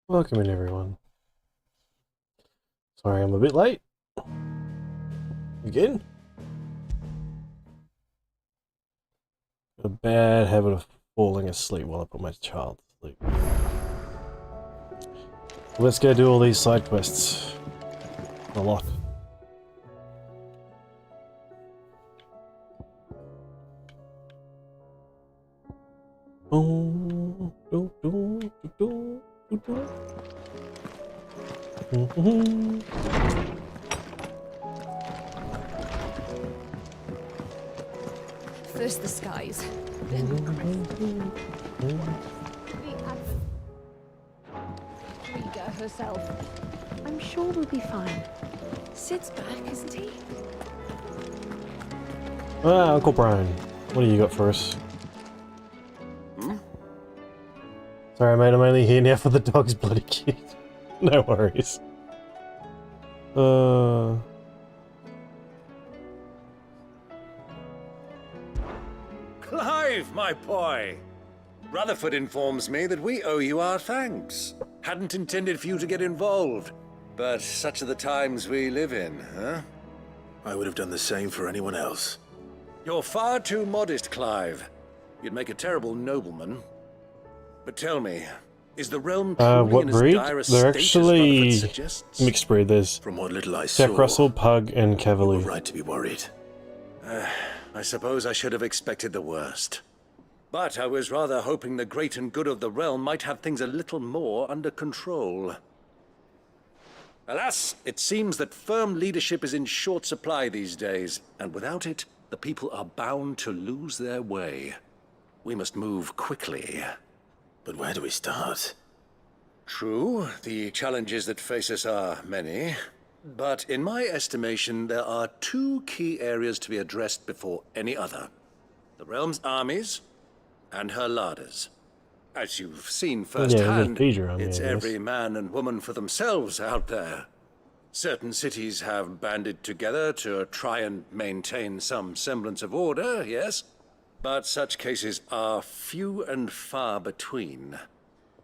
Welcome in, everyone. Sorry I'm a bit late. Again. A bad habit of falling asleep while I put my child to sleep. Let's go do all these side quests. A lot. First the skies, then the crest. Rita herself. I'm sure we'll be fine. Sid's back, isn't he? Ah, Uncle Brian. What do you got for us? Sorry, mate, I'm only here now for the dog's bloody kid. No worries. Clive, my boy! Rutherford informs me that we owe you our thanks. Hadn't intended for you to get involved, but such are the times we live in, huh? I would have done the same for anyone else. You're far too modest, Clive. You'd make a terrible nobleman. But tell me, is the realm truly what in as breed? dire a They're state as actually Rutherford suggests? mixed breed. There's From what little I Jack saw, Russell, Pug, and you were Cavalier. right to be worried. I suppose I should have expected the worst. But I was rather hoping the great and good of the realm might have things a little more under control. Alas, it seems that firm leadership is in short supply these days, and without it, the people are bound to lose their way. We must move quickly. But where do we start? True, the challenges that face us are many. But in my estimation, there are two key areas to be addressed before any other. The realm's armies and her larders. As you've seen firsthand, feed your army, it's I guess. every man and woman for themselves out there. Certain cities have banded together to try and maintain some semblance of order, yes? But such cases are few and far between.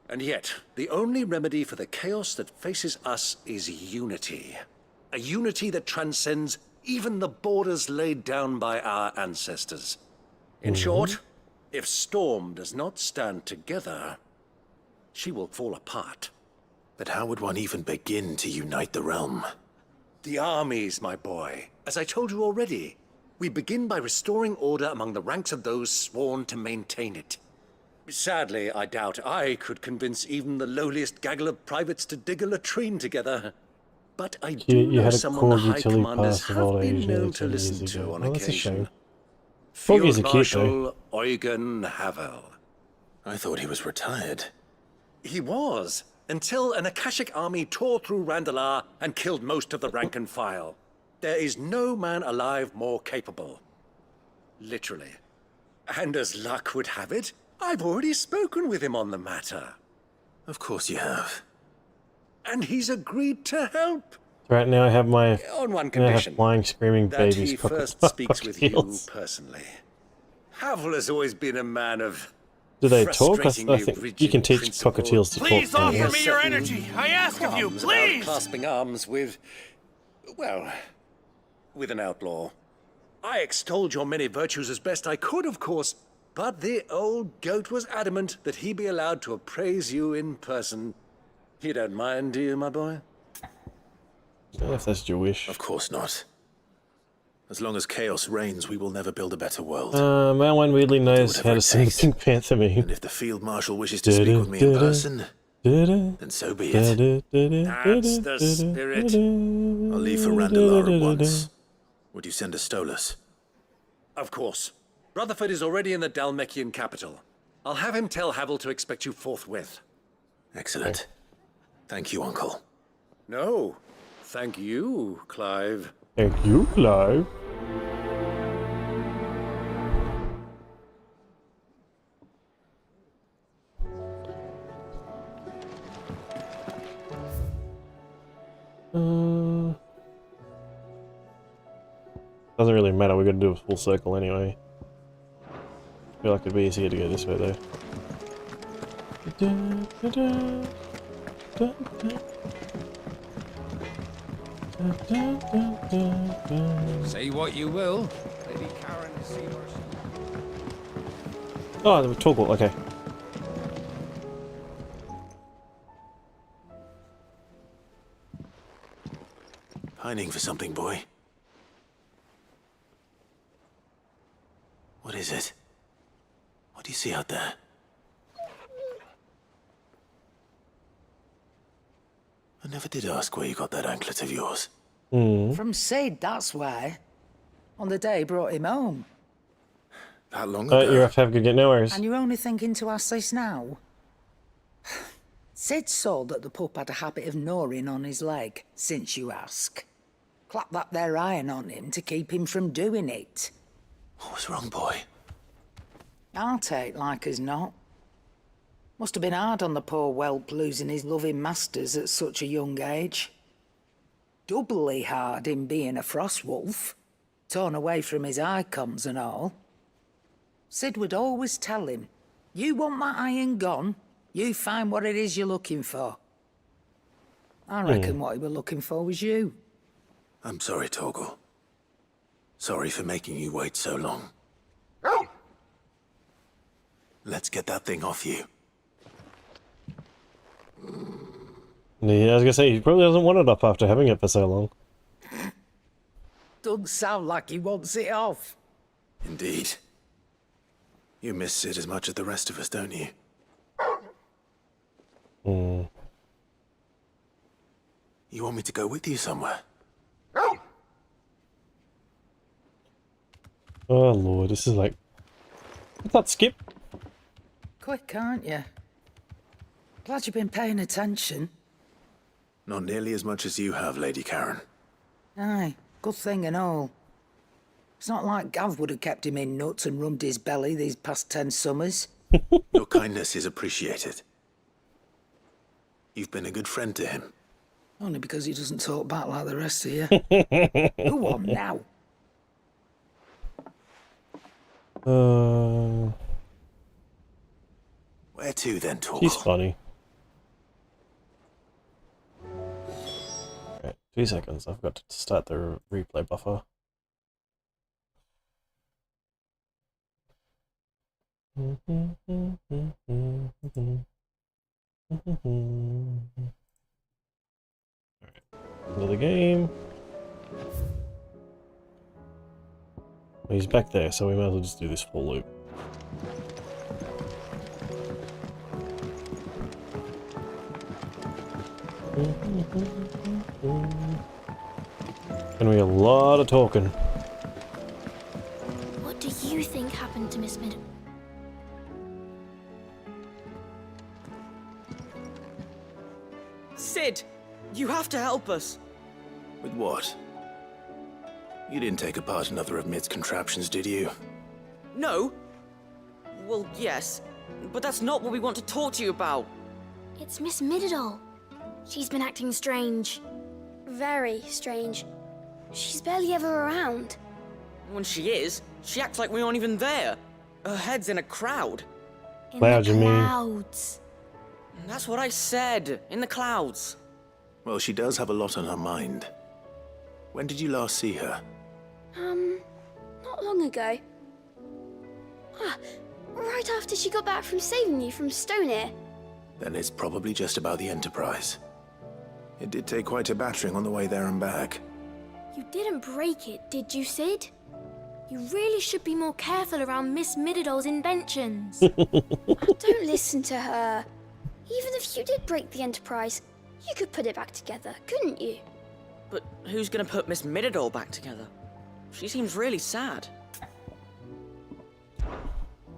And yet, the only remedy for the chaos that faces us is unity. A unity that transcends even the borders laid down by our ancestors. In short, if Storm does not stand together, she will fall apart. But how would one even begin to unite the realm? The armies, my boy. As I told you already, we begin by restoring order among the ranks of those sworn to maintain it. Sadly, I doubt I could convince even the lowliest gaggle of privates to dig a latrine together. But I do You know had a someone the corgi High till he Commanders passed of have old been age known nearly to 10 listen years to ago. on Oh, that's a occasion. shame. Corgis Field are cute, though. Marshal Eugen Havel. I thought he was retired. He was, until an Akashic army tore through Randalar and killed most of the rank and file. There is no man alive more capable. Literally. And as luck would have it, I've already spoken with him on the matter. Of course you have. And he's agreed to help. Right now I have my On one I have condition. flying, screaming That babies. he first speaks with you crocodiles. personally. Havel has always been a man of Do they talk? I frustratingly think you rigid can teach principle. cockatiels to Please talk. offer can't Yes, me your certain energy. I ask of you, qualms about please. clasping arms with, well, with an outlaw. I extolled your many virtues as best I could, of course, but the old goat was adamant that he be allowed to appraise you in person. You don't mind, do you, my boy? you? If that's your wish. Of course not. As long as chaos reigns, we will never build a better world. Malwan weirdly knows whatever how to it sing the takes. Pink Panther meme. And if the Field Marshal wishes to speak with me in person, then so be it. That's the spirit. I'll leave for Randalar at once. Would you send a Stolas? Of course. Rutherford is already in the Dalmekian capital. I'll have him tell Havel to expect you forthwith. Excellent. Thank you, Uncle. No, thank you, Clive. Thank you, Clive. Doesn't really matter, we're gonna do a full circle anyway. I feel like it'd be easier to go this way though. Say what you will. Lady Karen has seen us. Oh, the toggle, okay. Pining for something, boy. What is it? What do you see out there? I never did ask where you got that anklet of yours. From Sid, that's why. On the day he brought him home. That long ago? You're off to have a good get, no worries. And you're only thinking to ask this now? Sid saw that the pup had a habit of gnawing on his leg, since you ask. Clap that there iron on him to keep him from doing it. What was wrong, boy? I'll take like as not. Must have been hard on the poor whelp losing his loving masters at such a young age. Doubly hard in being a frost wolf, torn away from his icons and all. Sid would always tell him, you want that iron gone, you find what it is you're looking for. I reckon what he were looking for was you. I'm sorry, Torgal. Sorry for making you wait so long. Let's get that thing off you. Yeah, I was gonna say, he probably doesn't want it up after having it for so long. Doesn't sound like he wants it off. Indeed. You miss Sid as much as the rest of us, don't you? You want me to go with you somewhere? Oh lord, this is like... What's that, Skip? Quick, aren't you? Glad you've been paying attention. Not nearly as much as you have, Lady Karen. Aye, good thing and all. It's not like Gav would have kept him in nuts and rubbed his belly these past 10 summers. Your kindness is appreciated. You've been a good friend to him. Only because he doesn't talk back like the rest of you. Go on now. Where to then, Torgal? He's funny. Alright, 2 seconds. I've got to start the replay buffer. Alright, into the game. Well, he's back there, so we might as well just do this full loop. Gonna be a lot of talking. What do you think happened to Miss Mid? Sid, you have to help us. With what? You didn't take apart another of Mid's contraptions, did you? No? Well, yes, but that's not what we want to talk to you about. It's Miss Mididol. She's been acting strange. Very strange. She's barely ever around. When she is, she acts like we aren't even there. Her head's in a crowd. In Clouds, the you mean? clouds. That's what I said, in the clouds. Well, she does have a lot on her mind. When did you last see her? Not long ago. Ah, right after she got back from saving you from Stonear. Then it's probably just about the Enterprise. It did take quite a battering on the way there and back. You didn't break it, did you, Sid? You really should be more careful around Miss Mididol's inventions. Don't listen to her. Even if you did break the Enterprise, you could put it back together, couldn't you? But who's gonna put Miss Mididol back together? She seems really sad.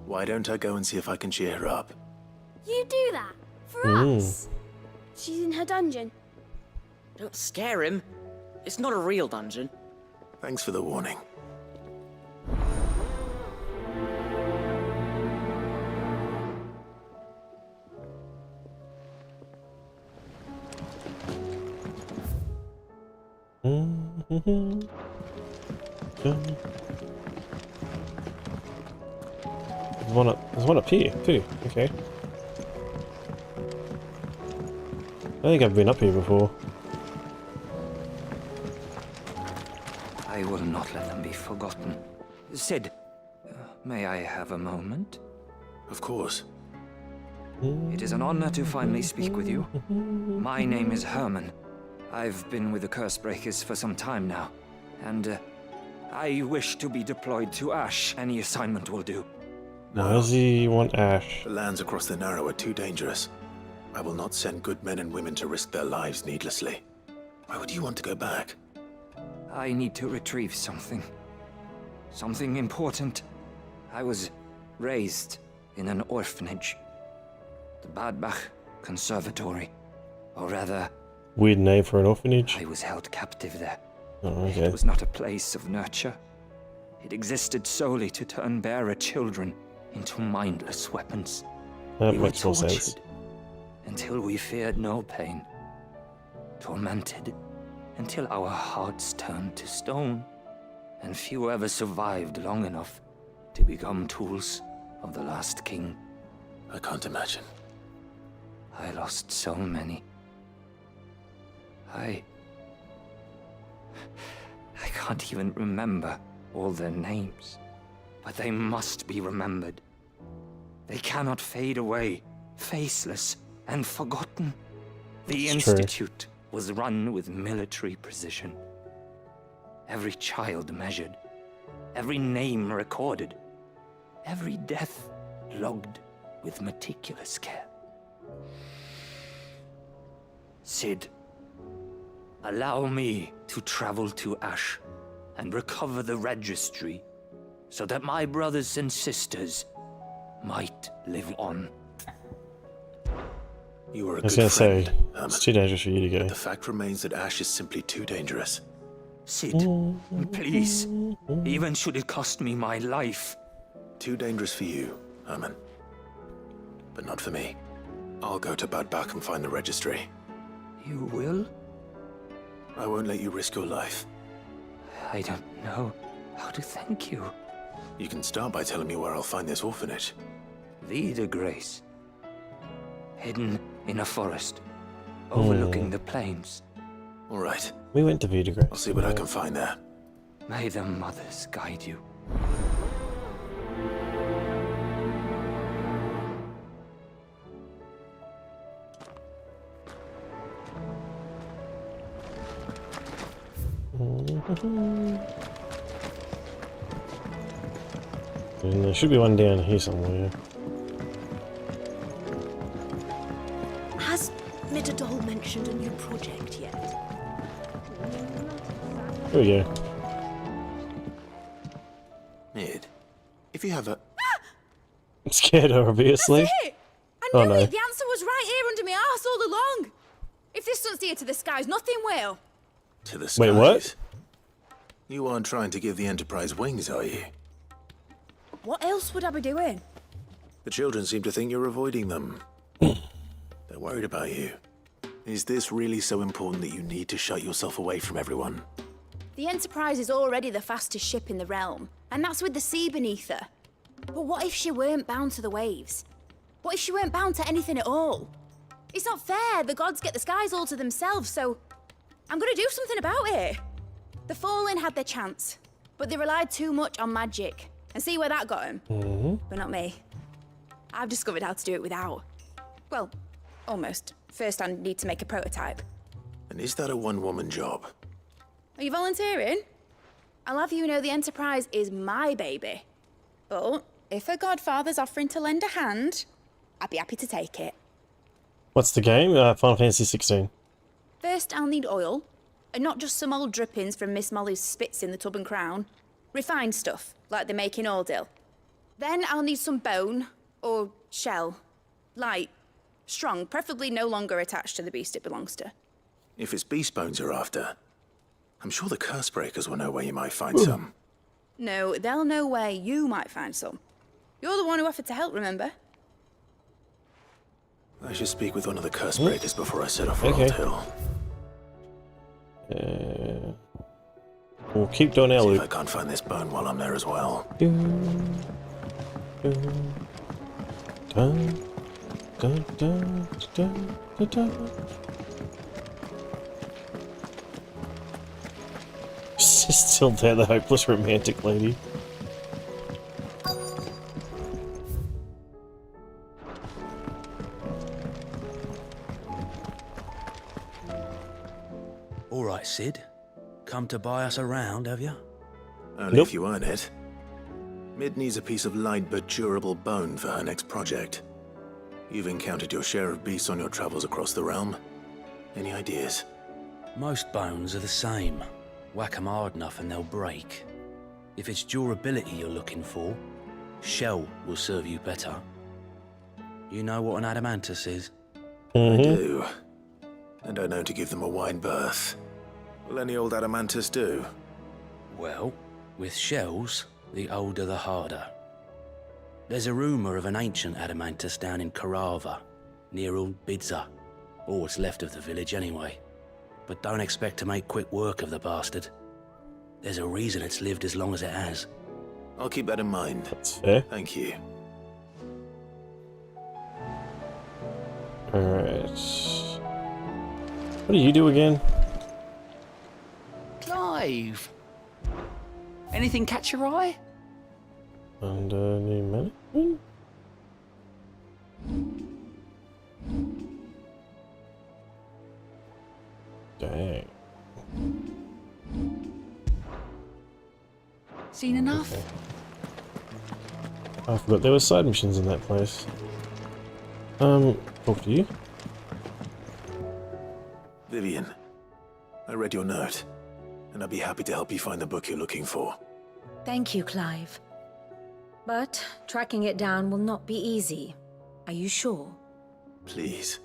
Why don't I go and see if I can cheer her up? You do that? For us? She's in her dungeon. Don't scare him. It's not a real dungeon. Thanks for the warning. There's one up here too. Okay. think I've been up here before. I will not let them be forgotten. Sid, may I have a moment? Of course. It is an honor to finally speak with you. My name is Herman. I've been with the Cursebreakers for some time now, and I wish to be deployed to Ash. Any assignment will do. Why does he want Ash? The lands across the Narrow are too dangerous. I will not send good men and women to risk their lives needlessly. Why would you want to go back? I need to retrieve something. Something important. I was raised in an orphanage. The Badbach Conservatory. Or rather... Weird name for an orphanage. I was held captive there. Oh, okay. It was not a place of nurture. It existed solely to turn bearer children into mindless weapons. That We were makes more sense. tortured until we feared no pain. Tormented until our hearts turned to stone. And few ever survived long enough to become tools of the last king. I can't imagine. I lost so many. I can't even remember all their names. But they must be remembered. They cannot fade away, faceless and forgotten. The It's true. Institute was run with military precision. Every child measured, every name recorded, every death logged with meticulous care. Sid, allow me to travel to Ash and recover the registry so that my brothers and sisters might live on. You were a I was good gonna friend, say, Herman. it's too dangerous for you to go. The fact remains that Ash is simply too dangerous. Sid, please, even should it cost me my life. Too dangerous for you, Herman. But not for me. I'll go to Badbach and find the registry. You will? I won't let you risk your life. I don't know how to thank you. You can start by telling me where I'll find this orphanage. Vida Grace. Hidden in a forest, overlooking the plains. All right, We went to Vida Grace. I'll see what I can find there. May the mothers guide you. And there should be one down here somewhere. Has Midadol mentioned a new project yet? Here we go. Mid, if you have a... I'm scared her, obviously. I Oh, knew no. it! The answer was right here under my arse all along! If this doesn't steer to the skies, nothing will! To the skies. Wait, what? You aren't trying to give the Enterprise wings, are you? What else would I be doing? The children seem to think you're avoiding them. They're worried about you. Is this really so important that you need to shut yourself away from everyone? The Enterprise is already the fastest ship in the realm, and that's with the sea beneath her. But what if she weren't bound to the waves? What if she weren't bound to anything at all? It's not fair. The gods get the skies all to themselves, so I'm gonna do something about it. The Fallen had their chance, but they relied too much on magic. And see where that got them? But not me. I've discovered how to do it without. Well, almost. First I need to make a prototype. And is that a one-woman job? Are you volunteering? I'll have you know the Enterprise is my baby. But if a godfather's offering to lend a hand, I'd be happy to take it. What's the game? Final Fantasy 16. First, I'll need oil, and not just some old drippings from Miss Molly's spits in the Tub and Crown. Refined stuff, like they make in Ordil. Then I'll need some bone, or shell. Light, strong, preferably no longer attached to the beast it belongs to. If it's beast bones you're after, I'm sure the Cursebreakers will know where you might find some. No, they'll know where you might find some. You're the one who offered to help, remember? I should speak with one of the Cursebreakers before I set off for Okay. Old Hill. We'll keep doing our See if loop. I can't find this bone while I'm there as well. Dun, dun, dun, dun, dun, dun, dun. She's still there, the hopeless romantic lady. All right, Sid. Come to buy us around, have you? Only Nope. if you earn it. Mid needs a piece of light but durable bone for her next project. You've encountered your share of beasts on your travels across the realm. Any ideas? Most bones are the same. Whack 'em hard enough and they'll break. If it's durability you're looking for, shell will serve you better. You know what an adamantus is? I do. And I know to give them a wide berth. Will any old adamantus do? Well, with shells, the older the harder. There's a rumour of an ancient adamantus down in Karava, near Old Bidza. Or what's left of the village anyway. But don't expect to make quick work of the bastard. There's a reason it's lived as long as it has. I'll keep that in mind. That's fair. Thank you. Alright. What do you do again? Clive! Anything catch your eye? Under new management? Dang. Seen enough? Okay. I forgot there were side missions in that place. Talk to you. Vivian, I read your note, and I'd be happy to help you find the book you're looking for. Thank you, Clive. But tracking it down will not be easy. Are you sure? Please.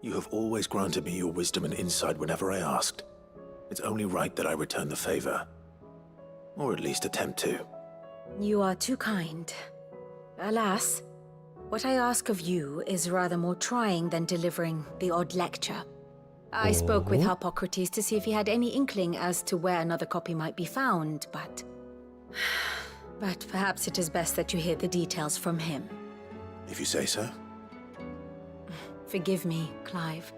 You have always granted me your wisdom and insight whenever I asked. It's only right that I return the favor. Or at least attempt to. You are too kind. Alas, what I ask of you is rather more trying than delivering the odd lecture. I spoke with Harpocrates to see if he had any inkling as to where another copy might be found, but perhaps it is best that you hear the details from him. If you say so. Forgive me, Clive,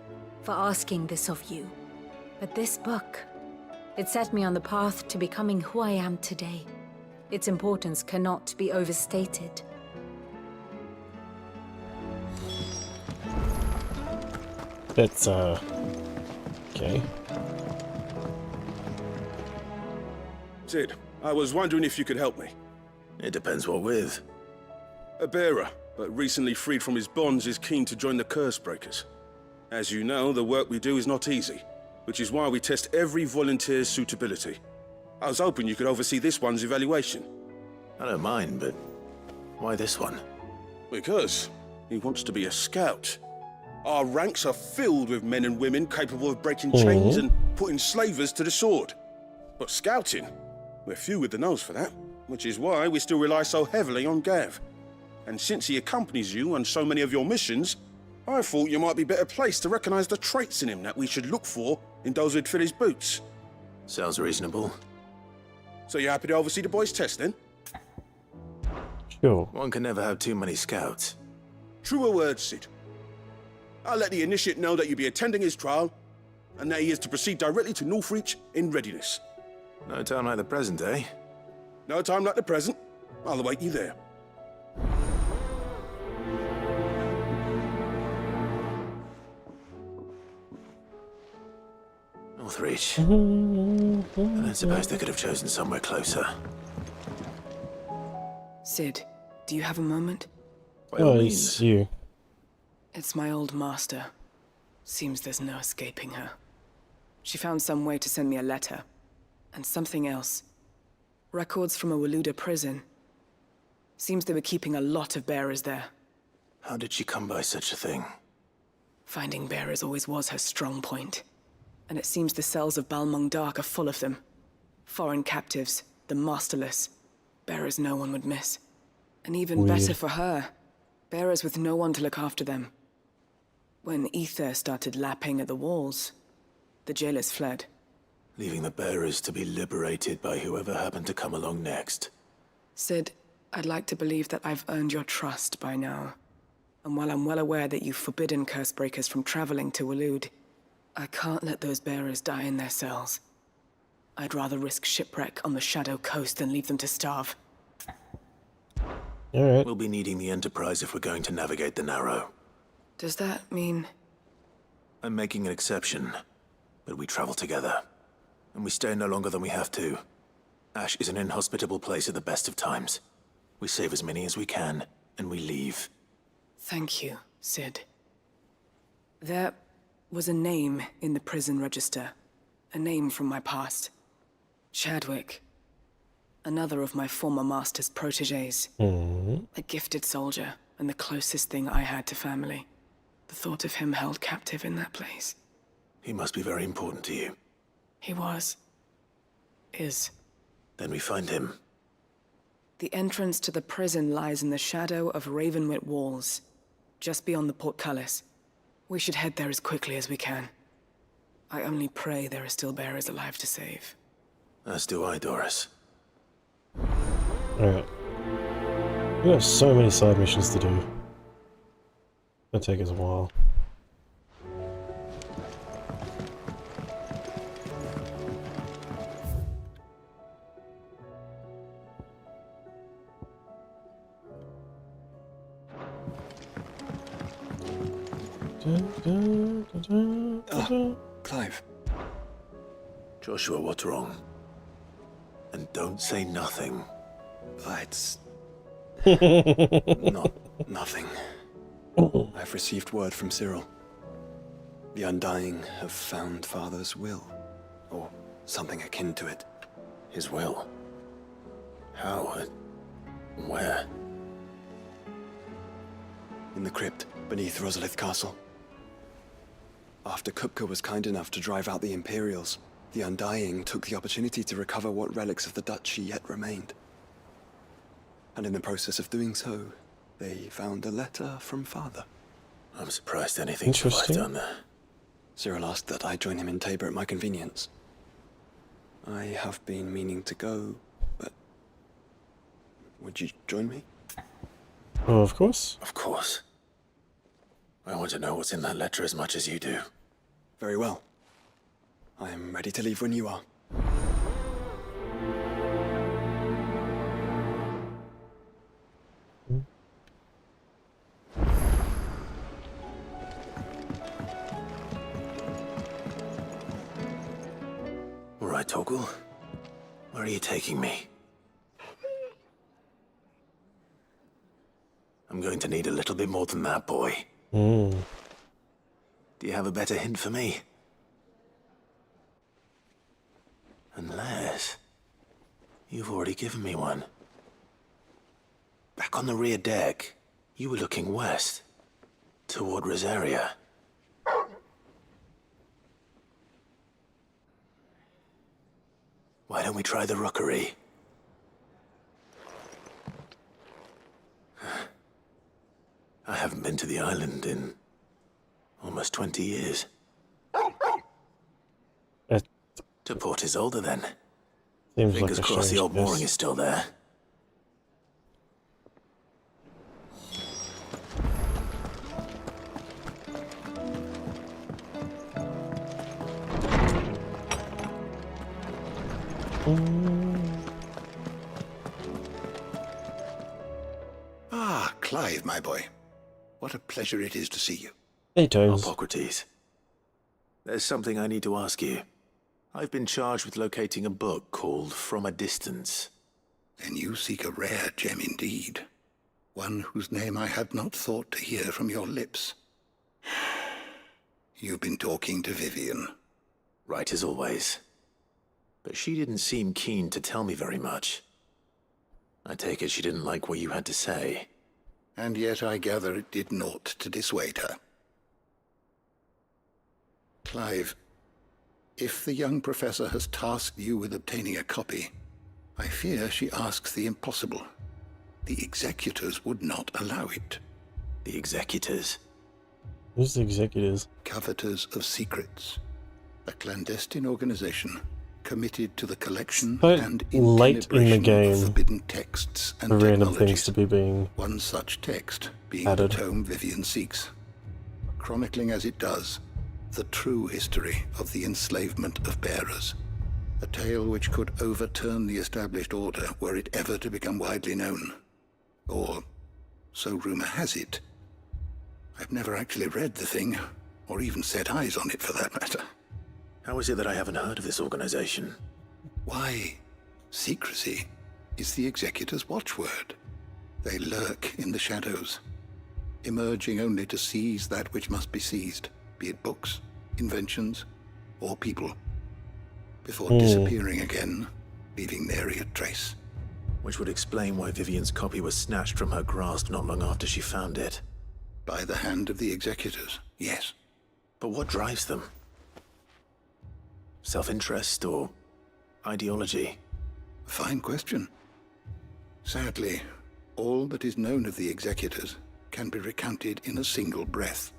for asking this of you. But this book, it set me on the path to becoming who I am today. Its importance cannot be overstated. That's, okay. Sid, I was wondering if you could help me. It depends what with. A bearer, but recently freed from his bonds, is keen to join the Curse Breakers. As you know, the work we do is not easy, which is why we test every volunteer's suitability. I was hoping you could oversee this one's evaluation. I don't mind, but why this one? Because he wants to be a scout. Our ranks are filled with men and women capable of breaking chains and putting slavers to the sword. But scouting, we're few with the nose for that, which is why we still rely so heavily on Gav. And since he accompanies you on so many of your missions, I thought you might be better placed to recognize the traits in him that we should look for in those who'd fill his boots. Sounds reasonable. So you're happy to oversee the boys' test, then? Sure. One can never have too many scouts. Truer words, Sid. I'll let the initiate know that you'll be attending his trial, and that he is to proceed directly to Northreach in readiness. No time like the present, eh? No time like the present. I'll await you there. Northreach. I don't suppose they could have chosen somewhere closer. Sid, do you have a moment? By all Oh, means. it's you. It's my old master. Seems there's no escaping her. She found some way to send me a letter. And something else. Records from a Waluda prison. Seems they were keeping a lot of bearers there. How did she come by such a thing? Finding bearers always was her strong point. And it seems the cells of Balmung Dark are full of them. Foreign captives, the masterless. Bearers no one would miss. And even better for her, bearers with no one to look after them. When ether started lapping at the walls, the jailers fled. Leaving the bearers to be liberated by whoever happened to come along next. Sid, I'd like to believe that I've earned your trust by now. And while I'm well aware that you've forbidden curse breakers from traveling to Walud, I can't let those bearers die in their cells. I'd rather risk shipwreck on the Shadow Coast than leave them to starve. Alright. We'll be needing the Enterprise if we're going to navigate the Narrow. Does that mean... I'm making an exception, but we travel together. And we stay no longer than we have to. Ash is an inhospitable place at the best of times. We save as many as we can, and we leave. Thank you, Sid. There was a name in the prison register. A name from my past. Chadwick. Another of my former master's protégés. A gifted soldier, and the closest thing I had to family. The thought of him held captive in that place. He must be very important to you. He was. Is. Then we find him. The entrance to the prison lies in the shadow of Ravenwit Walls, just beyond the portcullis. We should head there as quickly as we can. I only pray there are still bearers alive to save. As do I, Doris. Alright. We have so many side missions to do. It'll take us a while. Clive. Joshua, what's wrong? And don't say nothing. It's... nothing. I've received word from Cyril. The Undying have found Father's will. Or something akin to it. His will? How? Where? In the crypt, beneath Rosalith Castle. After Kupka was kind enough to drive out the Imperials, the Undying took the opportunity to recover what relics of the Duchy yet remained. And in the process of doing so, they found a letter from Father. I'm surprised anything survived down there. Cyril asked that I join him in Tabor at my convenience. I have been meaning to go, but... would you join me? Oh, of course. Of course. I want to know what's in that letter as much as you do. Very well. I am ready to leave when you are. All right, Torgal. Where are you taking me? I'm going to need a little bit more than that, boy. Do you have a better hint for me? Unless... you've already given me one. Back on the rear deck, you were looking west. Toward Rosaria. Why don't we try the rookery? I haven't been to the island in almost 20 years. To Port Isolde, then. Seems Fingers like a crossed the old strange mooring guess. is still there. Ah, Clive, my boy. What a pleasure it is to see you. Hey, Tones. Hippocrates. There's something I need to ask you. I've been charged with locating a book called From a Distance. Then you seek a rare gem indeed. One whose name I had not thought to hear from your lips. You've been talking to Vivian. Right as always. But she didn't seem keen to tell me very much. I take it she didn't like what you had to say. And yet I gather it did naught to dissuade her. Clive, if the young professor has tasked you with obtaining a copy, I fear she asks the impossible. The executors would not allow it. The executors? Who's the executors? Coveters of Secrets. A clandestine organization committed to the collection But and late in the incanibration game, of forbidden texts and for random technologies. things to be being One such text being added. the tome Vivian seeks, chronicling as it does the true history of the enslavement of bearers. A tale which could overturn the established order were it ever to become widely known. Or so rumor has it. I've never actually read the thing, or even set eyes on it for that matter. How is it that I haven't heard of this organization? Why, secrecy is the Executor's watchword. They lurk in the shadows, emerging only to seize that which must be seized, be it books, inventions, or people, before disappearing again, leaving nary a trace. Which would explain why Vivian's copy was snatched from her grasp not long after she found it. By the hand of the Executors, yes. But what drives them? Self-interest or ideology? Fine question. Sadly, all that is known of the Executors can be recounted in a single breath.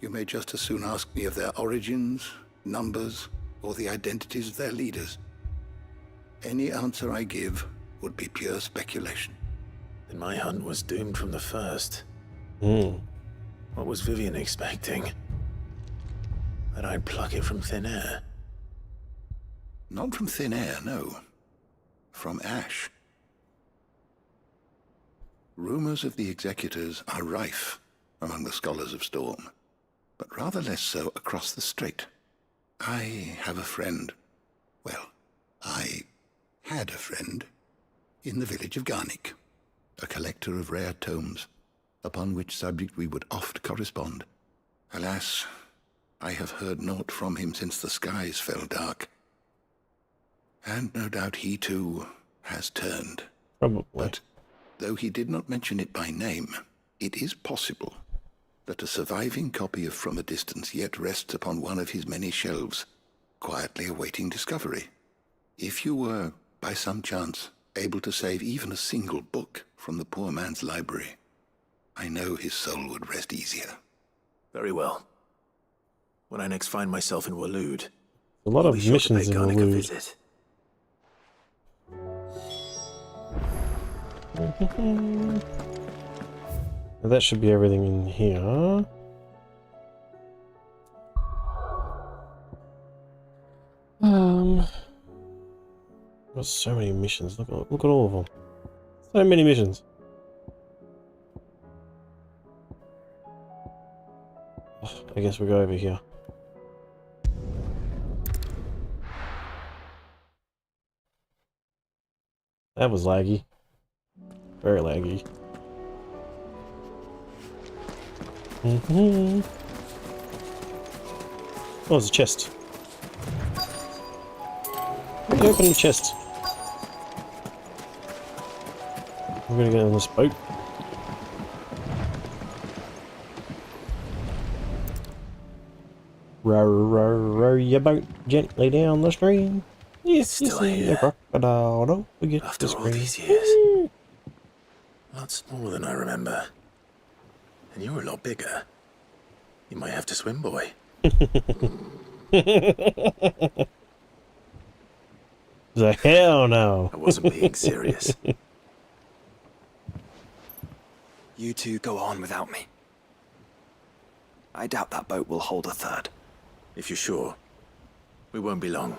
You may just as soon ask me of their origins, numbers, or the identities of their leaders. Any answer I give would be pure speculation. Then my hunt was doomed from the first. What was Vivian expecting? That I'd pluck it from thin air? Not from thin air, no. From ash. Rumors of the Executors are rife among the scholars of Storm, but rather less so across the Strait. I have a friend. Well, I had a friend in the village of Garnick, a collector of rare tomes, upon which subject we would oft correspond. Alas, I have heard naught from him since the skies fell dark. And no doubt he too has turned. Probably. But though he did not mention it by name, it is possible that a surviving copy of From a Distance yet rests upon one of his many shelves, quietly awaiting discovery. If you were, by some chance, able to save even a single book from the poor man's library, I know his soul would rest easier. Very well. When I next find myself in Waloed, A lot I'll of be sure missions to pay in Garnick a Waloed. visit. Now that should be everything in here. Got so many missions. Look at all of them. So many missions. I guess we'll go over here. That was laggy. Very laggy. Oh, there's a chest. Let me open the chest. We're gonna get on this boat. Row your boat gently down the stream. Yes, you Still see here. a crocodile. Don't forget After to all scream. these years. Lots more than I remember. And you're a lot bigger. You might have to swim, boy. The hell no. I wasn't being serious. You two go on without me. I doubt that boat will hold a third. If you're sure, we won't be long.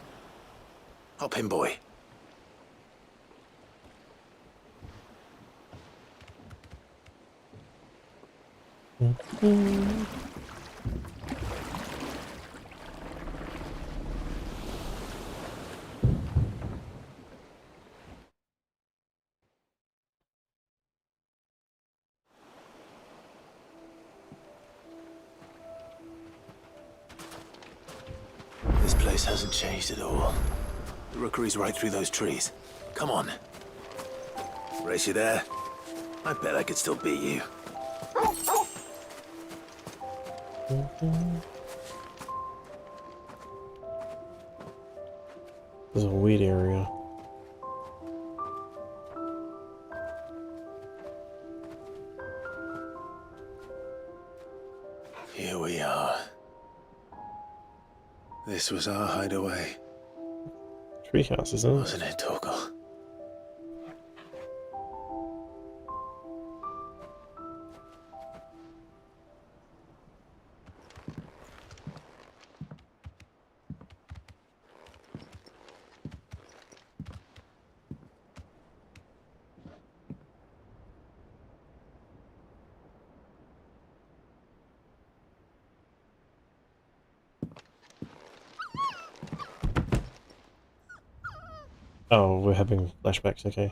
Hop in, boy. This place hasn't changed at all. The rookery's right through those trees. Come on. Race you there? I bet I could still beat you. This is a weird area. Here we are. This was our hideaway. Treehouse, isn't it? Wasn't it, Torgal? Oh, we're having flashbacks, okay.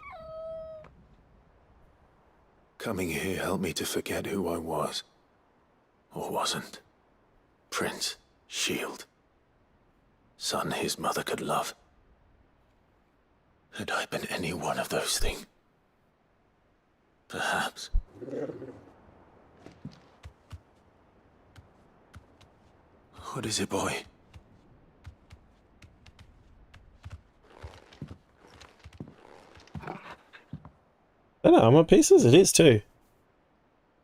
Coming here helped me to forget who I was. Or wasn't. Prince, shield. Son his mother could love. Had I been any one of those things? Perhaps. What is it, boy? I don't know, armor pieces? It is too.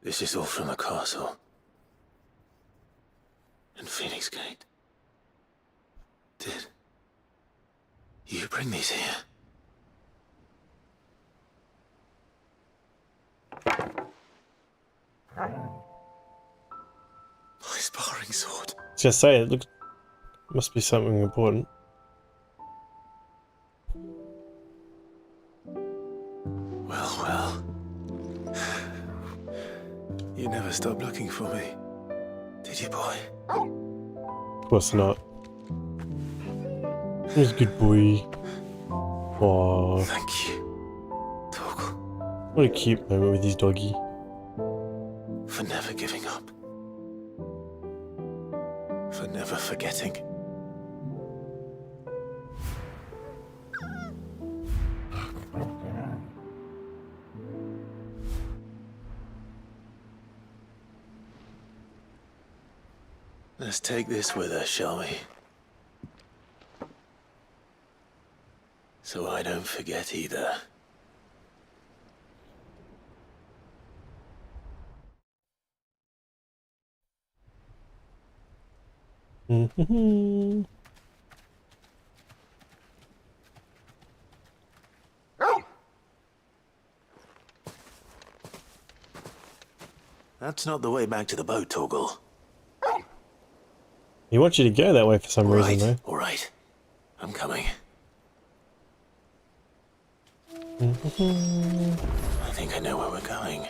This is all from the castle. And Phoenix Gate. Did you bring these here? My sparring sword. Just say it looks must be something important. Well, well. You never stopped looking for me, did you, boy? Of course not. He's a good boy. Aww. Thank you, Torgal. What a cute moment with his doggy. For never giving up. For never forgetting. Let's take this with us, shall we? So I don't forget either. That's not the way back to the boat, Torgal. He wants you to go that way for some reason, though. All right. I'm coming. I think I know where we're going.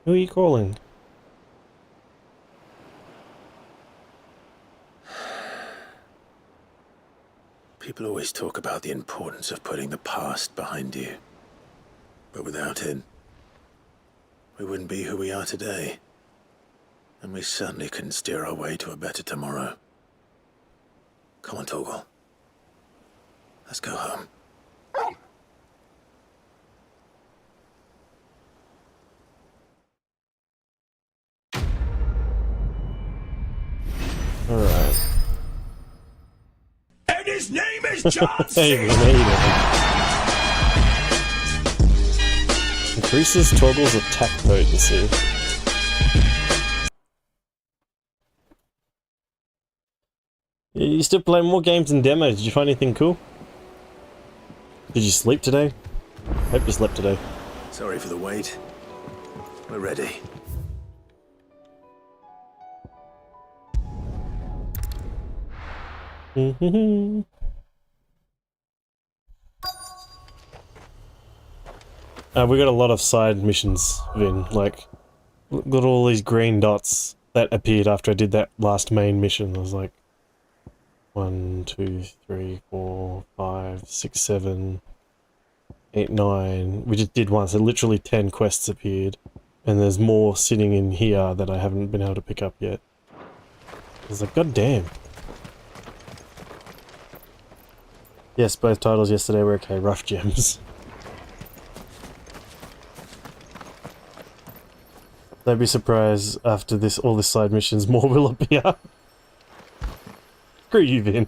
Who are you calling? People always talk about the importance of putting the past behind you. But without it, we wouldn't be who we are today. And we certainly couldn't steer our way to a better tomorrow. Come on, Torgal. Let's go home. Alright. And his name is John Hey, we made it. Increases Torgal's attack potency. You still playing more games than demos? Did you find anything cool? Did you sleep today? Hope you slept today. Sorry for the wait. We're ready. We got a lot of side missions, Vin. Like, look at all these green dots that appeared after I did that last main mission. I was like, 1, 2, 3, 4, 5, 6, 7, 8, 9. We just did one, so literally 10 quests appeared. And there's more sitting in here that I haven't been able to pick up yet. I was like, god damn. Yes, both titles yesterday were okay. Rough gems. Don't be surprised after this, all the side missions, more will appear. Screw you, Vin.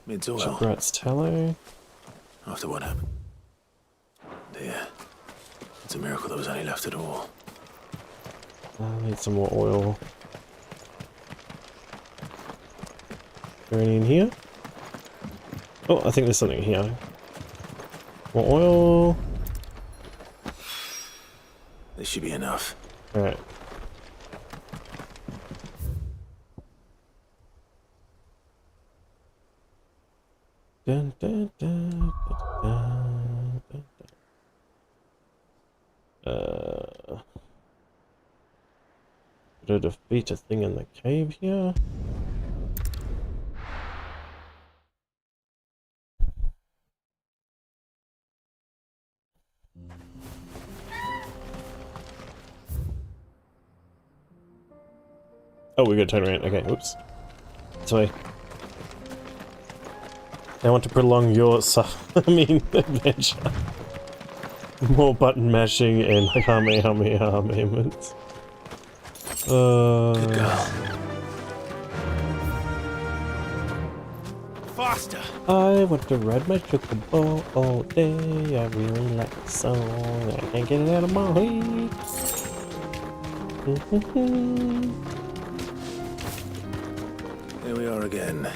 Mid-oil. Rat's tallow. After what happened? Dear. It's a miracle there was any left at all. I need some more oil. Is there any in here? Oh, I think there's something here. More oil. This should be enough. Alright. Dun, dun, dun, dun, dun, dun. Did I defeat a thing in the cave here? Oh, we gotta turn around. Okay, whoops. Sorry. I want to prolong your adventure. More button mashing and Kamehameha moments. Good girl. Faster! I want to ride my chocobo all day. I really like the song. I can't get it out of my head. Here we are again.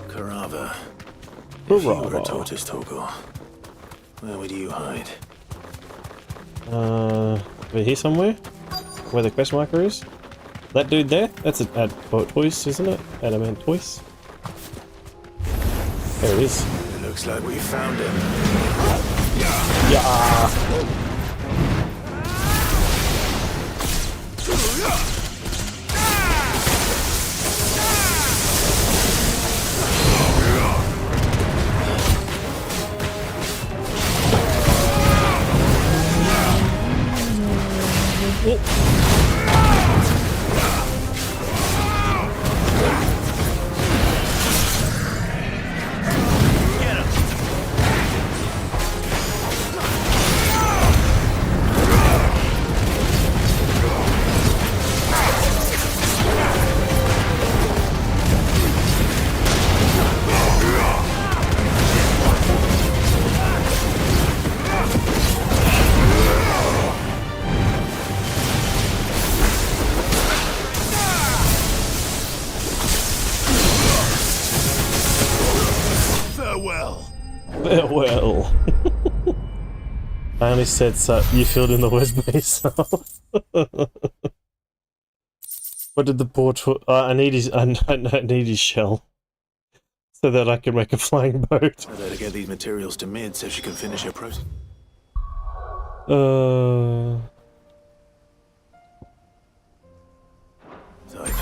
Carava. If you were a tortoise, Torgor, where would you hide? Over here somewhere? Where the question marker is? That dude there? That's a Toys, isn't it? Adamant Toys. There it is. It looks like we found him. Yeah. Farewell. I only said so. You filled in the words by yourself. What did the poor I need his shell so that I can make a flying boat. I better get these materials to Mid so she can finish her process. Type.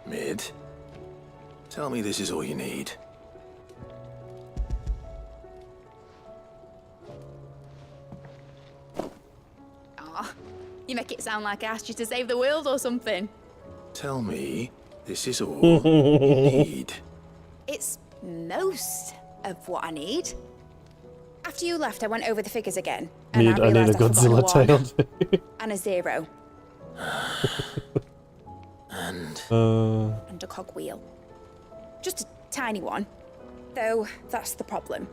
Mid, tell me this is all you need. Aw, you make it sound like I asked you to save the world or something. Tell me this is all you need. It's most of what I need. After you left, I went over the figures again, and I need a Godzilla tail. And a 0. And a cogwheel. Just a tiny one. Though, that's the problem.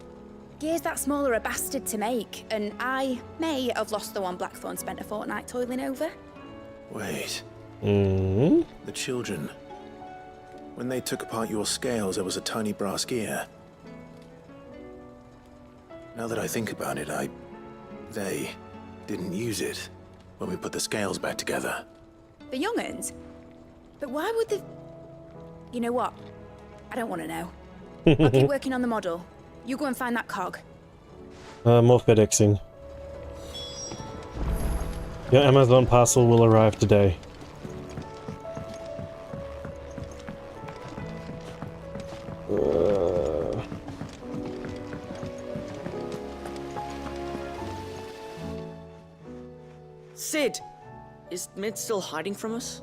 Gears that small are a bastard to make, and I may have lost the one Blackthorn spent a fortnight toiling over. Wait. The children. When they took apart your scales, there was a tiny brass gear. Now that I think about it, they didn't use it when we put the scales back together. The young'uns? But why would the... You know what? I don't want to know. I'll keep working on the model. You go and find that cog. More FedExing. Your Amazon parcel will arrive today. Sid! Is Mid still hiding from us?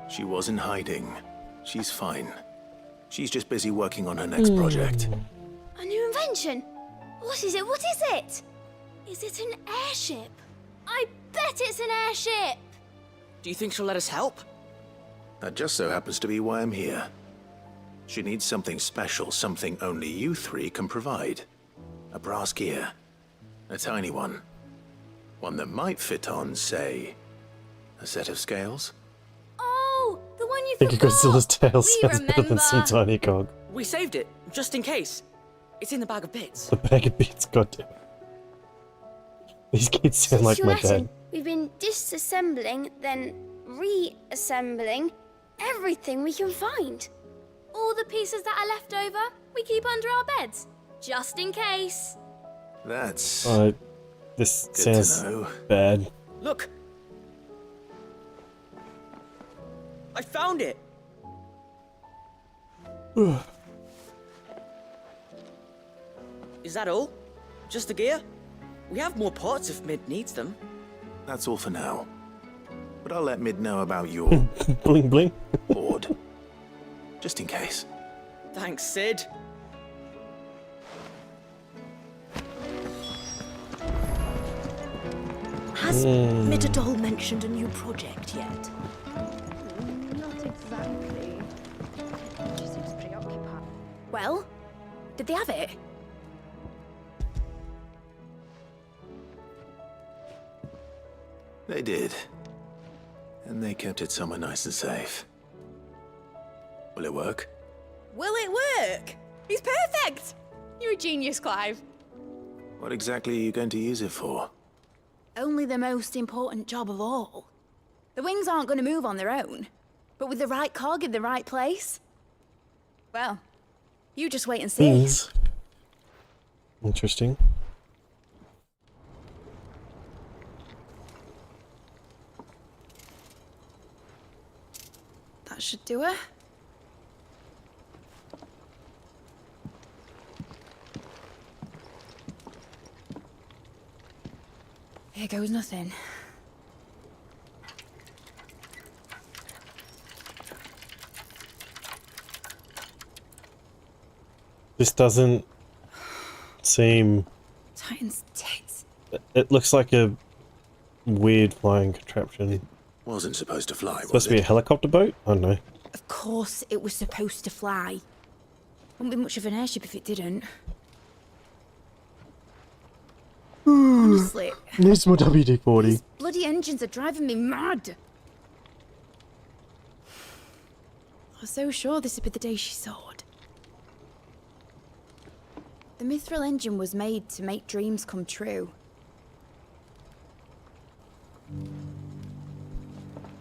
She wasn't hiding. She's fine. She's just busy working on her next project. A new invention? What is it? What is it? Is it an airship? I bet it's an airship! Do you think she'll let us help? That just so happens to be why I'm here. She needs something special, something only you three can provide. A brass gear. A tiny one. One that might fit on, say, a set of scales? Oh, the one you I think forgot. Godzilla's tail We sounds better than some remember. tiny cog. We saved it, just in case. It's in the bag of bits. The bag of bits, goddamn. These kids sound Since like your my lesson, dad. we've been disassembling, then reassembling everything we can find. All the pieces that are left over, we keep under our beds, just in case. That's This good sounds to know. bad. Look! I found it! Is that all? Just the gear? We have more parts if Mid needs them. That's all for now. But I'll let Mid know about your Bling bling. board. Just in case. Thanks, Sid. Has Midadol mentioned a new project yet? Not exactly. She seems preoccupied. Well, did they have it? They did. And they kept it somewhere nice and safe. Will it work? Will it work? He's perfect! You're a genius, Clive. What exactly are you going to use it for? Only the most important job of all. The wings aren't going to move on their own. But with the right cog in the right place... Well, you just wait and see. Interesting. That should do it. Here goes nothing. This doesn't seem... Titan's tits. It looks like a weird flying contraption. Wasn't supposed to fly, Supposed was to be a it? helicopter boat? I don't know. Of course it was supposed to fly. Wouldn't be much of an airship if it didn't. Honestly, Needs more WD-40. bloody engines are driving me mad. I was so sure this would be the day she soared. The Mithril engine was made to make dreams come true.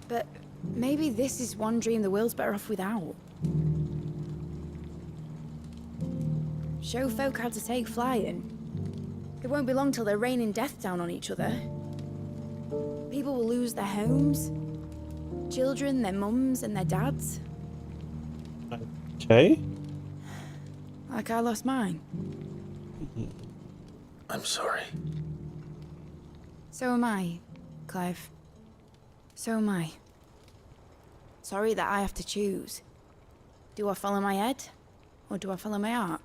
But maybe this is one dream the world's better off without. Show folk how to take flying. It won't be long till they're raining death down on each other. People will lose their homes. Children, their mums and their dads. Okay. Like I lost mine. I'm sorry. So am I, Clive. So am I. Sorry that I have to choose. Do I follow my head? Or do I follow my heart?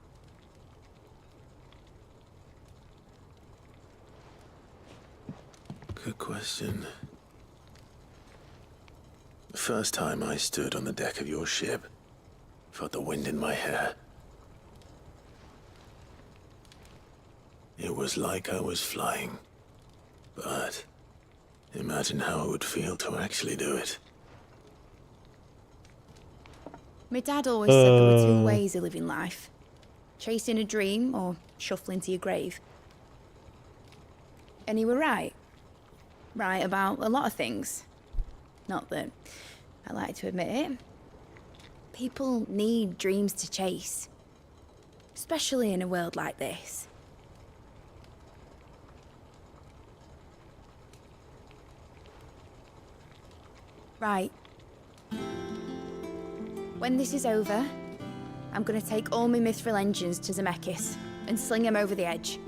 Good question. The first time I stood on the deck of your ship, felt the wind in my hair. It was like I was flying. But imagine how it would feel to actually do it. My dad always said there were two ways of living life. Chasing a dream or shuffling to your grave. And he were right. Right about a lot of things. Not that I like to admit it. People need dreams to chase. Especially in a world like this. Right. When this is over, I'm gonna take all my Mithril engines to Zemeckis and sling them over the edge.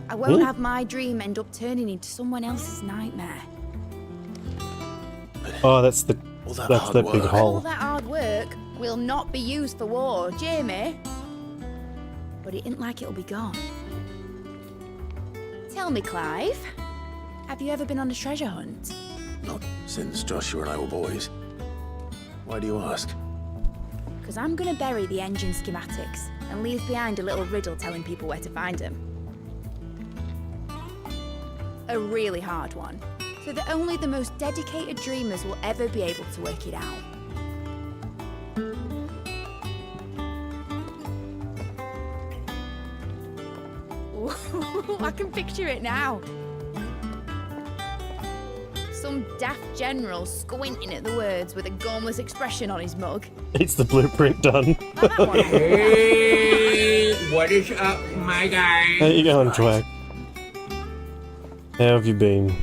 I won't have my dream end up turning into someone else's nightmare. Oh, that's the big All hole. that hard work will not be used for war, Jamie. But it ain't like it'll be gone. Tell me, Clive, have you ever been on a treasure hunt? Not since Joshua and I were boys. Why do you ask? Because I'm going to bury the engine schematics and leave behind a little riddle telling people where to find them. A really hard one, so that only the most dedicated dreamers will ever be able to work it out. Ooh, I can picture it now. Some daft general squinting at the words with a gormless expression on his mug. It's the blueprint done. Hey, what is up, my guy? How you going, Twag? How have you been?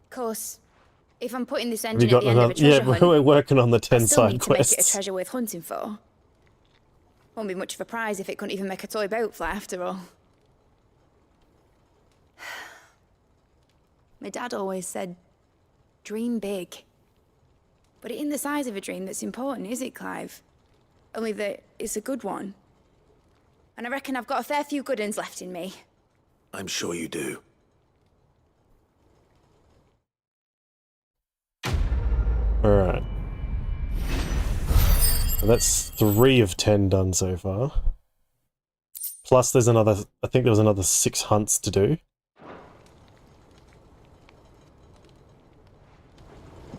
Of course, if I'm putting this Have you engine at got the end of a treasure hunt, we're working on the 10 I still side need to make it a quests. treasure worth hunting for. Won't be much of a prize if it couldn't even make a toy boat fly after all. My dad always said, dream big. But it ain't the size of a dream that's important, is it, Clive? Only that it's a good one. And I reckon I've got a fair few good uns left in me. I'm sure you do. Alright. So that's 3 of 10 done so far. Plus there's another, I think there was another 6 hunts to do.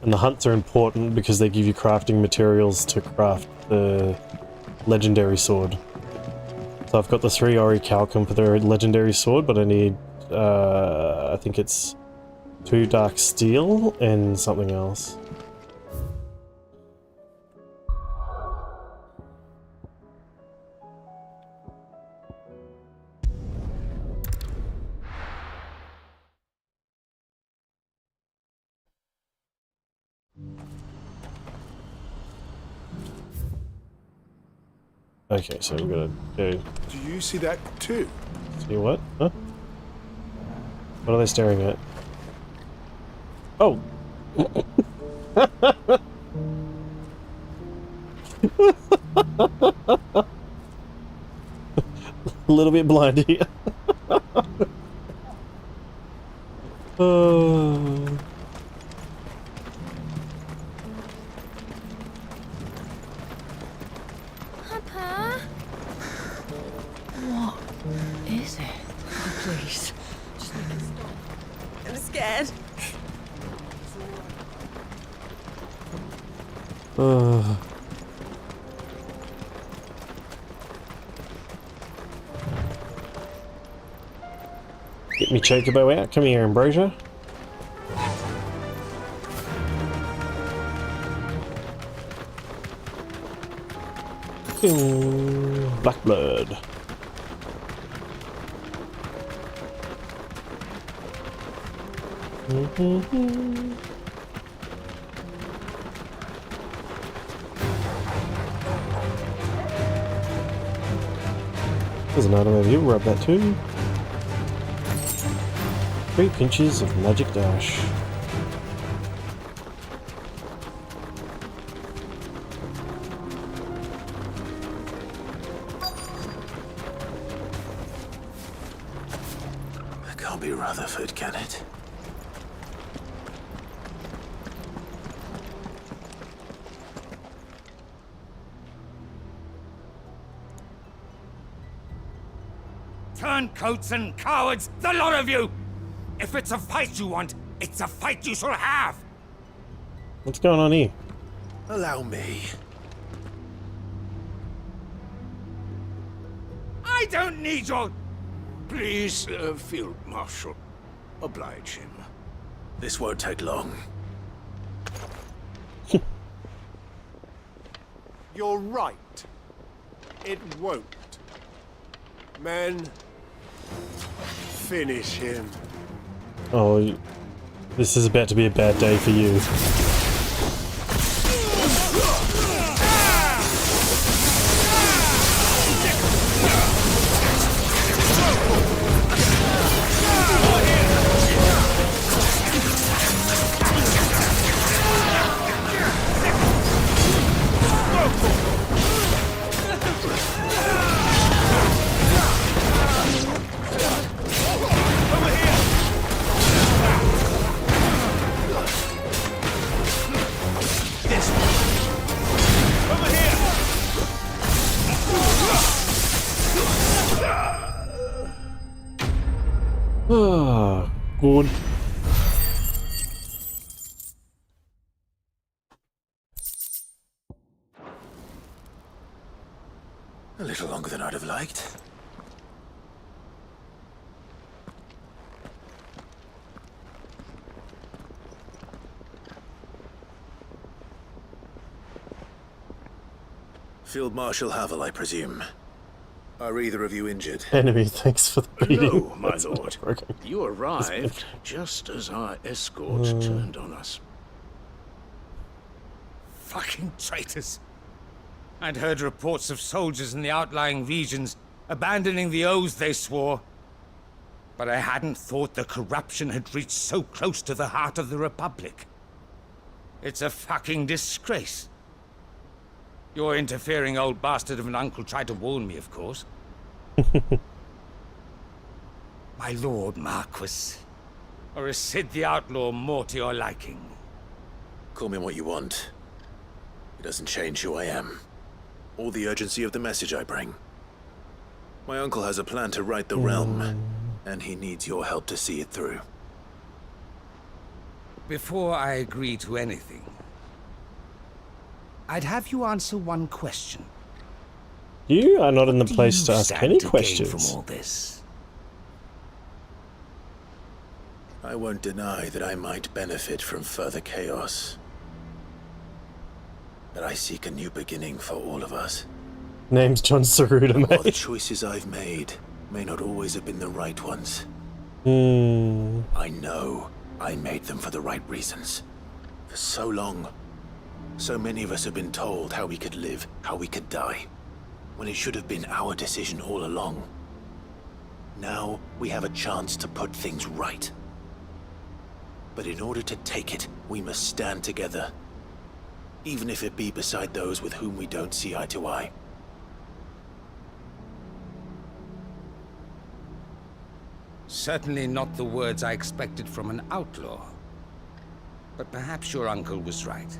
And the hunts are important because they give you crafting materials to craft the legendary sword. So I've got the 3 Ori Calcum for the legendary sword, but I need, I think it's 2 dark steel and something else. Okay, so we're gonna go. Do you see that too? See what? Huh? What are they staring at? Oh! A little bit blind here. Oh. Papa? What is it? Oh, please. Just make it stop. I'm scared. Get me chocobo out. Come here, Ambrosia. Black blood. There's an item over here. We'll grab that too. 3 pinches of magic dash. That can't be Rutherford, can it? Turncoats and cowards, the lot of you! If it's a fight you want, it's a fight you shall have! What's going on here? Allow me. I don't need your... Please, Field Marshal, oblige him. This won't take long. You're right. It won't. Men, finish him. Oh, this is about to be a bad day for you. Ah, good. A little longer than I'd have liked. Field Marshal Havel, I presume. Are either of you injured? Enemy, thanks for the beating. No, my That's lord. broken. You arrived just as our escort turned on us. Fucking traitors. I'd heard reports of soldiers in the outlying regions abandoning the oaths they swore. But I hadn't thought the corruption had reached so close to the heart of the Republic. It's a fucking disgrace. Your interfering old bastard of an uncle tried to warn me, of course. My lord Marquis. Or is Sid the Outlaw more to your liking? Call me what you want. It doesn't change who I am, or the urgency of the message I bring. My uncle has a plan to right the realm, and he needs your help to see it through. Before I agree to anything, I'd have you answer one question. You are not in the What do place you to ask stand any to gain questions. from all this? I won't deny that I might benefit from further chaos. But I seek a new beginning for all of us. Name's John Saruda, While the mate. choices I've made may not always have been the right ones, Hmm. I know I made them for the right reasons. For so long, so many of us have been told how we could live, how we could die, when it should have been our decision all along. Now we have a chance to put things right. But in order to take it, we must stand together. Even if it be beside those with whom we don't see eye to eye. Certainly not the words I expected from an outlaw. But perhaps your uncle was right.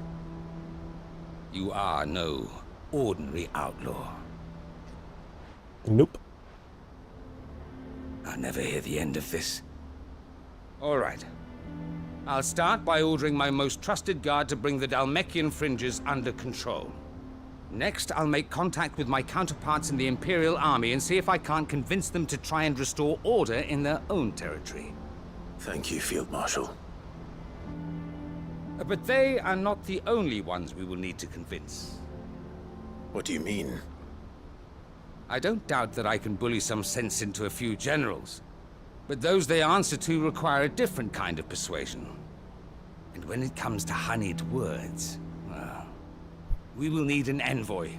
You are no ordinary outlaw. Nope. I'll never hear the end of this. All right. I'll start by ordering my most trusted guard to bring the Dalmekian fringes under control. Next, I'll make contact with my counterparts in the Imperial Army and see if I can't convince them to try and restore order in their own territory. Thank you, Field Marshal. But they are not the only ones we will need to convince. What do you mean? I don't doubt that I can bully some sense into a few generals. But those they answer to require a different kind of persuasion. And when it comes to honeyed words, well, we will need an envoy.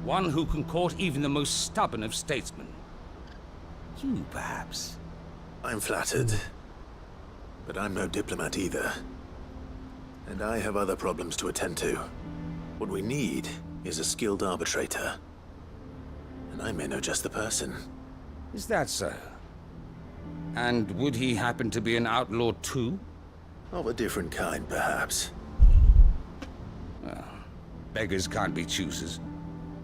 One who can court even the most stubborn of statesmen. You, perhaps. I'm flattered. But I'm no diplomat either. And I have other problems to attend to. What we need is a skilled arbitrator. And I may know just the person. Is that so? And would he happen to be an outlaw too? Of a different kind, perhaps. Well, beggars can't be choosers.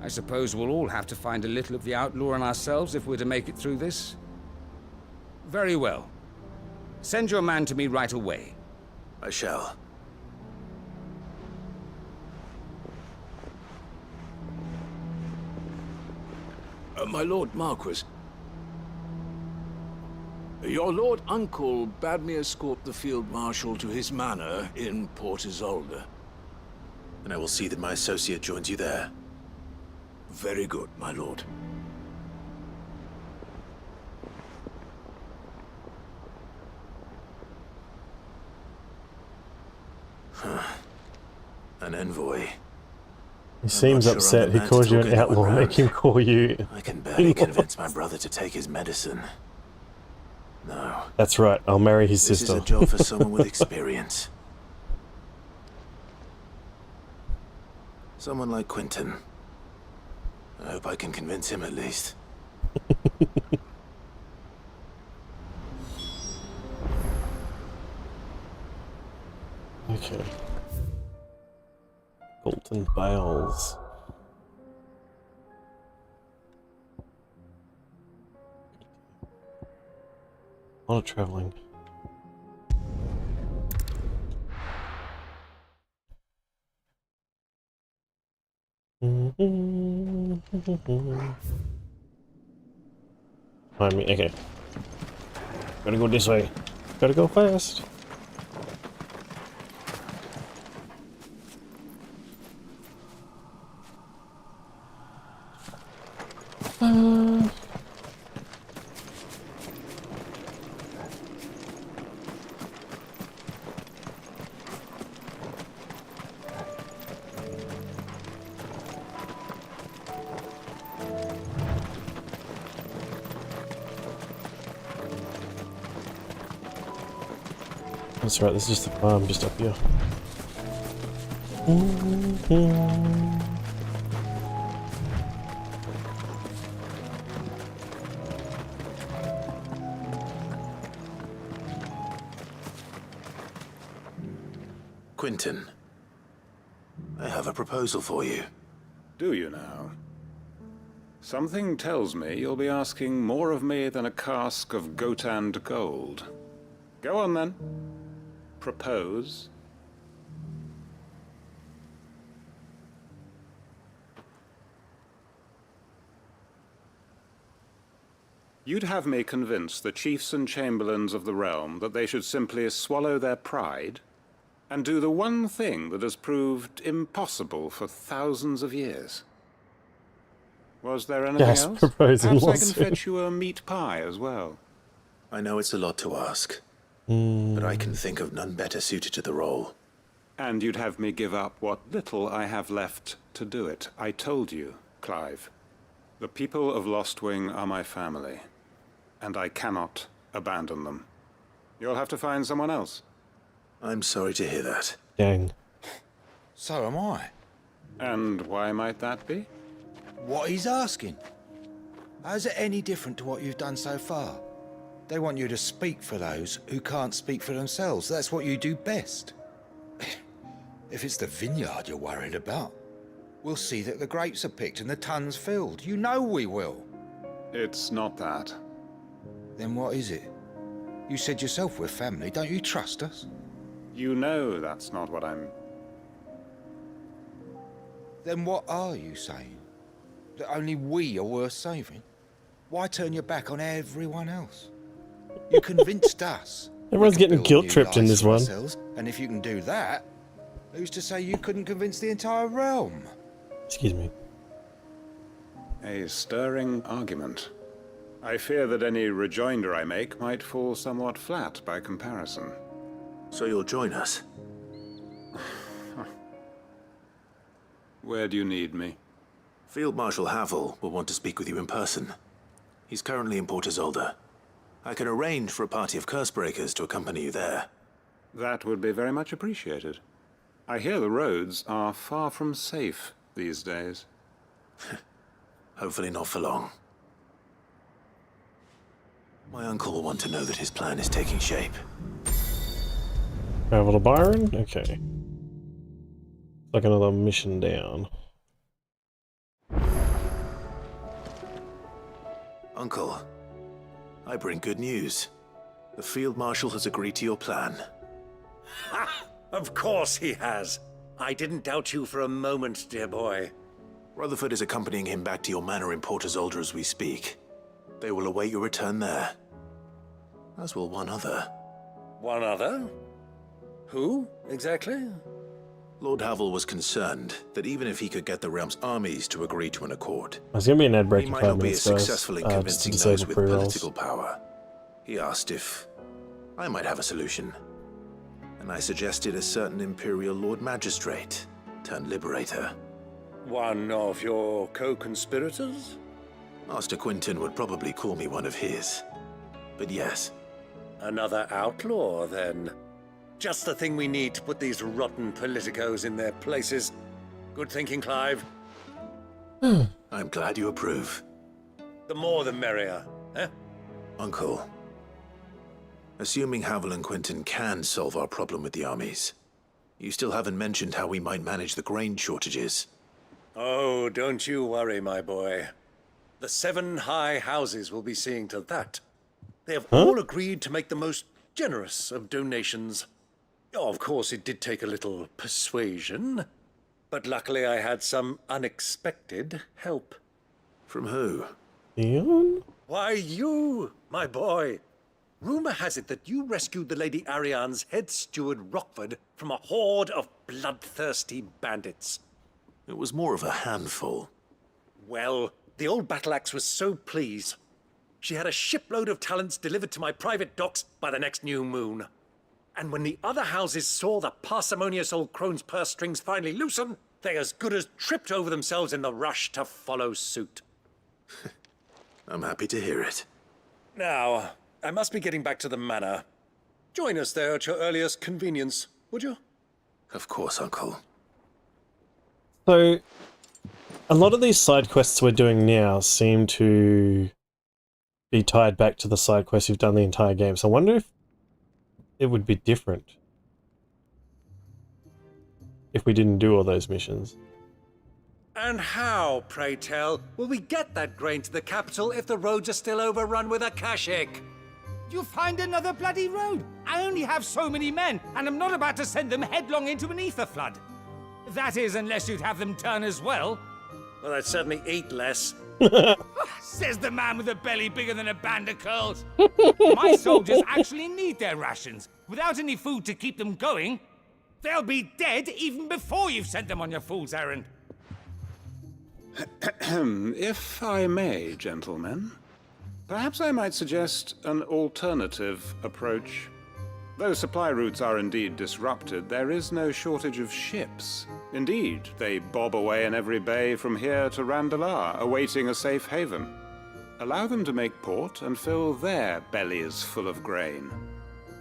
I suppose we'll all have to find a little of the outlaw in ourselves if we're to make it through this. Very well. Send your man to me right away. I shall. My Lord Marquis. Your Lord Uncle bade me escort the Field Marshal to his manor in Port Isolde. And I will see that my associate joins you there. Very good, my lord. An envoy. He seems upset. He calls you an outlaw. Make him call you. I can barely convince my brother to take his medicine. No. That's right. I'll marry his This sister. is a job for someone with experience. Someone like Quentin. I hope I can convince him at least. Okay. Bolton Bales. lot of traveling. I mean, okay. Gotta go this way. Gotta go fast. That's right, this is just the farm just up here. Quentin, I have a proposal for you. Do you now? Something tells me you'll be asking more of me than a cask of Gotand gold. Go on then. Propose. You'd have me convince the chiefs and chamberlains of the realm that they should simply swallow their pride and do the one thing that has proved impossible for thousands of years. Was there anything else? Proposing Perhaps I can lawsuit. fetch you a meat pie as well. I know it's a lot to ask, but I can think of none better suited to the role. And you'd have me give up what little I have left to do it. I told you, Clive. The people of Lostwing are my family, and I cannot abandon them. You'll have to find someone else. I'm sorry to hear that. Dang. So am I. And why might that be? What he's asking. How's it any different to what you've done so far? They want you to speak for those who can't speak for themselves. That's what you do best. If it's the vineyard you're worried about, we'll see that the grapes are picked and the tons filled. You know we will. It's not that. Then what is it? You said yourself we're family. Don't you trust us? You know that's not what I'm... Then what are you saying? That only we are worth saving? Why turn your back on everyone else? You convinced us. Everyone's getting guilt-tripped in this one. And if you can do that, who's to say you couldn't convince the entire realm? Excuse me. A stirring argument. I fear that any rejoinder I make might fall somewhat flat by comparison. So you'll join us? Where do you need me? Field Marshal Havel will want to speak with you in person. He's currently in Port Isolde. I can arrange for a party of Cursebreakers to accompany you there. That would be very much appreciated. I hear the roads are far from safe these days. Hopefully not for long. My uncle will want to know that his plan is taking shape. Travel to Byron? Okay. Like another mission down. Uncle, I bring good news. The Field Marshal has agreed to your plan. Ha! Of course he has. I didn't doubt you for a moment, dear boy. Rutherford is accompanying him back to your manor in Port Isolde as we speak. They will await your return there. As will one other. One other? Who, exactly? Lord Havel was concerned that even if he could get the realm's armies to agree to an accord, There's gonna be an ad break he in might 5 not be minutes, as guys. successful in Just to convincing disable those with pre-rolls. political power. He asked if I might have a solution, and I suggested a certain Imperial Lord Magistrate turned Liberator. One of your co-conspirators? Master Quentin would probably call me one of his, but yes. Another outlaw, then. Just the thing we need to put these rotten politicos in their places. Good thinking, Clive. I'm glad you approve. The more the merrier, eh? Uncle, assuming Havel and Quentin can solve our problem with the armies, you still haven't mentioned how we might manage the grain shortages. Oh, don't you worry, my boy. The 7 high houses will be seeing to that. They have all agreed to make the most generous of donations. Oh, of course, it did take a little persuasion, but luckily I had some unexpected help. From who? Theon? Why, you, my boy. Rumor has it that you rescued the Lady Ariane's head steward Rockford from a horde of bloodthirsty bandits. It was more of a handful. Well, the old battle axe was so pleased. She had a shipload of talents delivered to my private docks by the next new moon. And when the other houses saw the parsimonious old crone's purse strings finally loosen, they as good as tripped over themselves in the rush to follow suit. I'm happy to hear it. Now, I must be getting back to the manor. Join us there at your earliest convenience, would you? Of course, Uncle. So, a lot of these side quests we're doing now seem to be tied back to the side quests you've done the entire game. So I wonder if it would be different if we didn't do all those missions. And how, pray tell, will we get that grain to the capital if the roads are still overrun with Akashic? You find another bloody road. I only have so many men, and I'm not about to send them headlong into an ether flood. That is, unless you'd have them turn as well. Well, I'd certainly eat less. Says the man with a belly bigger than a band of curls. My soldiers actually need their rations. Without any food to keep them going, they'll be dead even before you've sent them on your fool's errand. If I may, gentlemen, perhaps I might suggest an alternative approach. Though supply routes are indeed disrupted, there is no shortage of ships. Indeed, they bob away in every bay from here to Randalar, awaiting a safe haven. Allow them to make port and fill their bellies full of grain.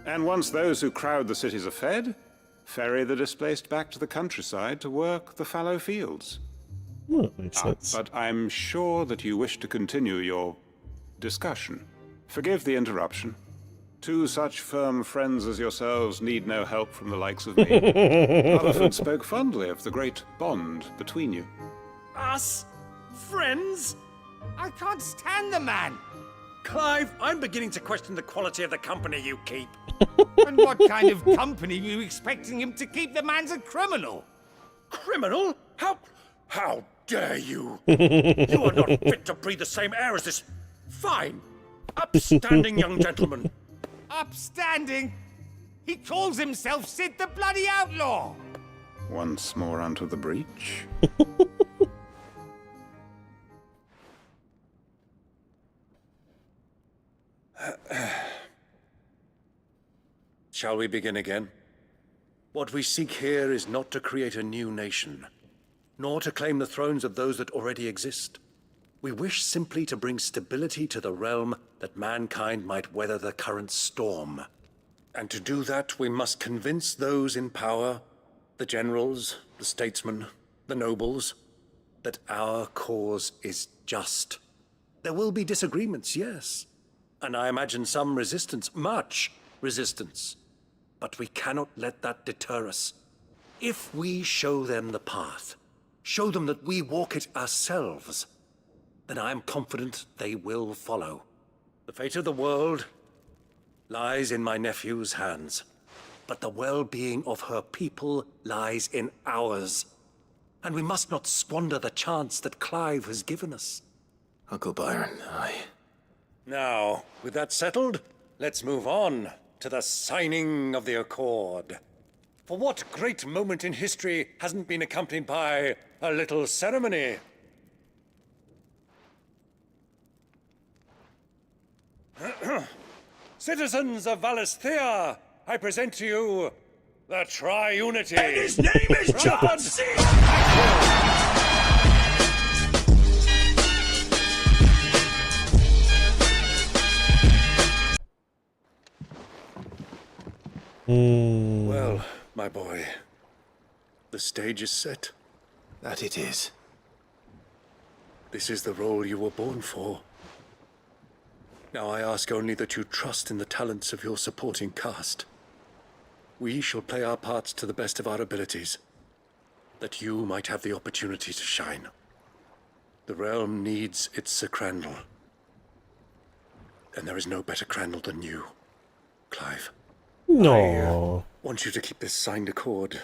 And once those who crowd the cities are fed, ferry the displaced back to the countryside to work the fallow fields. Well, that makes sense. But I'm sure that you wish to continue your discussion. Forgive the interruption. Two such firm friends as yourselves need no help from the likes of me. Rutherford spoke fondly of the great bond between you. Us? Friends? I can't stand the man. Clive, I'm beginning to question the quality of the company you keep. And what kind of company were you expecting him to keep? The man's a criminal. Criminal? How dare you? You are not fit to breathe the same air as this fine, upstanding young gentleman. Upstanding? He calls himself Sid the Bloody Outlaw! Once more onto the breach. Shall we begin again? What we seek here is not to create a new nation, nor to claim the thrones of those that already exist. We wish simply to bring stability to the realm that mankind might weather the current storm. And to do that, we must convince those in power, the generals, the statesmen, the nobles, that our cause is just. There will be disagreements, yes. And I imagine some resistance, much resistance. But we cannot let that deter us. If we show them the path, show them that we walk it ourselves, then I am confident they will follow. The fate of the world lies in my nephew's hands, but the well-being of her people lies in ours. And we must not squander the chance that Clive has given us. Uncle Byron, Now, with that settled, let's move on to the signing of the Accord. For what great moment in history hasn't been accompanied by a little ceremony? Citizens of Valisthea, I present to you the Triunity. And his name is John C. Well, my boy, the stage is set. That it is. This is the role you were born for. Now I ask only that you trust in the talents of your supporting cast. We shall play our parts to the best of our abilities, that you might have the opportunity to shine. The realm needs its Sacrandal. And there is no better Crandall than you, Clive. No. I want you to keep this signed accord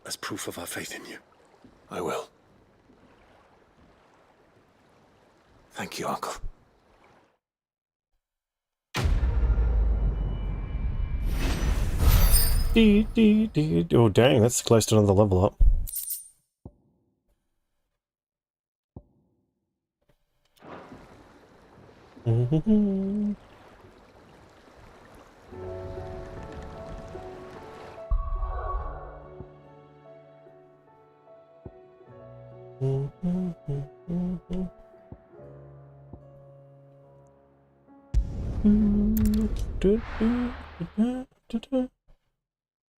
as proof of our faith in you. I will. Thank you, Uncle. Oh, dang, that's close to another level up.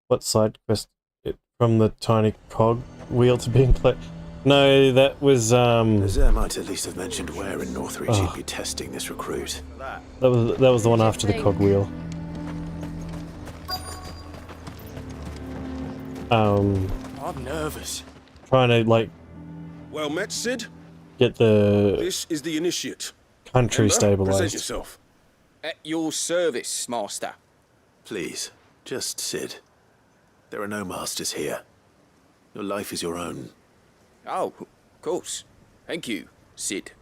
What side quest? From the tiny cog wheel to being played? No, that was Azure might at least have mentioned where in Northreach he'd be testing this recruit. That was the one after the cog wheel. I'm nervous. Trying to like Well met, Sid. get the This is the initiate. country Ember, present stabilized. yourself. At your service, Master. Please, just Sid. There are no masters here. Your life is your own. Oh, of course. Thank you, Sid.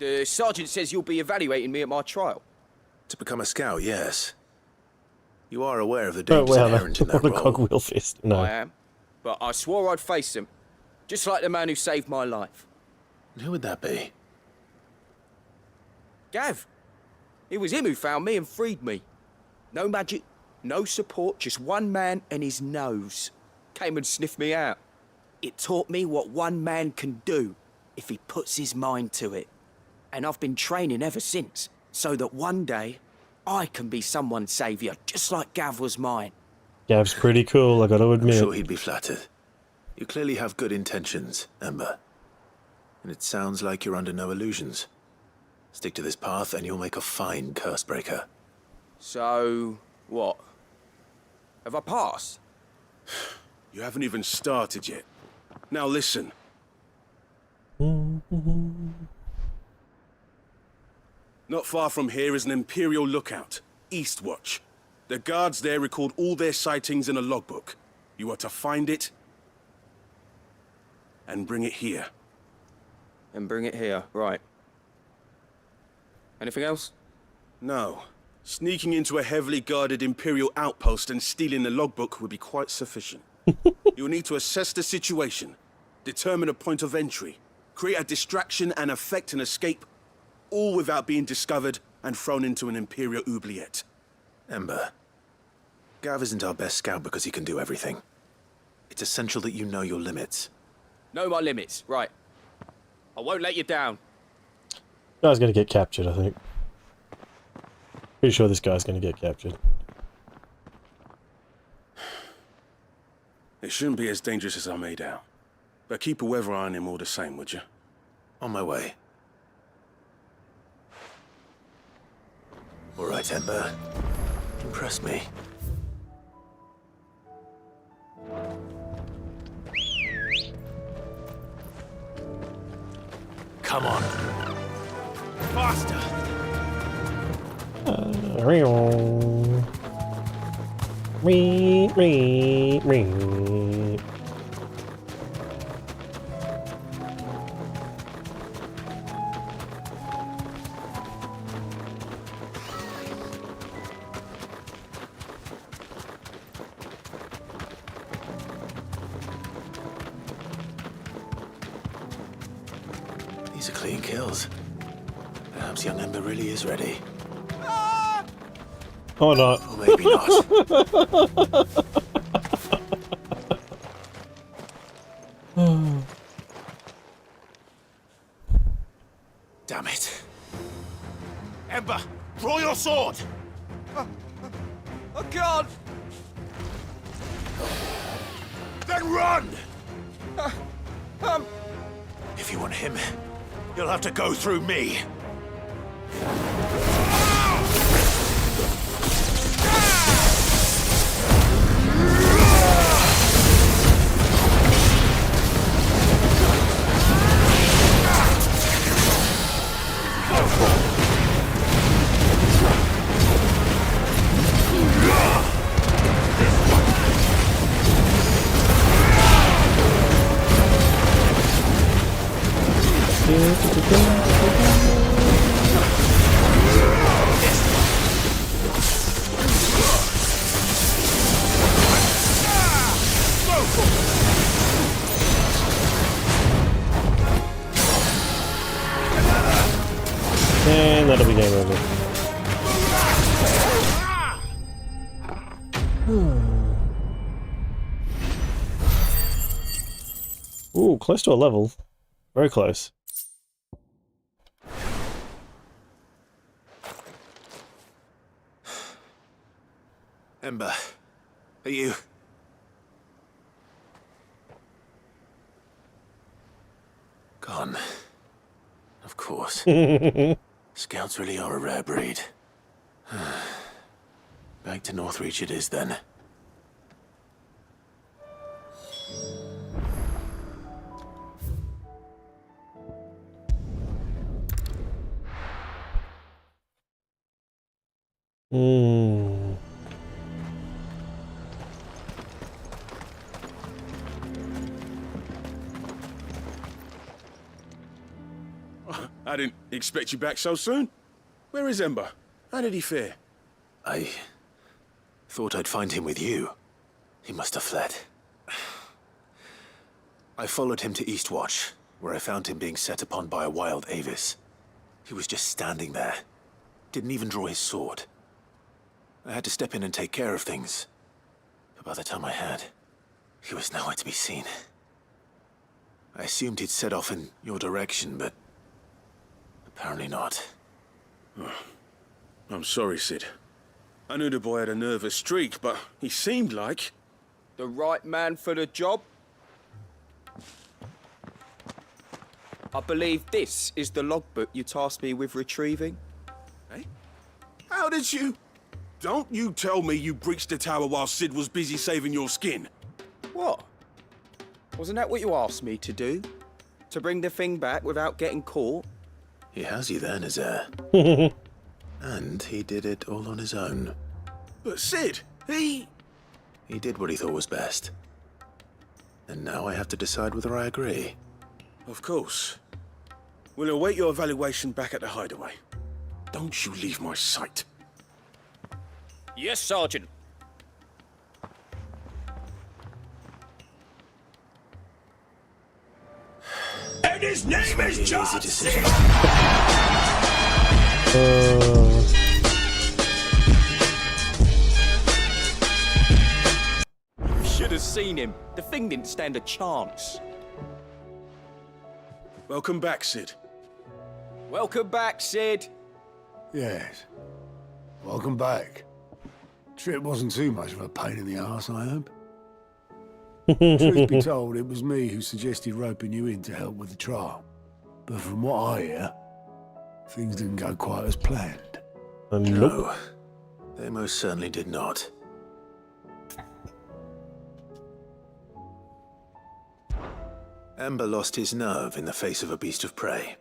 The sergeant says you'll be evaluating me at my trial. To become a scout, yes. You are aware of the Oh dangers wow, inherent in that what a role. cogwheel fist. No. I am. But I swore I'd face them. Just like the man who saved my life. And who would that be? Gav. It was him who found me and freed me. No magic, no support, just one man and his nose. Came and sniffed me out. It taught me what one man can do if he puts his mind to it. And I've been training ever since, so that one day I can be someone's saviour, just like Gav was mine. Gav's pretty cool, I gotta I'm admit. sure he'd be flattered. You clearly have good intentions, Ember. And it sounds like you're under no illusions. Stick to this path and you'll make a fine curse breaker. So, what? Have I passed? You haven't even started yet. Now listen. Not far from here is an Imperial lookout, Eastwatch. The guards there record all their sightings in a logbook. You are to find it and bring it here. And bring it here, right. Anything else? No. Sneaking into a heavily guarded Imperial outpost and stealing the logbook would be quite sufficient. You'll need to assess the situation, determine a point of entry, create a distraction and effect an escape, all without being discovered and thrown into an Imperial oubliette. Ember, Gav isn't our best scout because he can do everything. It's essential that you know your limits. Know my limits, right. I won't let you down. Guy's gonna get captured, I think. Pretty sure this guy's gonna get captured. It shouldn't be as dangerous as I made out. But keep a weather eye on him all the same, would you? On my way. All right, Ember. Impress me. Come on. Faster! These are clean kills. Perhaps young Ember really is ready. Or not. Or maybe not. Damn it. Ember, draw your sword! I can't! Then run! If you want him, you'll have to go through me. Ooh, close to a level. Very close. Ember, are you... Gone. Of course. Scouts really are a rare breed. Back to Northreach it is then. I didn't expect you back so soon. Where is Ember? How did he fare? I thought I'd find him with you. He must have fled. I followed him to Eastwatch, where I found him being set upon by a wild Avis. He was just standing there. Didn't even draw his sword. I had to step in and take care of things. But by the time I had, he was nowhere to be seen. I assumed he'd set off in your direction, but apparently not. Oh, I'm sorry, Sid. I knew the boy had a nervous streak, but he seemed like... The right man for the job? I believe this is the logbook you tasked me with retrieving. Eh? How did you... Don't you tell me you breached the tower while Sid was busy saving your skin. What? Wasn't that what you asked me to do? To bring the thing back without getting caught? He has you there, Nazaire. And he did it all on his own. But Sid, he did what he thought was best. And now I have to decide whether I agree. Of course. We'll await your evaluation back at the hideaway. Don't you leave my sight. Yes, Sergeant. And his name is John. Should have seen him. The thing didn't stand a chance. Welcome back, Sid. Welcome back, Sid. Yes. Welcome back. Trip wasn't too much of a pain in the arse, I hope. Truth be told, it was me who suggested roping you in to help with the trial. But from what I hear, things didn't go quite as planned. No, they most certainly did not. Ember lost his nerve in the face of a beast of prey,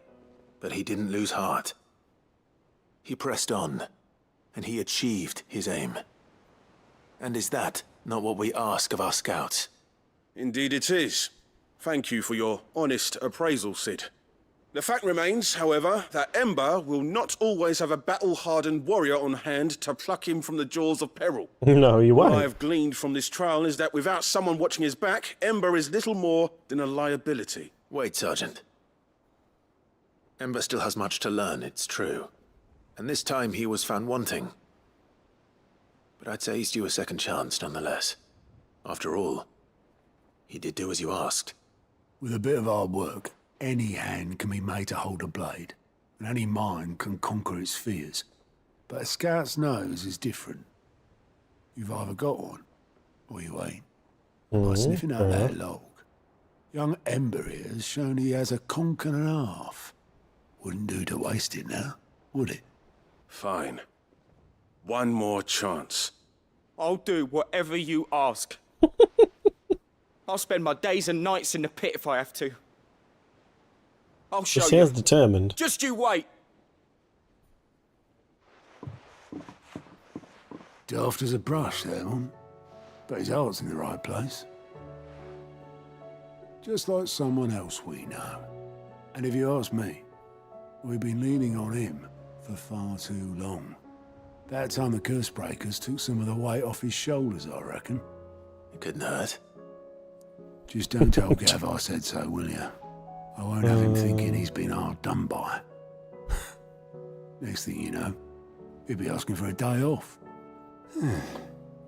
but he didn't lose heart. He pressed on, and he achieved his aim. And is that not what we ask of our scouts? Indeed it is. Thank you for your honest appraisal, Sid. The fact remains, however, that Ember will not always have a battle-hardened warrior on hand to pluck him from the jaws of peril. No, you won't. What I have gleaned from this trial is that without someone watching his back, Ember is little more than a liability. Wait, Sergeant. Ember still has much to learn, it's true. And this time he was found wanting. But I'd say he's due a second chance, nonetheless. After all, he did do as you asked. With a bit of hard work, any hand can be made to hold a blade, and any mind can conquer its fears. But a scout's nose is different. You've either got one, or you ain't. By sniffing out that log, young Ember here has shown he has a conk and a half. Wouldn't do to waste it now, would it? Fine. One more chance. I'll do whatever you ask. I'll spend my days and nights in the pit if I have to. I'll show He you. sounds determined. Just you wait. Daft as a brush, that one. But his heart's in the right place. Just like someone else we know. And if you ask me, we've been leaning on him for far too long. That time the curse breakers took some of the weight off his shoulders, I reckon. It couldn't hurt. Just don't tell Gav I said so, will you? I won't have him thinking he's been hard done by. Next thing you know, he'll be asking for a day off.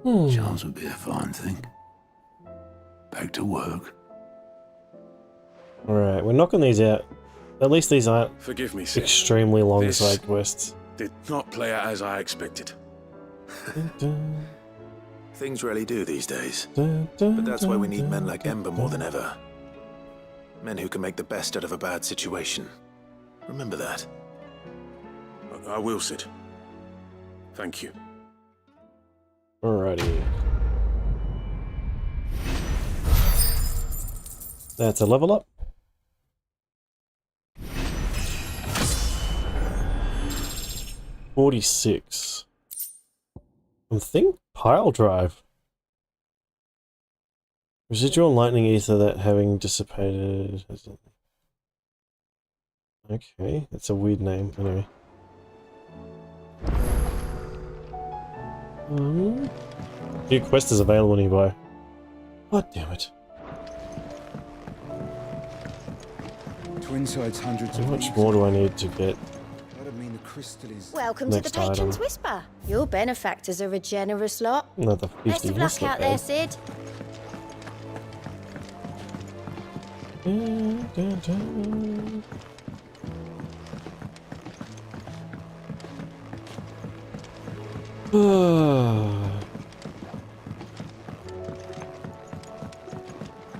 Chance would be a fine thing. Back to work. Alright, we're knocking these out. At least these aren't Forgive me, Sid. extremely long This side quests. did not play out as I expected. Things rarely do these days. But that's why we need men like Ember more than ever. Men who can make the best out of a bad situation. Remember that. I will, Sid. Thank you. Alrighty. That's a level up. $46. I think pile drive. Residual lightning ether that having dissipated. Okay, that's a weird name. Anyway. New quest is available nearby. God damn it. Twinside's hundreds How of much leagues more do I need to get? That'd mean the crystal is... Welcome to the Next Patron's item. Whisper. Your benefactors are a generous lot. Another 50. Best of That's luck not out there, bad. Sid.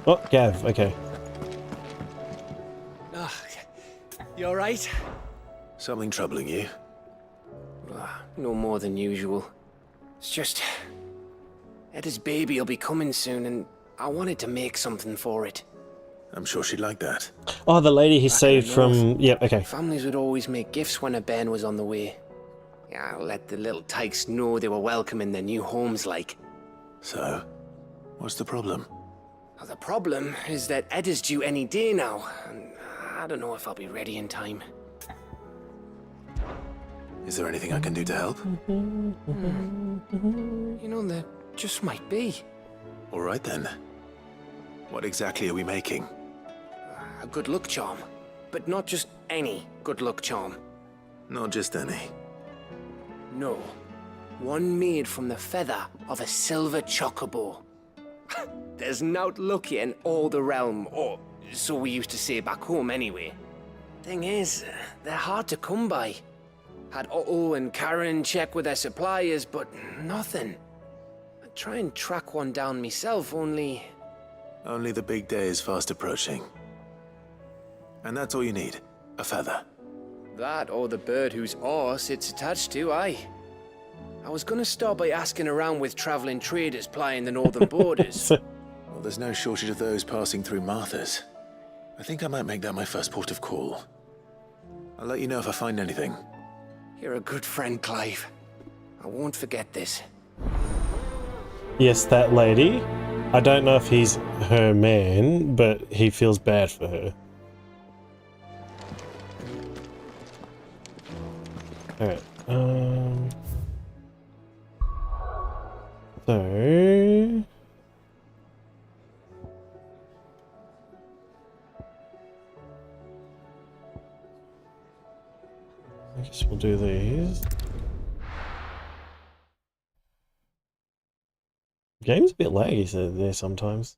Oh, Gav, okay. You alright? Something troubling you? No more than usual. It's just... Etta's baby will be coming soon, and I wanted to make something for it. I'm sure she'd like that. Oh, the lady he Back in saved the from... north, Yep, okay. Families would always make gifts when a bairn was on the way. Yeah, I'll let the little tykes know they were welcome in their new homes, like. So, what's the problem? Now, the problem is that Etta's due any day now, and I don't know if I'll be ready in time. Is there anything I can do to help? You know, there just might be. All right then. What exactly are we making? A good luck charm. But not just any good luck charm. Not just any. No. One made from the feather of a silver chocobo. There's naught lucky in all the realm, or so we used to say back home anyway. Thing is, they're hard to come by. Had Otto and Karen check with their suppliers, but nothing. I'd try and track one down myself, only... Only the big day is fast approaching. And that's all you need. A feather. That or the bird whose horse it's attached to, aye. I was gonna start by asking around with traveling traders plying the northern borders. Well, there's no shortage of those passing through Martha's. I think I might make that my first port of call. I'll let you know if I find anything. You're a good friend, Clive. I won't forget this. Yes, that lady. I don't know if he's her man, but he feels bad for her. Alright, so... I guess we'll do these. Game's a bit laggy there sometimes.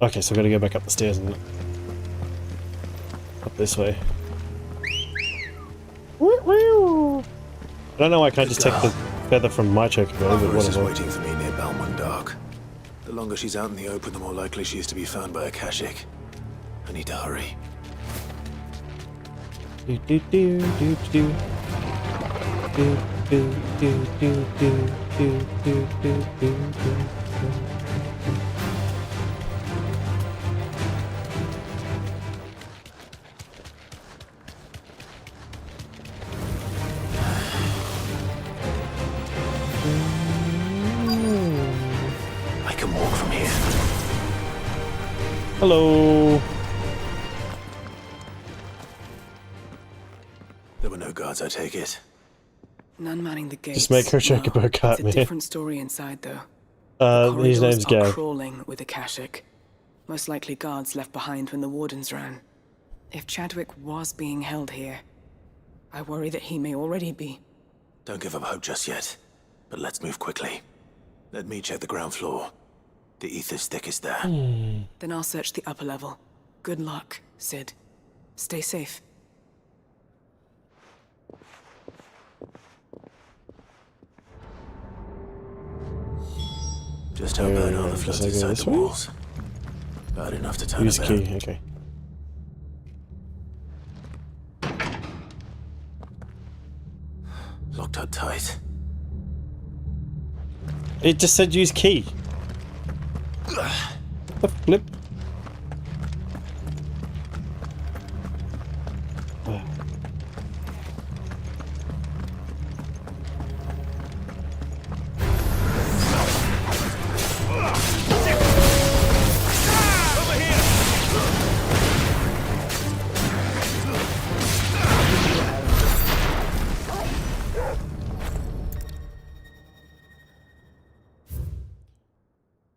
Okay, so I've got to go back up the stairs and up this way. I don't know why I can't just take the feather from my chocobo, but Martha is whatever. waiting for me near Balmung Dark. The longer she's out in the open, the more likely she is to be found by a Kashik. I need to hurry. Do do do do do. Do do do do do do do do do do. I can walk from here. Hello. There were no guards, I take it. None manning the gates. Just make her chocobo cart, It's a man. different story inside, though. His Corridors name's are Gav. crawling with the Kashik. Most likely guards left behind when the wardens ran. If Chadwick was being held here, I worry that he may already be. Don't give up hope just yet, but let's move quickly. Let me check the ground floor. The ether's thickest there. Then I'll search the upper level. Good luck, Sid. Stay safe. Just how bad are the floods inside the walls? Bad enough to turn Use them key, out. okay. Locked up tight. It just said use key. The flip.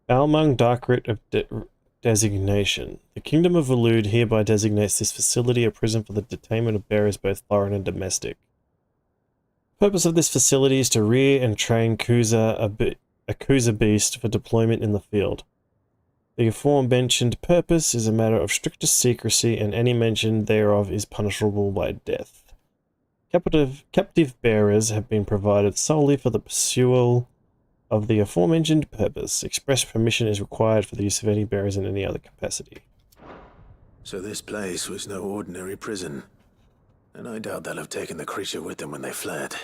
Balmung Dark Writ of Designation. The Kingdom of Waloed hereby designates this facility a prison for the detainment of bearers both foreign and domestic. The purpose of this facility is to rear and train a Kuza beast for deployment in the field. The aforementioned purpose is a matter of strictest secrecy, and any mention thereof is punishable by death. Captive bearers have been provided solely for the pursual of the aforementioned purpose. Express permission is required for the use of any bearers in any other capacity. So this place was no ordinary prison, and I doubt they'll have taken the creature with them when they fled.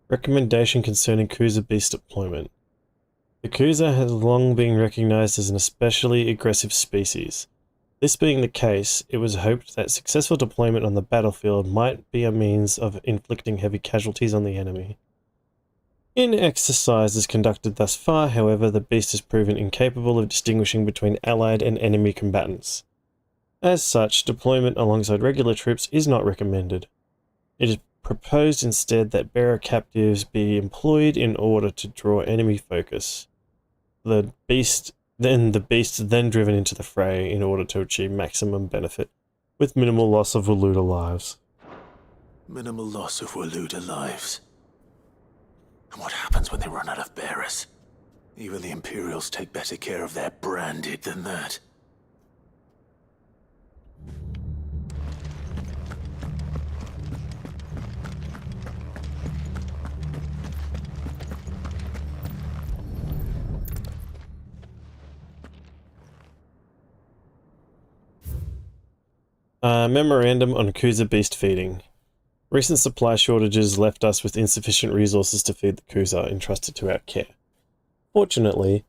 Recommendation concerning Kuza beast deployment. The Kuza has long been recognized as an especially aggressive species. This being the case, it was hoped that successful deployment on the battlefield might be a means of inflicting heavy casualties on the enemy. In exercises conducted thus far, however, the beast has proven incapable of distinguishing between allied and enemy combatants. As such, deployment alongside regular troops is not recommended. It is proposed instead that bearer captives be employed in order to draw enemy focus. The beast then driven into the fray in order to achieve maximum benefit, with minimal loss of Waluda lives. Minimal loss of Waluda lives. And what happens when they run out of bearers? Even the Imperials take better care of their branded than that. Memorandum on Kuza beast feeding. Recent supply shortages left us with insufficient resources to feed the Kuza entrusted to our care. Fortunately,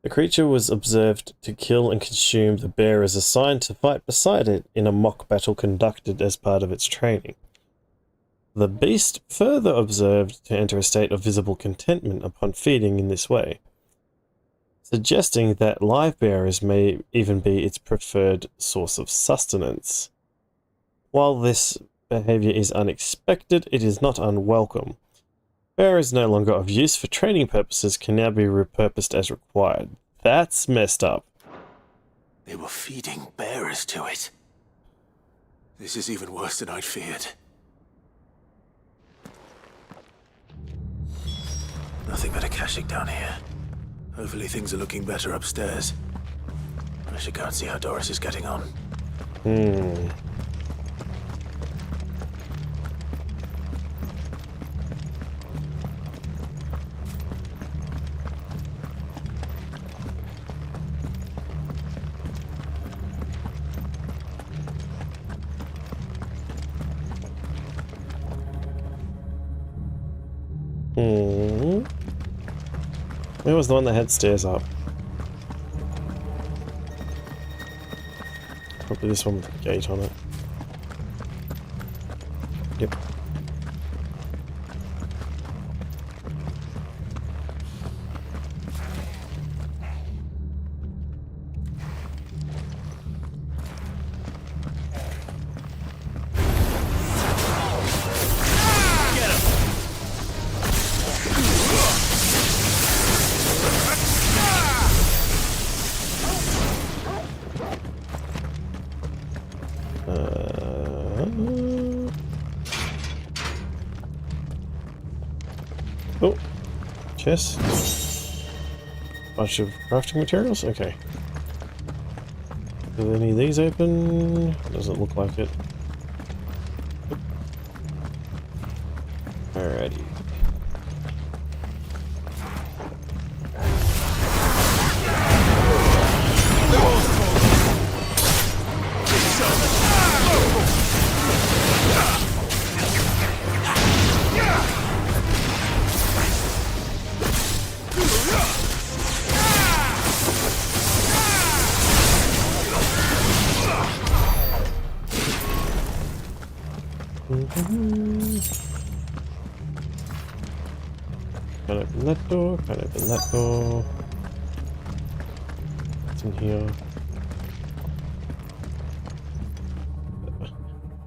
the creature was observed to kill and consume the bearers assigned to fight beside it in a mock battle conducted as part of its training. The beast further observed to enter a state of visible contentment upon feeding in this way, suggesting that live bearers may even be its preferred source of sustenance. While this behavior is unexpected, it is not unwelcome. Bearers no longer of use for training purposes can now be repurposed as required. That's messed up. They were feeding bearers to it. This is even worse than I'd feared. Nothing but a caching down here. Hopefully things are looking better upstairs. I should go and see how Doris is getting on. Hmm. Where was the one that had stairs up? Probably this one with a gate on it. Yep. Oh, chest. Bunch of crafting materials? Okay. Are any of these open? Doesn't look like it. Alrighty. Can't open that door, can't open that door. What's in here?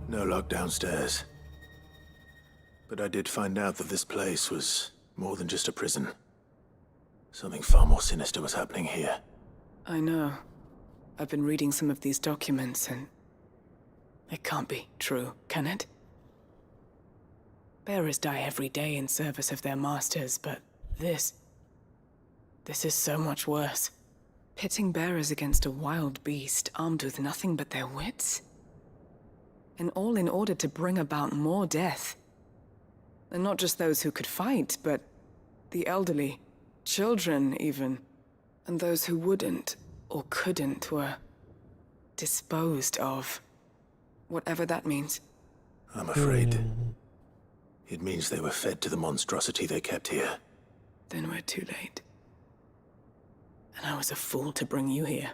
No lock downstairs. But I did find out that this place was more than just a prison. Something far more sinister was happening here. I know. I've been reading some of these documents and... it can't be true, can it? Bearers die every day in service of their masters, but this is so much worse. Pitting bearers against a wild beast armed with nothing but their wits? And all in order to bring about more death. And not just those who could fight, but the elderly, children even. And those who wouldn't or couldn't were disposed of. Whatever that means. I'm afraid it means they were fed to the monstrosity they kept here. Then we're too late. And I was a fool to bring you here.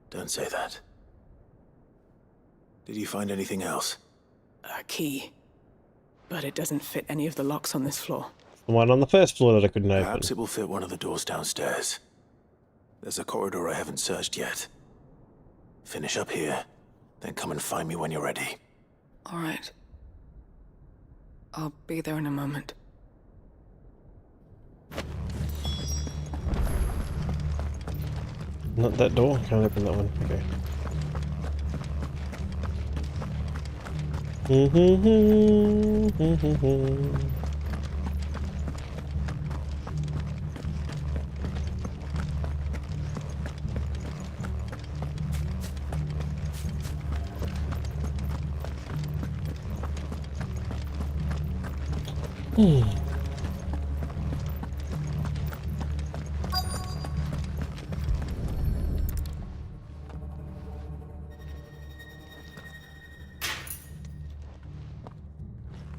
Don't say that. Did you find anything else? A key. But it doesn't fit any of the locks on this floor. The one on the first floor that I couldn't open. Perhaps it will fit one of the doors downstairs. There's a corridor I haven't searched yet. Finish up here, then come and find me when you're ready. All right. I'll be there in a moment. Not that door? Can't open that one. Okay.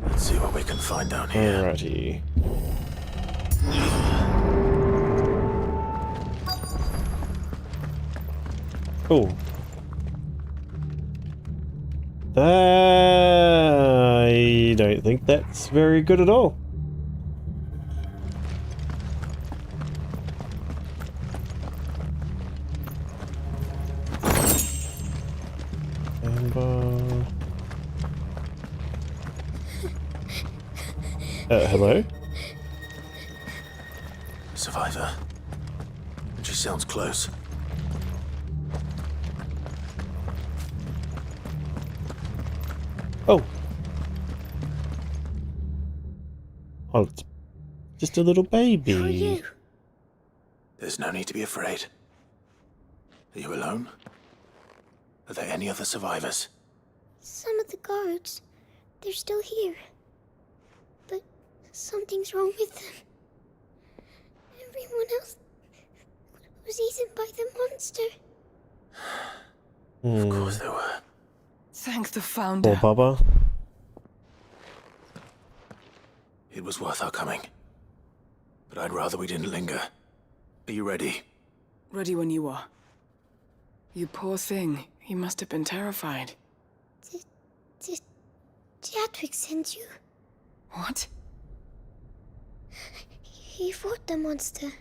Let's see what we can find down here. Alrighty. Oh. I don't think that's very good at all. Hello? Survivor. She sounds close. Oh. Oh, it's just a little baby. Who are you? There's no need to be afraid. Are you alone? Are there any other survivors? Some of the guards, they're still here. But something's wrong with them. Everyone else was eaten by the monster. Of course they were. Thank the Founder. Poor Baba. It was worth our coming. But I'd rather we didn't linger. Are you ready? Ready when you are. You poor thing. He must have been terrified. Did Chadwick send you? What? He fought the monster.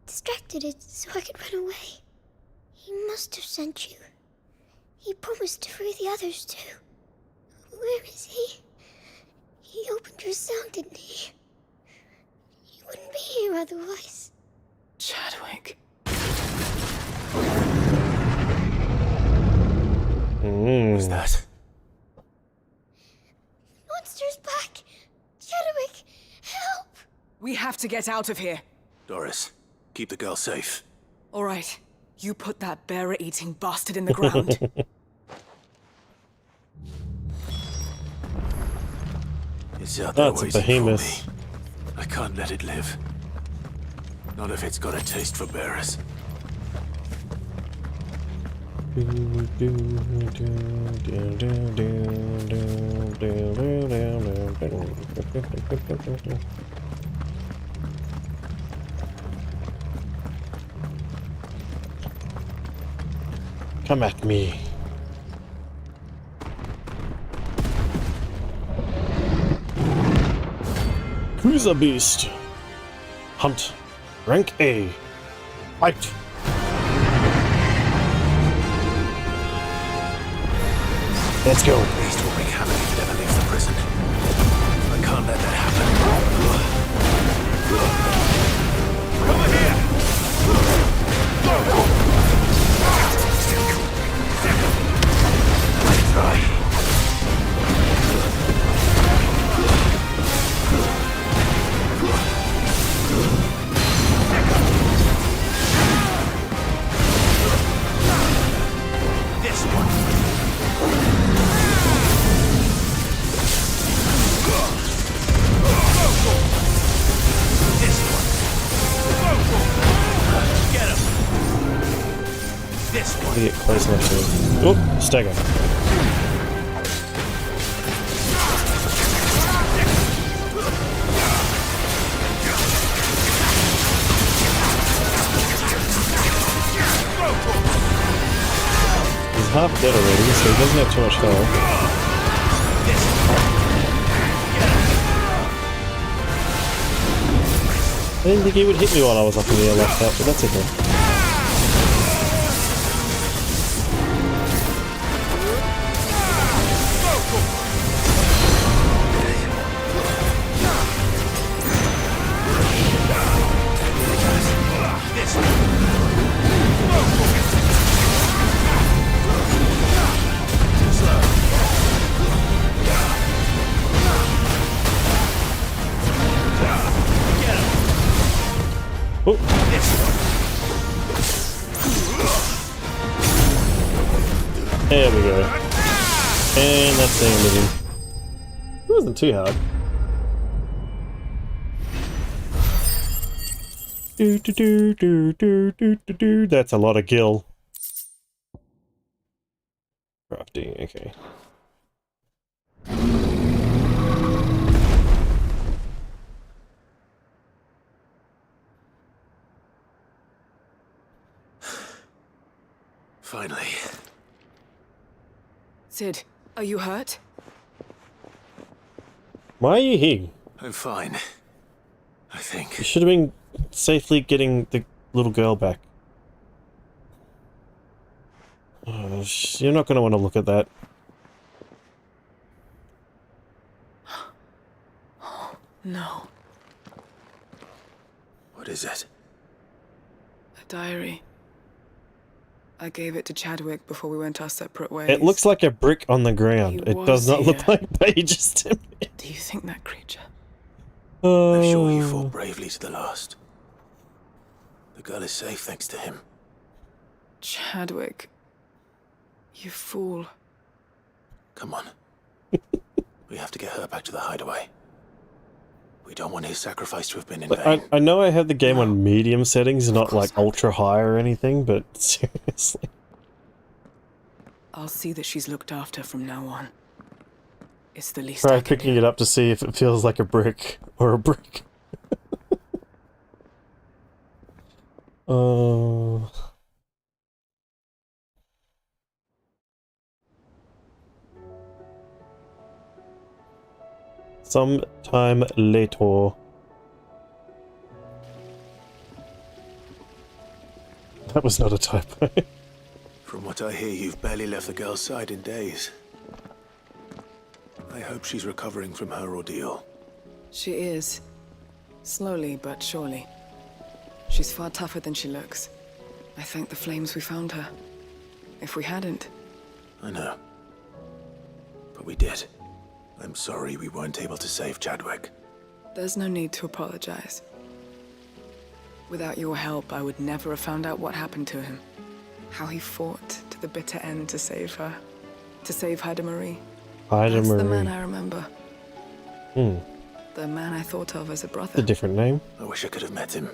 Distracted it so I could run away. He must have sent you. He promised to free the others too. Where is he? He opened your cell, didn't he? He wouldn't be here otherwise. Chadwick. Who's that? Monster's back! Chadwick, help! We have to get out of here. Doris, keep the girl safe. All right. You put that bearer-eating bastard in the ground. It's out there That's a waiting behemoth. for me. I can't let it live. Not if it's got a taste for bearers. Come at me. Who's a beast? Hunt. Rank A. Fight. Let's go. Beast will wreak havoc if it ever leaves the prison. I can't let that happen. Over here! Let's try. This one. Get him. This one. Get close enough to. Oh, stagger. He's half dead already, so he doesn't have too much health. I didn't think he would hit me while I was up in the air like that, but that's okay. There we go. And that's the end of him. It wasn't too hard. That's a lot of gil. Crafting, okay. Finally. Sid, are you hurt? Why are you here? I'm fine. I think. You should have been safely getting the little girl back. Oh, you're not going to want to look at that. No. What is it? A diary. I gave it to Chadwick before we went our separate ways. It looks like a brick on the ground. He It does was not look here. like pages to me. Do you think that creature? I'm sure he fought bravely to the last. The girl is safe thanks to him. Chadwick. You fool. Come on. We have to get her back to the hideaway. We don't want his sacrifice to have been in vain. I know I have the game on medium settings, not like ultra high or anything, but seriously. I'll see that she's looked after from now on. It's the least Try I can picking it up to see if it feels like a brick or a brick. Sometime later. That was not a typo. From what I hear, you've barely left the girl's side in days. I hope she's recovering from her ordeal. She is. Slowly but surely. She's far tougher than she looks. I thank the flames we found her. If we hadn't... I know. But we did. I'm sorry we weren't able to save Chadwick. There's no need to apologize. Without your help, I would never have found out what happened to him. How he fought to the bitter end to save her. To save Haida Marie. That's the man I remember. The man I thought of as a brother. A different name. I wish I could have met him.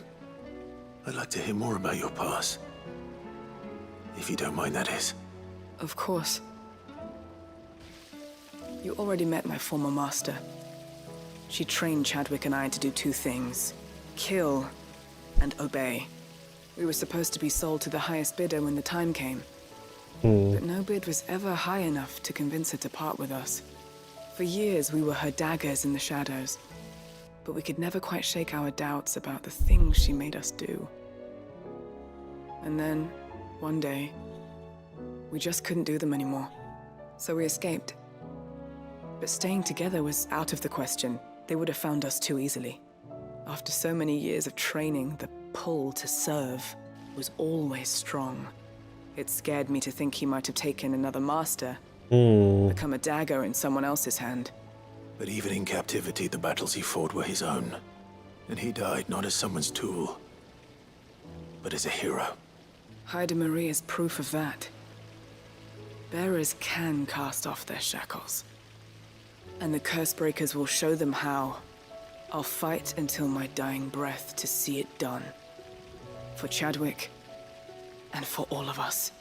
I'd like to hear more about your past. If you don't mind, that is. Of course. You already met my former master. She trained Chadwick and I to do two things. Kill and obey. We were supposed to be sold to the highest bidder when the time came. But no bid was ever high enough to convince her to part with us. For years, we were her daggers in the shadows. But we could never quite shake our doubts about the things she made us do. And then, one day, we just couldn't do them anymore. So we escaped. But staying together was out of the question. They would have found us too easily. After so many years of training, the pull to serve was always strong. It scared me to think he might have taken another master, become a dagger in someone else's hand. But even in captivity, the battles he fought were his own. And he died not as someone's tool, but as a hero. Haida Marie is proof of that. Bearers can cast off their shackles. And the Cursebreakers will show them how. I'll fight until my dying breath to see it done. For Chadwick, and for all of us.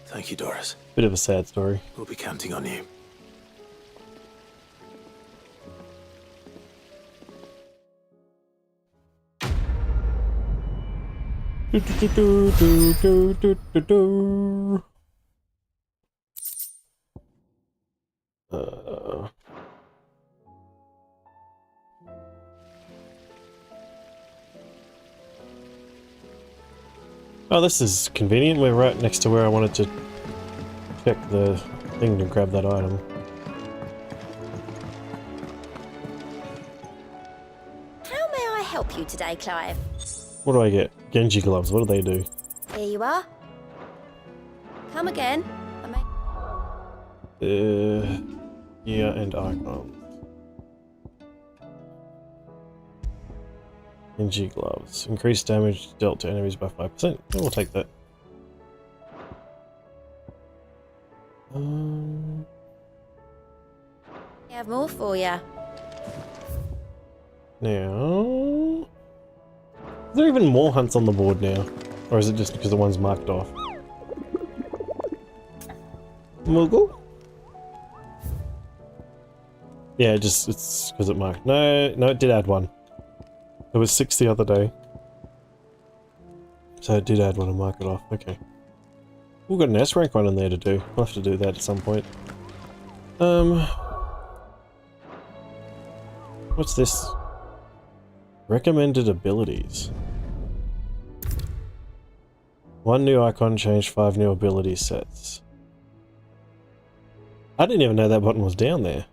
Thank you, Doris. Bit of a sad story. We'll be counting on you. Oh, this is convenient. We're right next to where I wanted to check the thing to grab that item. How may I help you today, Clive? What do I get? Genji gloves. What do they do? Here you are. Come again. Yeah, and icon. Genji gloves. Increased damage dealt to enemies by 5%. Oh, we'll take that. I have more for you. Now... Is there even more hunts on the board now? Or is it just because the one's marked off? Moogle? Yeah, it's because it marked. No, it did add one. It was 6 the other day. So it did add one and mark it off. Okay. We've got an S rank one in there to do. We'll have to do that at some point. What's this? Recommended abilities. 1 new icon changed 5 new ability sets. I didn't even know that button was down there.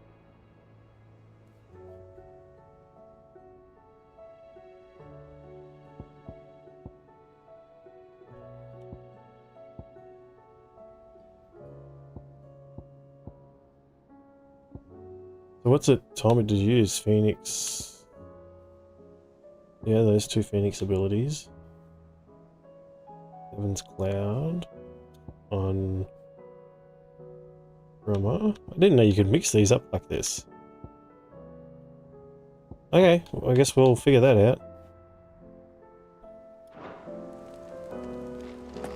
So what's it told me to use? Phoenix. Yeah, those 2 Phoenix abilities. Heaven's Cloud. On Roma. I didn't know you could mix these up like this. Okay, well, I guess we'll figure that out.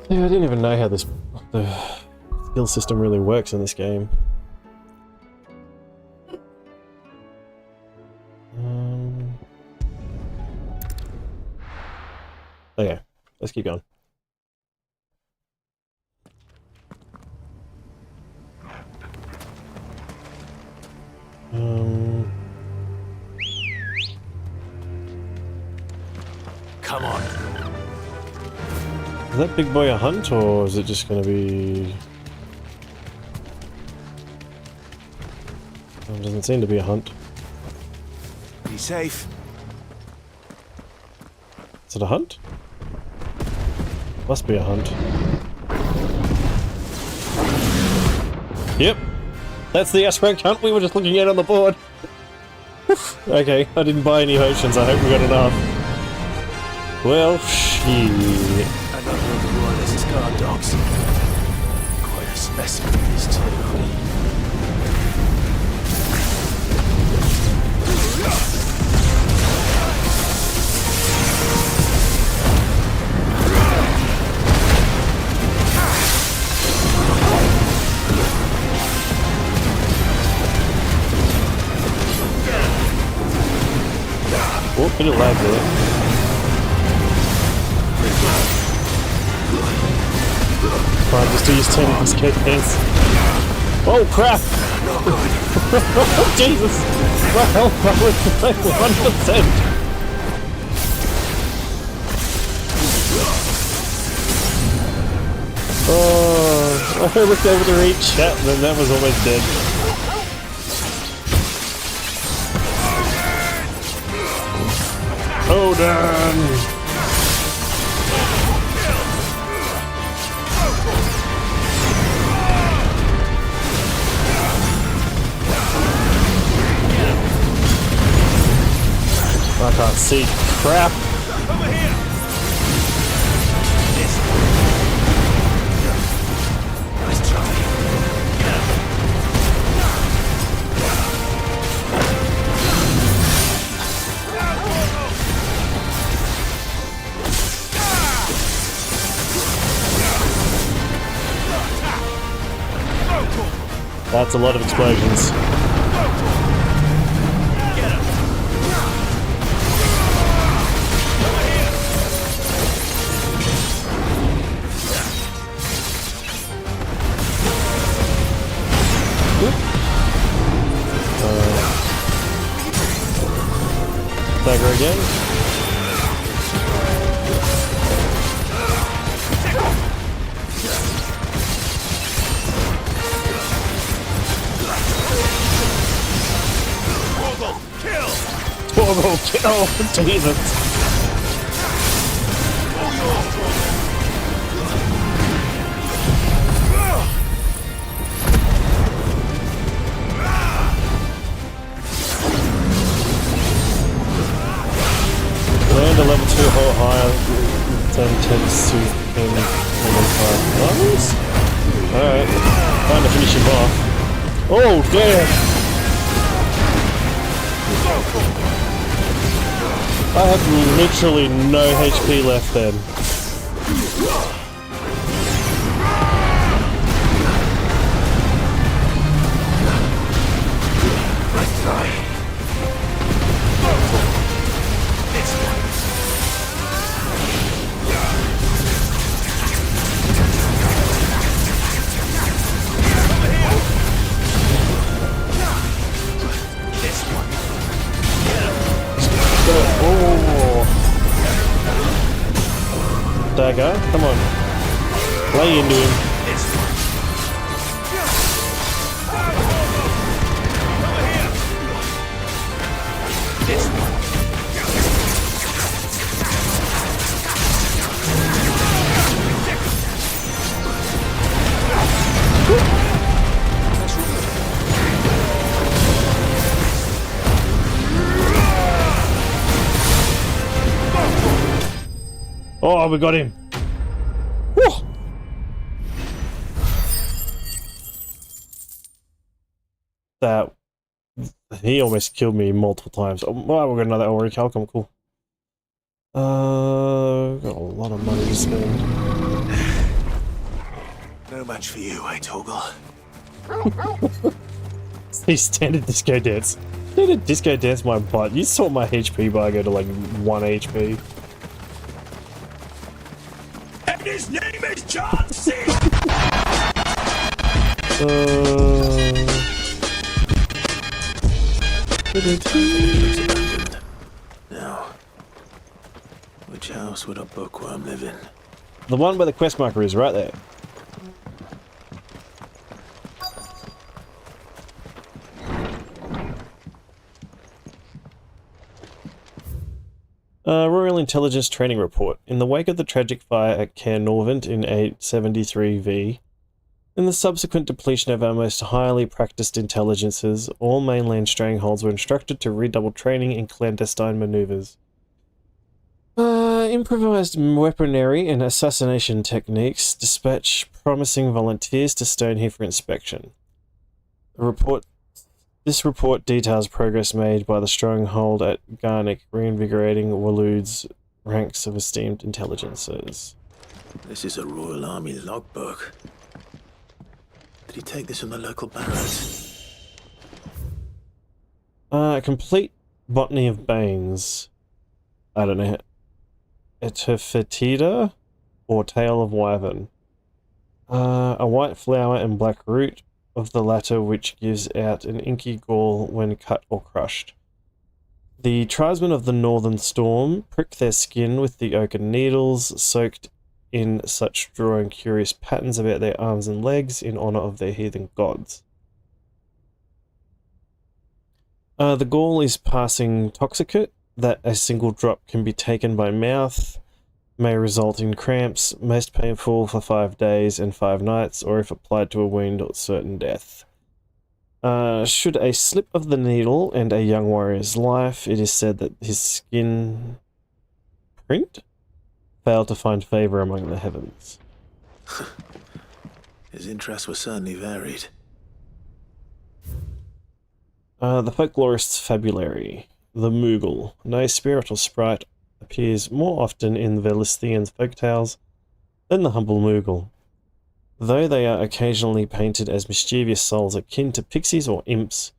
Yeah, I didn't even know how the skill system really works in this game. Okay, let's keep going. Come on. Is that big boy a hunt, or is it just gonna be... It doesn't seem to be a hunt. Be safe. Is it a hunt? Must be a hunt. Yep. That's the aspect hunt we were just looking at on the board. Okay, I didn't buy any potions. I hope we got enough. Well, shit. Another of the royalist guard dogs. Quite a specimen, these two. Oh, bit of lag there. Fine, just do use 10 escape hands. Oh crap! Jesus! My health bar was like 1%! Oh, I looked over to read chat and then that was almost dead. Hold on! I can't see crap. Nice try. That's a lot of explosions. Dagger again. Torgal kill! Jesus! Land a level 2 or higher, then tends to end level 5 levels? Alright, time to finish him off. Oh, damn! I have literally no HP left then. Dagger, come on. Lay into him. Oh, we got him. Woo. That he almost killed me multiple times. Oh, wow, we're got another Ori Calcum, cool. Got a lot of money to spend. No match for you, eh, Torgal? See, standard disco dance. Standard disco dance my butt. You saw my HP bar go to like 1 HP. his name is John C. Now, which house would a bookworm live in? The one where the quest marker is, right there. Royal Intelligence Training Report. In the wake of the tragic fire at Caernarvon in 873 V, in the subsequent depletion of our most highly practiced intelligences, all mainland strangholds were instructed to redouble training in clandestine maneuvers. Improvised weaponry and assassination techniques dispatch promising volunteers to Stonehill for inspection. This report details progress made by the stronghold at Garnick, reinvigorating Waloed's ranks of esteemed intelligencers. This is a Royal Army logbook. Did he take this from the local barracks? Complete botany of Banes. I don't know. Etophytida or tail of wyvern. A white flower and black root of the latter which gives out an inky gall when cut or crushed. The tribesmen of the Northern Storm prick their skin with the oaken needles soaked in such drawing curious patterns about their arms and legs in honour of their heathen gods. The gall is passing toxicate, that a single drop can be taken by mouth, may result in cramps, most painful for 5 days and 5 nights, or if applied to a wound, or certain death. Should a slip of the needle end a young warrior's life, it is said that his skin print failed to find favour among the heavens. His interests were certainly varied. The folklorist's fabulary. The Moogle. No spirit or sprite appears more often in Velisthian's folktales than the humble Moogle. Though they are occasionally painted as mischievous souls akin to pixies or imps,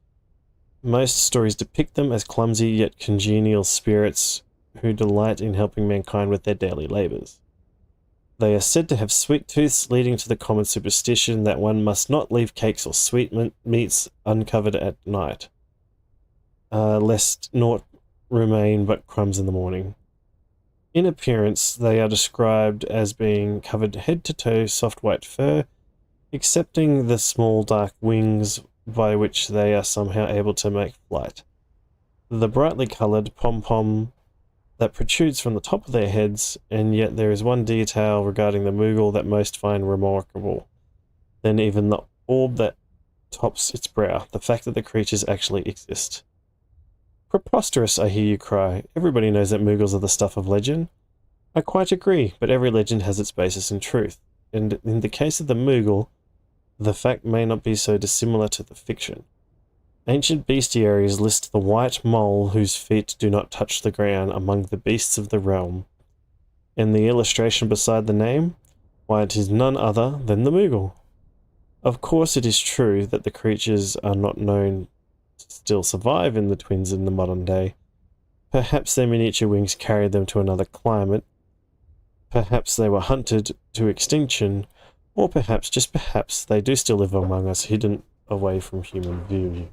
most stories depict them as clumsy yet congenial spirits who delight in helping mankind with their daily labours. They are said to have sweet tooths, leading to the common superstition that one must not leave cakes or sweetmeats uncovered at night, lest naught remain but crumbs in the morning. In appearance, they are described as being covered head to toe soft white fur, excepting the small dark wings by which they are somehow able to make flight. The brightly coloured pom-pom that protrudes from the top of their heads, and yet there is one detail regarding the Moogle that most find remarkable, than even the orb that tops its brow, the fact that the creatures actually exist. Preposterous, I hear you cry. Everybody knows that Moogles are the stuff of legend. I quite agree, but every legend has its basis in truth, and in the case of the Moogle, the fact may not be so dissimilar to the fiction. Ancient bestiaries list the white mole whose feet do not touch the ground among the beasts of the realm. And the illustration beside the name? Why, it is none other than the Moogle. Of course it is true that the creatures are not known to still survive in the Twins in the modern day. Perhaps their miniature wings carried them to another climate. Perhaps they were hunted to extinction. Or perhaps, just perhaps, they do still live among us, hidden away from human view.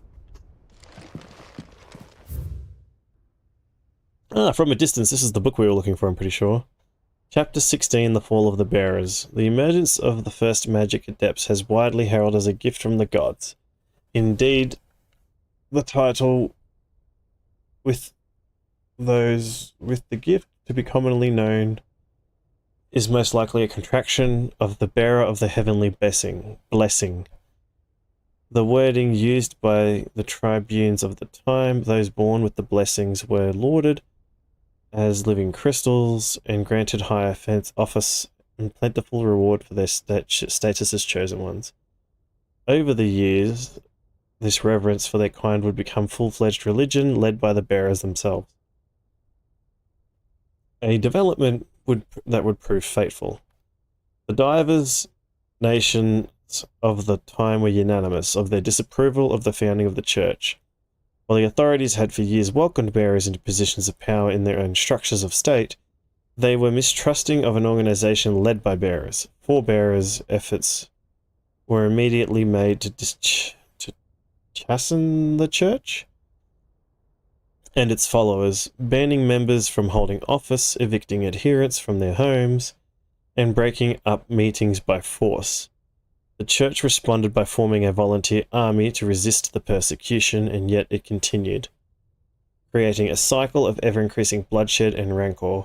From a distance, this is the book we were looking for, I'm pretty sure. Chapter 16, The Fall of the Bearers. The emergence of the first magic adepts has widely heralded as a gift from the gods. Indeed, the title, with those with the gift to be commonly known, is most likely a contraction of the bearer of the heavenly blessing. The wording used by the tribunes of the time, those born with the blessings, were lauded as living crystals and granted high office and plentiful reward for their status as chosen ones. Over the years, this reverence for their kind would become full-fledged religion led by the bearers themselves. A development that would prove fateful. The divers nations of the time were unanimous of their disapproval of the founding of the church. While the authorities had for years welcomed bearers into positions of power in their own structures of state, They were mistrusting of an organization led by bearers. 4 bearers' efforts were immediately made to chasten the church and its followers, banning members from holding office, evicting adherents from their homes, and breaking up meetings by force. The church responded by forming a volunteer army to resist the persecution, and yet it continued, creating a cycle of ever-increasing bloodshed and rancor,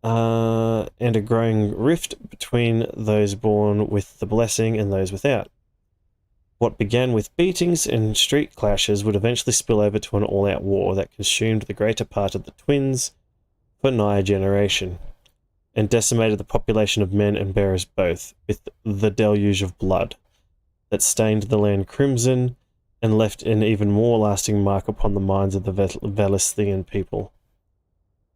and a growing rift between those born with the blessing and those without. What began with beatings and street clashes would eventually spill over to an all-out war that consumed the greater part of the twins for nigh a generation, and decimated the population of men and bearers both, with the deluge of blood that stained the land crimson and left an even more lasting mark upon the minds of the Valisthian people.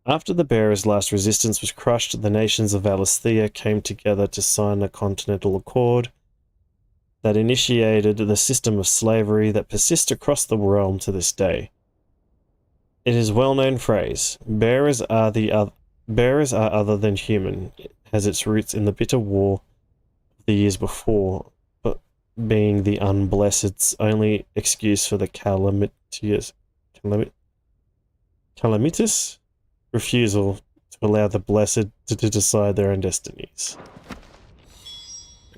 After the bearers' last resistance was crushed, the nations of Valisthea came together to sign a continental accord that initiated the system of slavery that persists across the realm to this day. It is a well-known phrase, bearers are other than human. It has its roots in the bitter war of the years before, but being the unblessed's only excuse for the calamitous refusal to allow the blessed to decide their own destinies.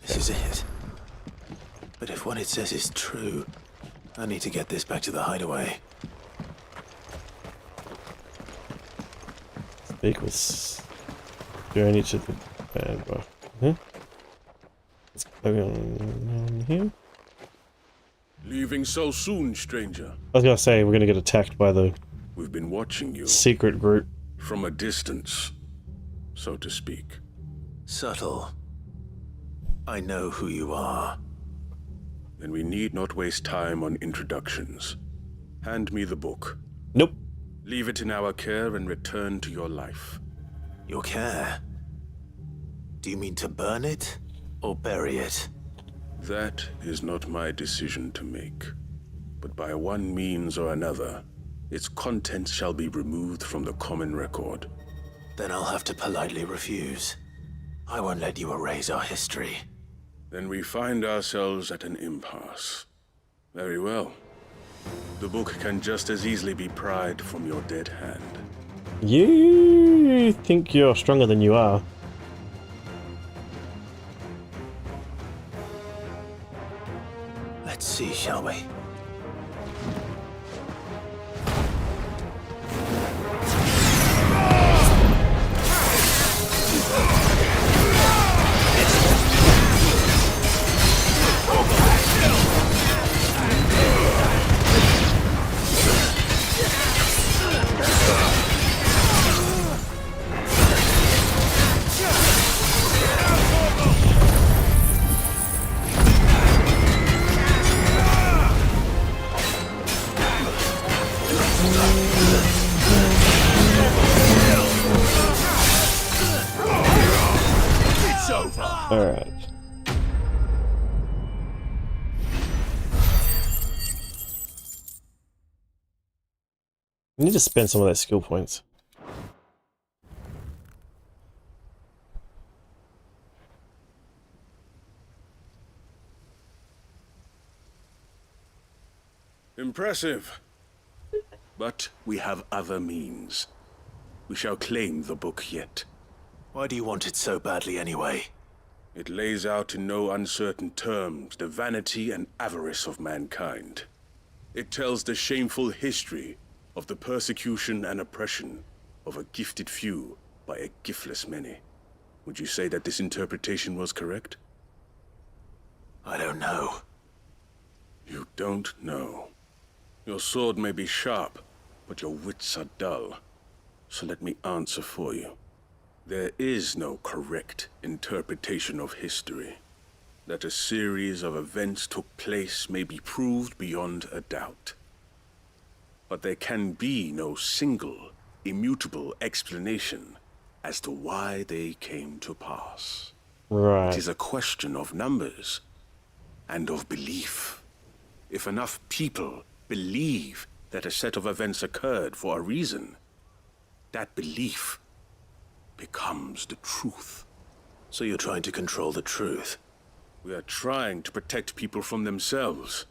This is it. But if what it says is true, I need to get this back to the hideaway. Speak with journey to the bad boy. Let's go on here. Leaving so soon, stranger? I was gonna say, we're gonna get attacked by the We've been watching you. Secret group. From a distance, so to speak. Subtle. I know who you are. Then we need not waste time on introductions. Hand me the book. Nope. Leave it in our care and return to your life. Your care? Do you mean to burn it or bury it? That is not my decision to make. But by one means or another, its contents shall be removed from the common record. Then I'll have to politely refuse. I won't let you erase our history. Then we find ourselves at an impasse. Very well. The book can just as easily be pried from your dead hand. You think you're stronger than you are. Let's see, shall we? Alright. I need to spend some of those skill points. Impressive. But we have other means. We shall claim the book yet. Why do you want it so badly anyway? It lays out in no uncertain terms the vanity and avarice of mankind. It tells the shameful history of the persecution and oppression of a gifted few by a giftless many. Would you say that this interpretation was correct? I don't know. You don't know. Your sword may be sharp, but your wits are dull. So let me answer for you. There is no correct interpretation of history. That a series of events took place may be proved beyond a doubt. But there can be no single, immutable explanation as to why they came to pass. Right. It is a question of numbers and of belief. If enough people believe that a set of events occurred for a reason, that belief becomes the truth. So you're trying to control the truth? We are trying to protect people from themselves,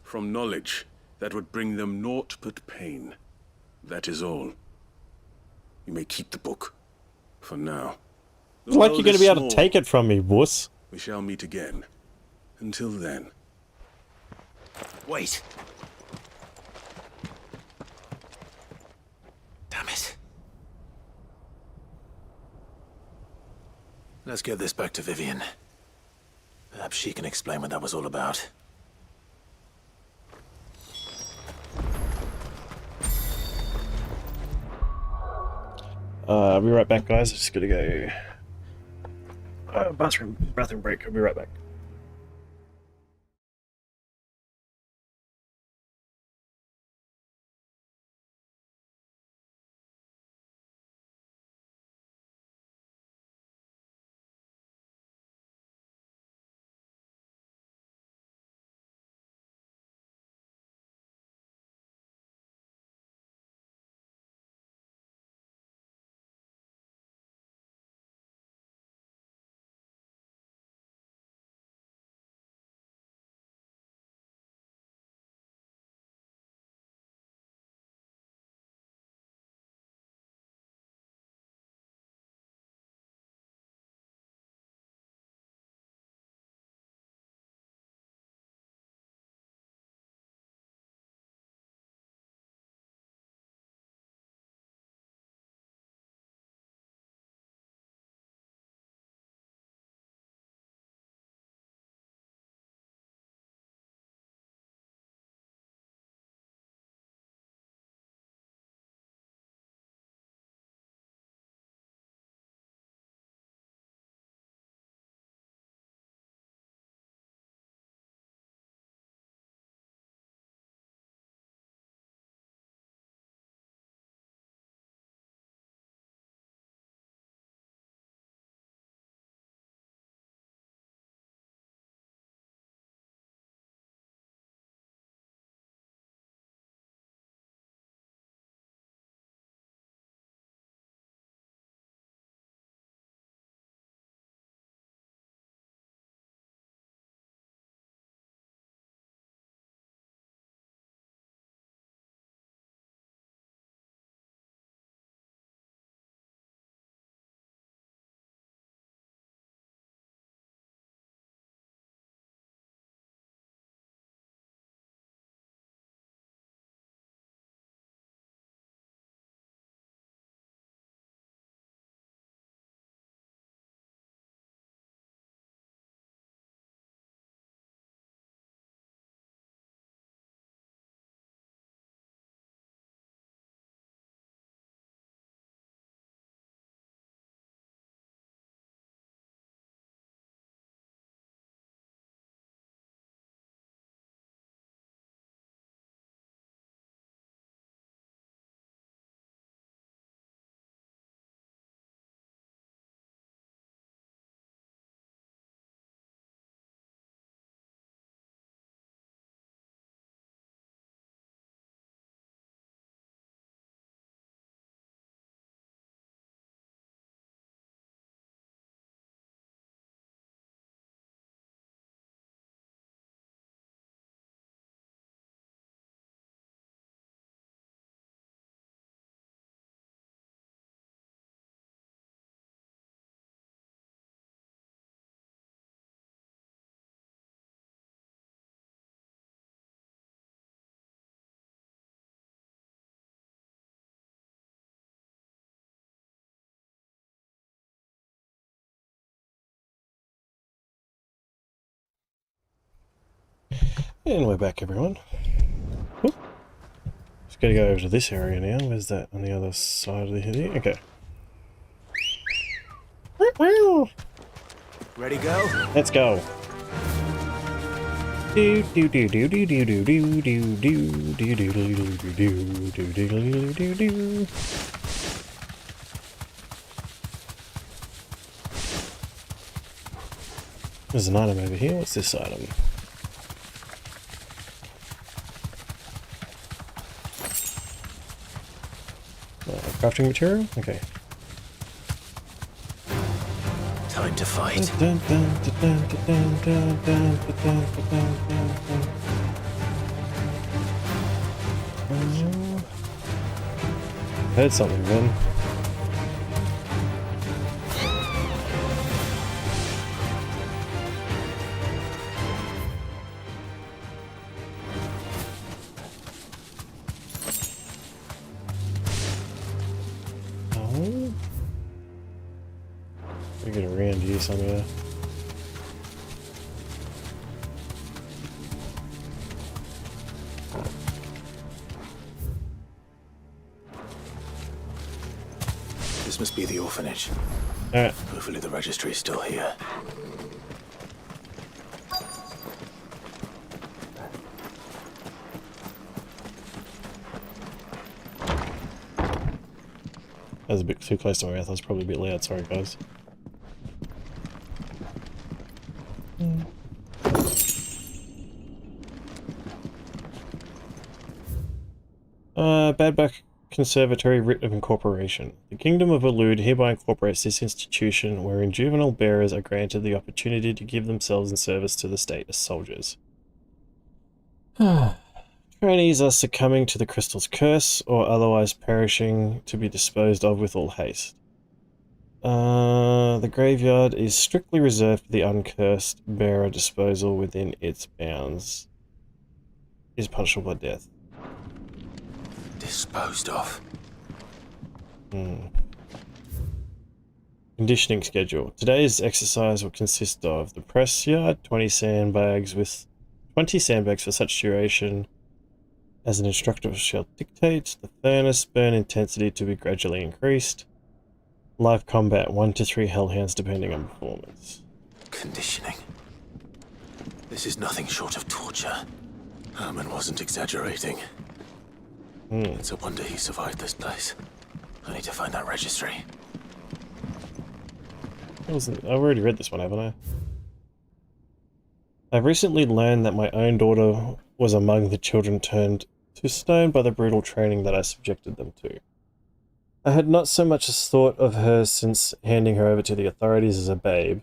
from knowledge that would bring them naught but pain. That is all. You may keep the book, for now. It's like you're going to be able to take it from me, wuss. We shall meet again. Until then. Wait. Damn it. Let's get this back to Vivian. Perhaps she can explain what that was all about. I'll be right back, guys. Just gotta go. Bathroom break. I'll be right back. And we're back, everyone. Oop. Just gotta go over to this area now. Where's that? On the other side of the hill? Okay. Ready, go? Let's go. Do do do do do do do do do do do do do do do do do. There's an item over here. What's this item? Crafting material? Okay. time to fight. Heard something then. We get around you somehow. This must be the orphanage. Alright. Hopefully the registry is still here. That was a bit too close to my mouth. I was probably a bit loud. Sorry, guys. Badback Conservatory Writ of Incorporation. The Kingdom of Elude hereby incorporates this institution wherein juvenile bearers are granted the opportunity to give themselves in service to the state as soldiers. Trainees are succumbing to the crystal's curse or otherwise perishing to be disposed of with all haste. The graveyard is strictly reserved for the uncursed bearer. Disposal within its bounds is punishable by death. Disposed of. Conditioning schedule. Today's exercise will consist of the press yard, 20 sandbags for such duration as an instructor shall dictate. The furnace burn intensity to be gradually increased. Live combat 1 to 3 hellhounds depending on performance. Conditioning. This is nothing short of torture. Herman wasn't exaggerating. It's a wonder he survived this place. I need to find that registry. I've already read this one, haven't I? I've recently learned that my own daughter was among the children turned to stone by the brutal training that I subjected them to. I had not so much as thought of her since handing her over to the authorities as a babe,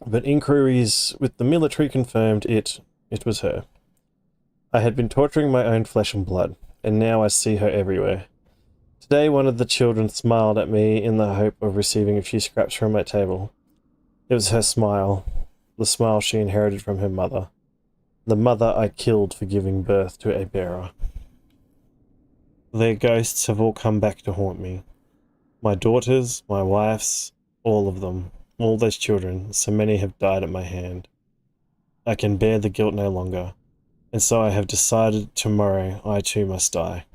but inquiries with the military confirmed it was her. I had been torturing my own flesh and blood, and now I see her everywhere. Today one of the children smiled at me in the hope of receiving a few scraps from my table. It was her smile, the smile she inherited from her mother, the mother I killed for giving birth to a bearer. Their ghosts have all come back to haunt me. My daughters, my wife's, all of them, all those children, so many have died at my hand. I can bear the guilt no longer. And so I have decided tomorrow I too must die.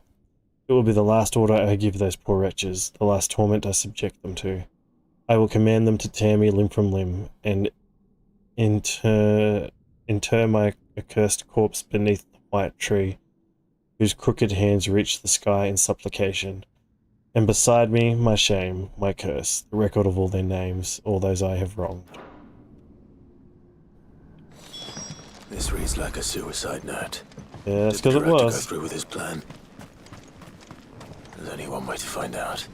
It will be the last order I give those poor wretches, the last torment I subject them to. I will command them to tear me limb from limb, and inter my accursed corpse beneath the white tree, whose crooked hands reach the sky in supplication. And beside me, my shame, my curse, the record of all their names, all those I have wronged. This reads like a suicide note. Yeah, that's because it was. To go through with his plan. There's only one way to find out.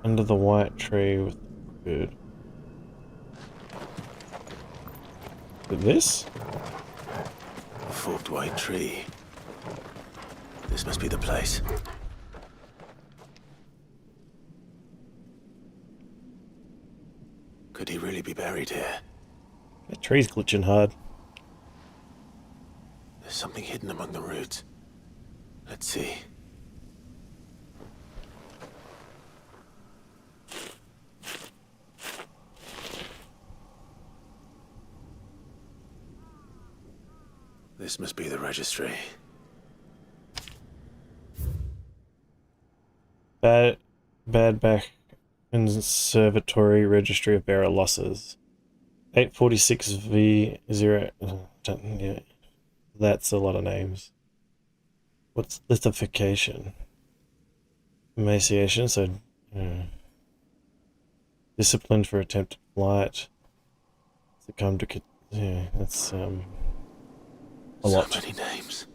Under the white tree with good. With this? A forked white tree. This must be the place. Could he really be buried here? That tree's glitching hard. There's something hidden among the roots. Let's see. This must be the registry. Badback Conservatory Registry of Bearer Losses. 846V0. Yeah, that's a lot of names. What's lithification? Emaciation, so disciplined for attempted flight. come to... Yeah, that's, a lot. So many names.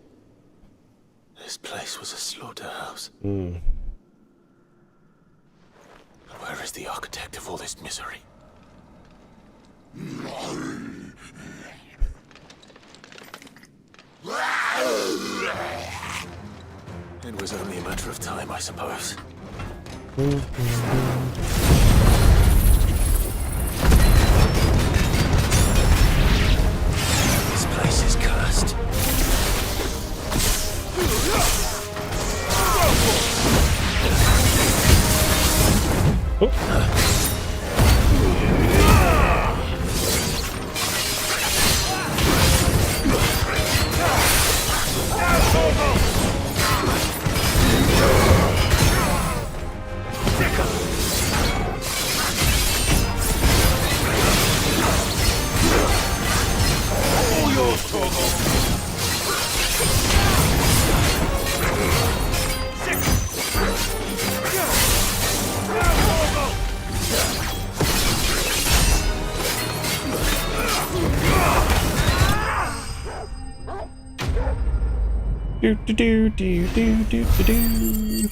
This place was a slaughterhouse. Mm. Where is the architect of all this misery? It was only a matter of time, I suppose. This place is cursed. Do do do do do do do do.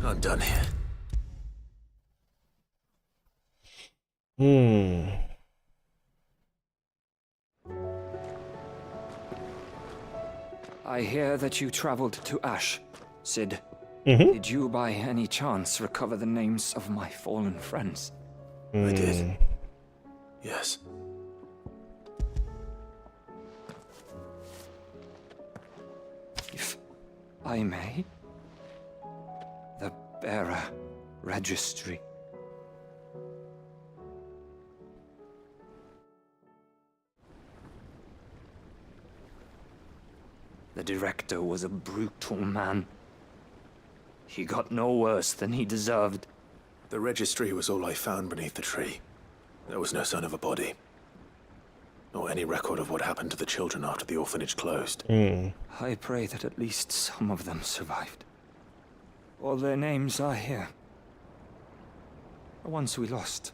I'm done here. I hear that you traveled to Ash, Cid. Mm-hmm. Did you by any chance recover the names of my fallen friends? I did. Yes. If I may? The bearer registry. The director was a brutal man. He got no worse than he deserved. The registry was all I found beneath the tree. There was no sign of a body. Or any record of what happened to the children after the orphanage closed. I pray that at least some of them survived. All their names are here. The ones we lost.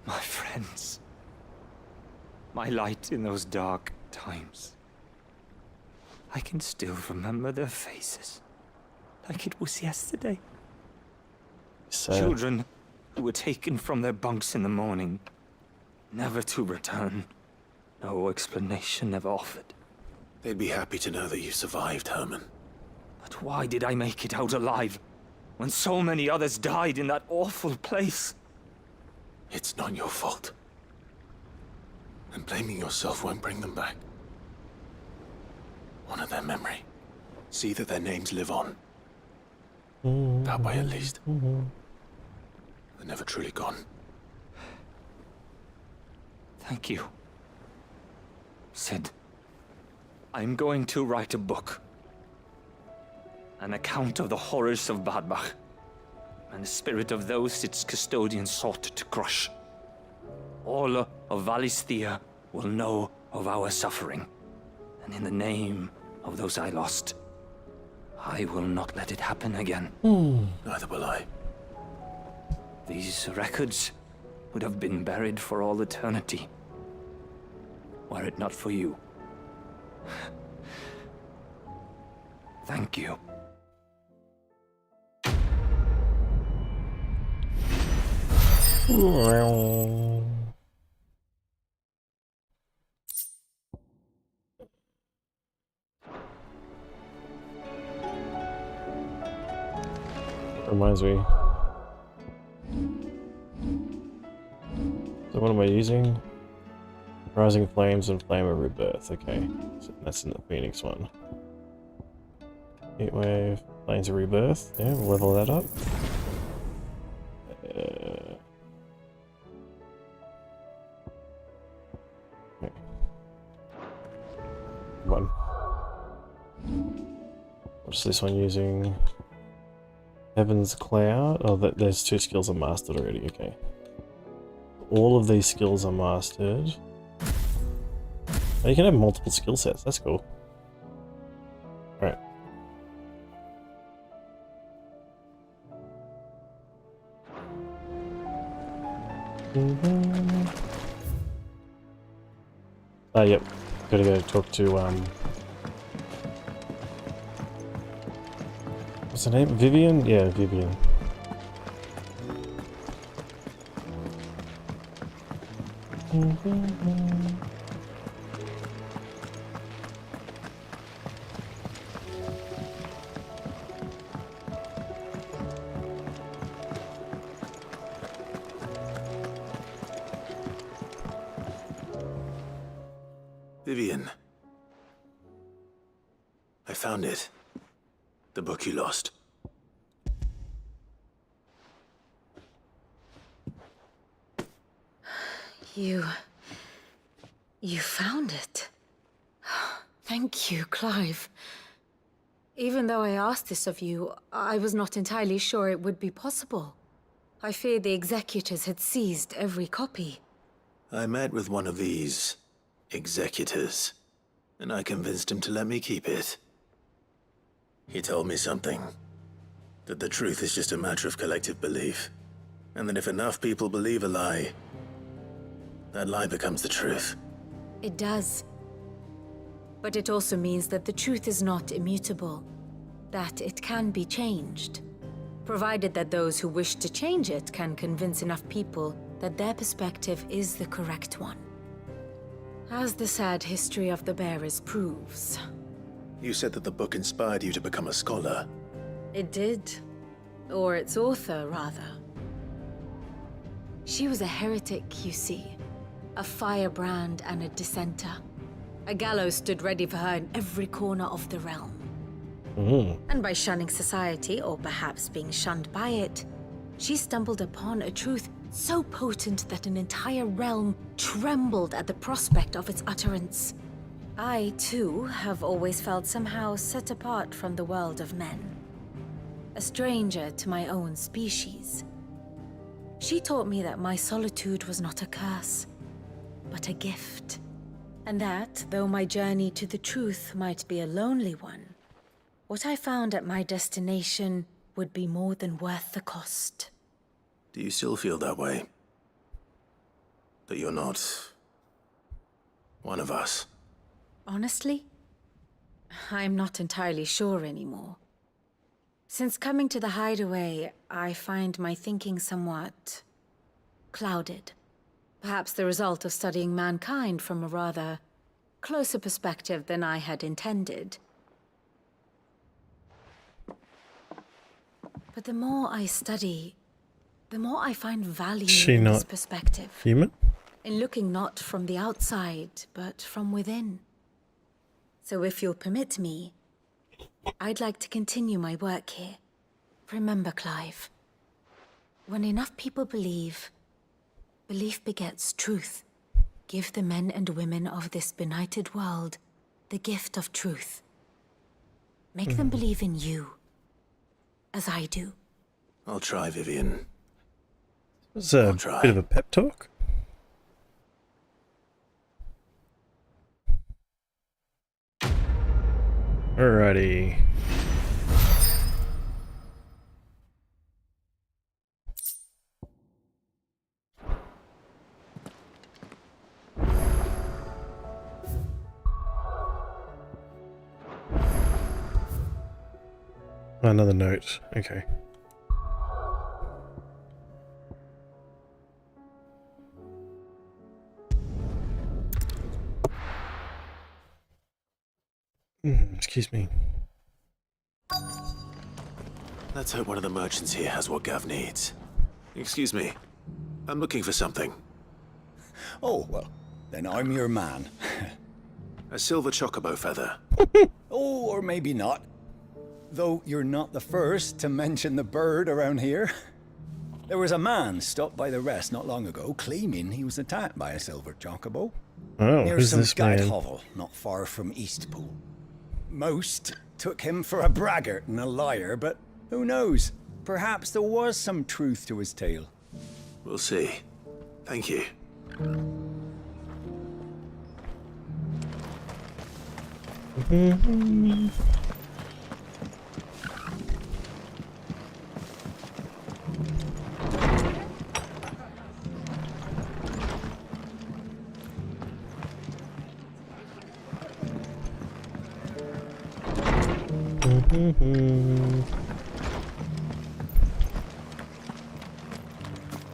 My friends. My light in those dark times. I can still remember their faces. Like it was yesterday. Children who were taken from their bunks in the morning, never to return. No explanation ever offered. They'd be happy to know that you survived, Herman. But why did I make it out alive, when so many others died in that awful place? It's not your fault. And blaming yourself won't bring them back. Honor their memory. See that their names live on. That way, at least. They're never truly gone. Thank you. Cid, I'm going to write a book. An account of the horrors of Badbach, and the spirit of those its custodians sought to crush. All of Valisthea will know of our suffering, and in the name of those I lost, I will not let it happen again. Neither will I. These records would have been buried for all eternity, were it not for you. Thank you. Reminds me. So what am I using? Rising Flames and Flame of Rebirth. Okay, so that's in the Phoenix one. Heatwave, Flames of Rebirth. Yeah, we'll level that up. Okay. One. What's this one using? Heaven's Cloud. Oh, there's two skills are mastered already. Okay. All of these skills are mastered. Oh, you can have multiple skill sets. That's cool. Oh, yep. Gotta go talk to, what's her name? Vivian? Yeah, Vivian. Vivian. I found it. The book you lost. You found it. Thank you, Clive. Even though I asked this of you, I was not entirely sure it would be possible. I feared the executors had seized every copy. I met with one of these executors, and I convinced him to let me keep it. He told me something. That the truth is just a matter of collective belief. And that if enough people believe a lie, that lie becomes the truth. It does. But it also means that the truth is not immutable. That it can be changed. Provided that those who wish to change it can convince enough people that their perspective is the correct one. As the sad history of the bearers proves. You said that the book inspired you to become a scholar. It did. Or its author, rather. She was a heretic, you see. A firebrand and a dissenter. A gallows stood ready for her in every corner of the realm. And by shunning society, or perhaps being shunned by it, she stumbled upon a truth so potent that an entire realm trembled at the prospect of its utterance. I, too, have always felt somehow set apart from the world of men. A stranger to my own species. She taught me that my solitude was not a curse, but a gift. And that, though my journey to the truth might be a lonely one, what I found at my destination would be more than worth the cost. Do you still feel that way? That you're not one of us? Honestly, I'm not entirely sure anymore. Since coming to the hideaway, I find my thinking somewhat clouded. Perhaps the result of studying mankind from a rather closer perspective than I had intended. But the more I study, the more I find value in this perspective. Human? In looking not from the outside, but from within. So if you'll permit me, I'd like to continue my work here. Remember, Clive, when enough people believe, belief begets truth. Give the men and women of this benighted world the gift of truth. Make them believe in you, as I do. I'll try, Vivian. It's a bit of a pep talk. Alrighty. Another note. Okay. Excuse me. Let's hope one of the merchants here has what Gav needs. Excuse me. I'm looking for something. Oh, well, then I'm your man. A silver chocobo feather. Oh, or maybe not. Though you're not the first to mention the bird around here. There was a man stopped by the rest not long ago claiming he was attacked by a silver chocobo. Oh, near who's some this guide man? hovel not far from Eastpool. Most took him for a braggart and a liar, but who knows? Perhaps there was some truth to his tale. We'll see. Thank you.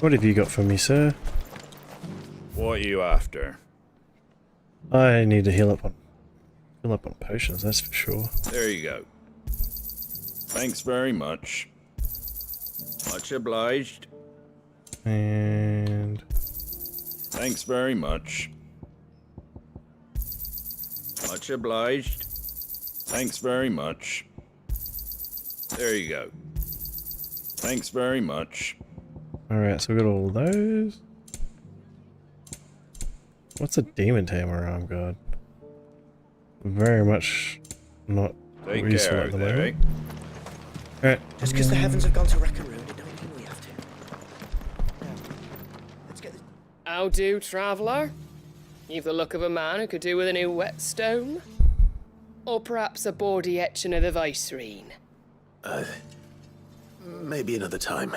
What have you got for me, sir? What are you after? I need to fill up on potions, that's for sure. There you go. Thanks very much. Much obliged. And thanks very much. Much obliged. Thanks very much. There you go. Thanks very much. alright, so we got all those. What's a demon tamer arm guard? Very much not Take useful care at the out there, moment. Alright. Just because the heavens have gone to Rackaroon, it don't mean we have to. Let's get this. How do, traveller? You've the look of a man who could do with a new whetstone. Or perhaps a bawdy etching of the Vicerine. Maybe another time.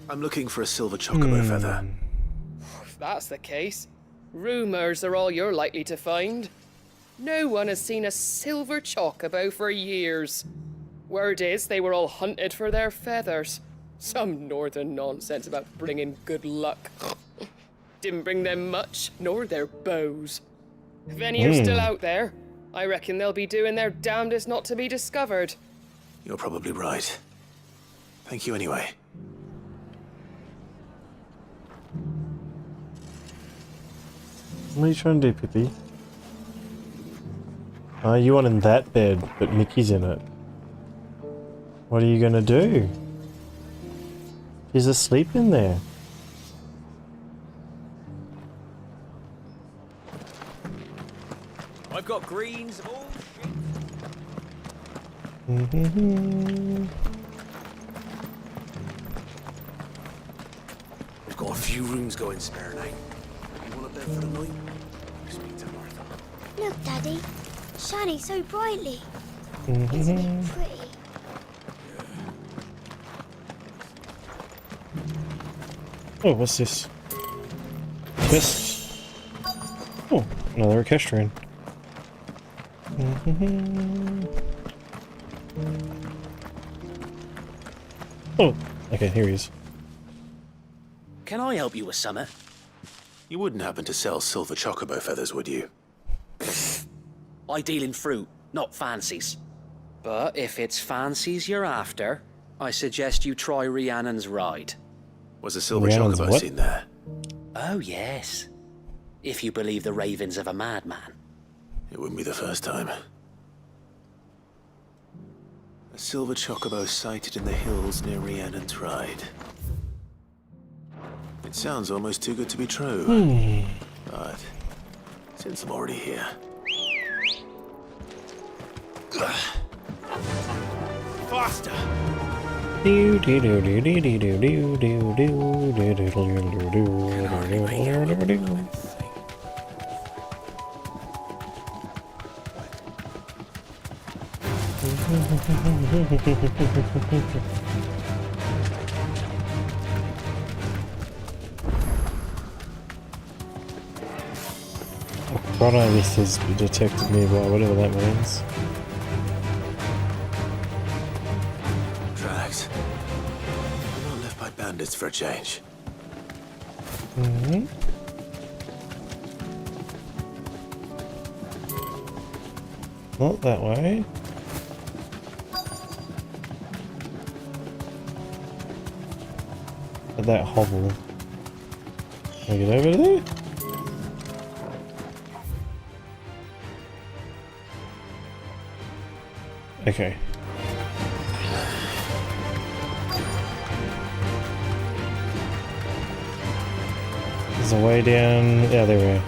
I'm looking for a silver chocobo feather. If that's the case, rumours are all you're likely to find. No one has seen a silver chocobo for years. Word is they were all hunted for their feathers. Some northern nonsense about bringing good luck. Didn't bring them much, nor their bows. If any are still out there, I reckon they'll be doing their damnedest not to be discovered. You're probably right. Thank you anyway. What are you trying to do, Pippi? You want in that bed, but Mickey's in it. What are you gonna do? She's asleep in there. I've got greens of all shit. We've got a few rooms going spare now. You want a bed for the night? Speak to Martha. Look, Daddy. Shining so brightly. Isn't it pretty? Oh, what's this? Chest. Oh, another equestrian. Oh, okay, here he is. Can I help you with something? You wouldn't happen to sell silver chocobo feathers, would you? I deal in fruit, not fancies. But if it's fancies you're after, I suggest you try Rhiannon's ride. Was a silver Rhiannon's chocobo what? seen there? Oh, yes. If you believe the ravings of a madman. It wouldn't be the first time. A silver chocobo sighted in the hills near Rhiannon's Ride. It sounds almost too good to be true. But since I'm already here... Faster! Chronovis has detected me by whatever that means. Tracks. We're not left by bandits for a change. Not that way. At that hovel. Can I get over there? Okay. There's a way down. Yeah, there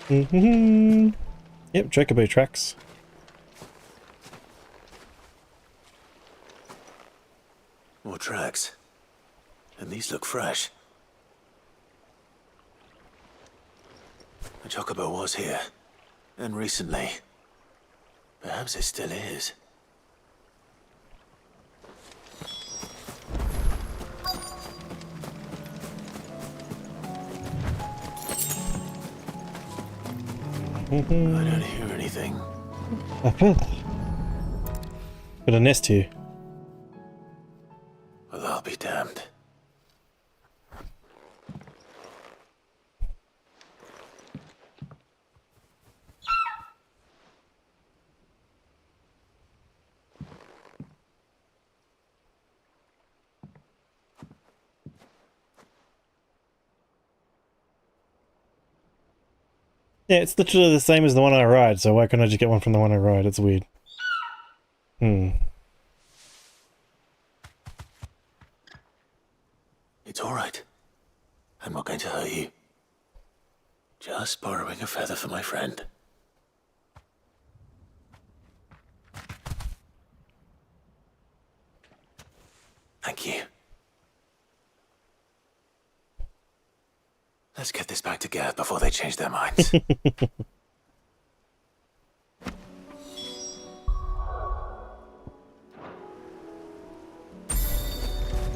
we are. Yep, chocobo tracks. More tracks. And these look fresh. The chocobo was here. And recently. Perhaps it still is. don't hear anything. Got a nest here. Well, I'll be damned. Yeah, it's literally the same as the one I ride, so why can't I just get one from the one I ride? It's weird. It's all right. I'm not going to hurt you. Just borrowing a feather for my friend. Thank you. Let's get this back to Gareth before they change their minds. There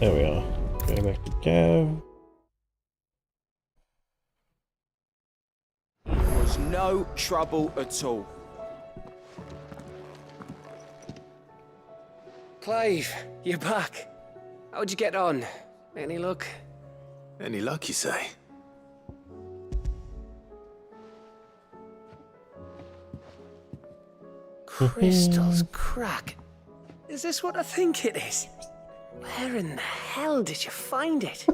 we are. Go back to Gav. There was no trouble at all. Clive, you're back. How'd you get on? Any luck? Any luck, you say? Crystal's crack. Is this what I think it is? Where in the hell did you find it?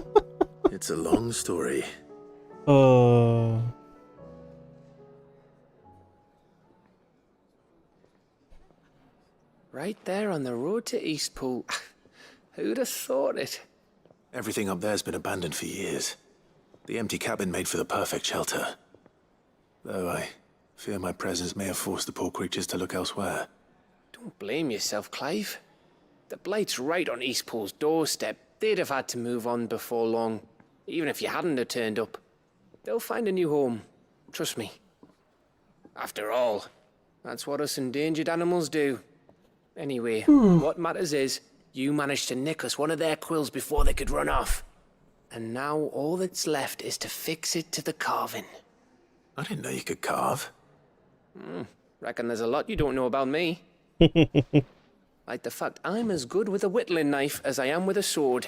It's a long story. Right there on the road to Eastpool. Who'd have thought it? Everything up there's been abandoned for years. The empty cabin made for the perfect shelter. Though I fear my presence may have forced the poor creatures to look elsewhere. Don't blame yourself, Clive. The Blight's right on Eastpool's doorstep. They'd have had to move on before long, even if you hadn't have turned up. They'll find a new home. Trust me. After all, that's what us endangered animals do. Anyway, what matters is, you managed to nick us one of their quills before they could run off. And now all that's left is to fix it to the carving. I didn't know you could carve. Reckon there's a lot you don't know about me. Like the fact I'm as good with a whittling knife as I am with a sword.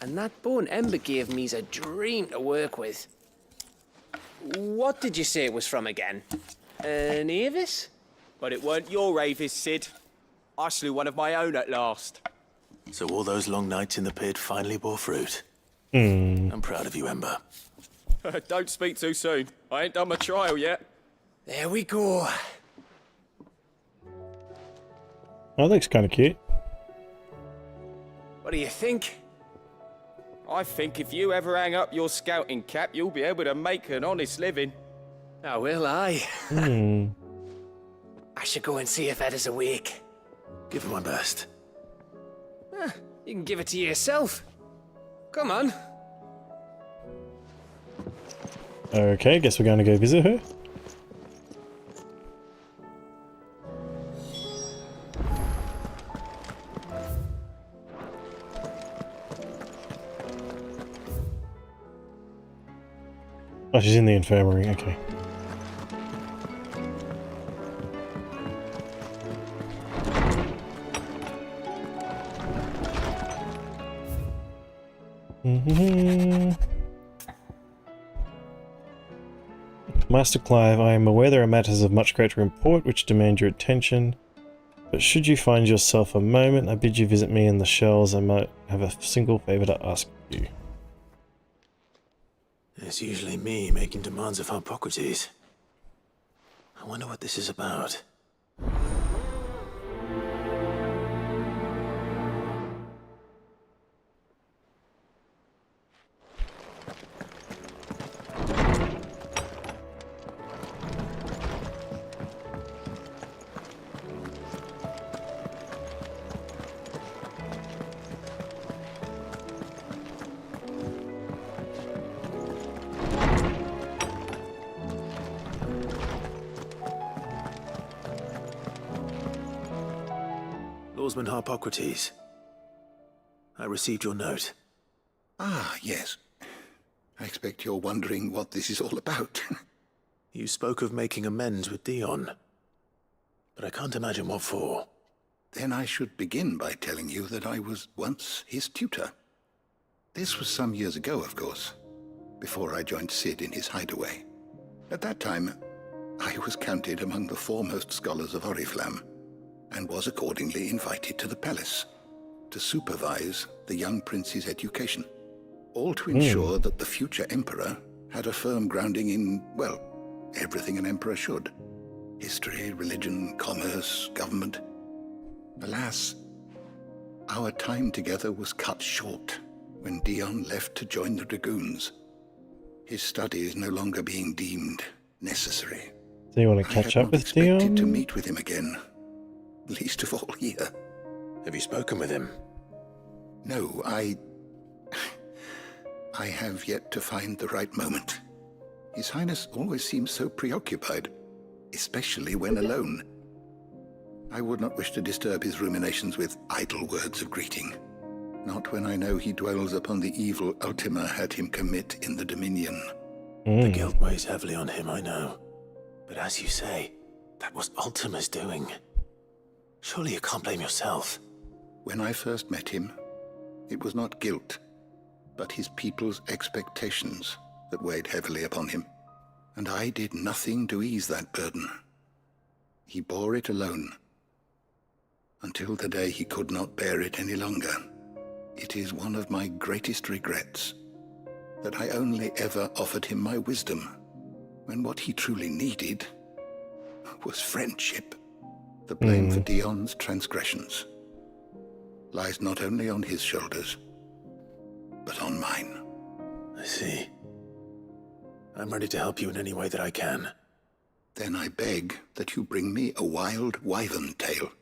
And that bone Ember gave me's a dream to work with. What did you say it was from again? An Avis? But it weren't your Avis, Sid. I slew one of my own at last. So all those long nights in the pit finally bore fruit. I'm proud of you, Ember. Don't speak too soon. I ain't done my trial yet. There we go. That looks kind of cute. What do you think? I think if you ever hang up your scouting cap, you'll be able to make an honest living. Oh, will I? I should go and see if Ed is awake. Give it my best. You can give it to yourself. Come on. Okay, guess we're going to go visit her. Oh, she's in the infirmary, okay. Master Clive, I am aware there are matters of much greater import which demand your attention, but should you find yourself a moment, I bid you visit me in the shells. I might have a single favour to ask you. It's usually me making demands of Hippocrates. I wonder what this is about. Lawsman Hippocrates, I received your note. Ah, yes. I expect you're wondering what this is all about. You spoke of making amends with Dion, but I can't imagine what for. Then I should begin by telling you that I was once his tutor. This was some years ago, of course, before I joined Cid in his hideaway. At that time, I was counted among the foremost scholars of Oriflamme, and was accordingly invited to the palace to supervise the young prince's education, all to ensure that the future emperor had a firm grounding in, well, everything an emperor should. History, religion, commerce, government. Alas, our time together was cut short when Dion left to join the Dragoons, his studies no longer being deemed necessary. So you want to catch up with Dion? I had not expected to meet with him again, least of all here. Have you spoken with him? No, I have yet to find the right moment. His Highness always seems so preoccupied, especially when alone. I would not wish to disturb his ruminations with idle words of greeting. Not when I know he dwells upon the evil Ultima had him commit in the Dominion. The guilt weighs heavily on him, I know. But as you say, that was Ultima's doing. Surely you can't blame yourself. When I first met him, it was not guilt, but his people's expectations that weighed heavily upon him. And I did nothing to ease that burden. He bore it alone, until the day he could not bear it any longer. It is one of my greatest regrets that I only ever offered him my wisdom, when what he truly needed was friendship. The blame for Dion's transgressions lies not only on his shoulders, but on mine. I see. I'm ready to help you in any way that I can. Then I beg that you bring me a wild wyvern tale.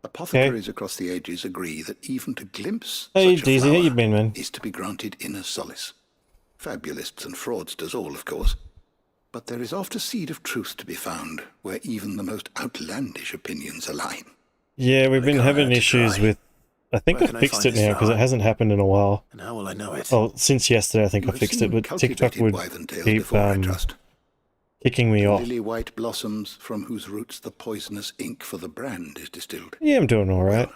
Apothecaries across the ages agree that even to glimpse Hey, such a Daisy, how you flower been, man? is to be granted inner solace. Fabulists and fraudsters all, of course. But there is oft a seed of truth to be found, where even the most outlandish opinions align. Yeah, we've been having issues with... I think I fixed it now, because it hasn't happened in a while. And how will I know it? Oh, since yesterday I think I fixed it, but TikTok would keep kicking me off. Lily white blossoms from whose roots the poisonous ink for the brand is distilled. Yeah, I'm doing alright.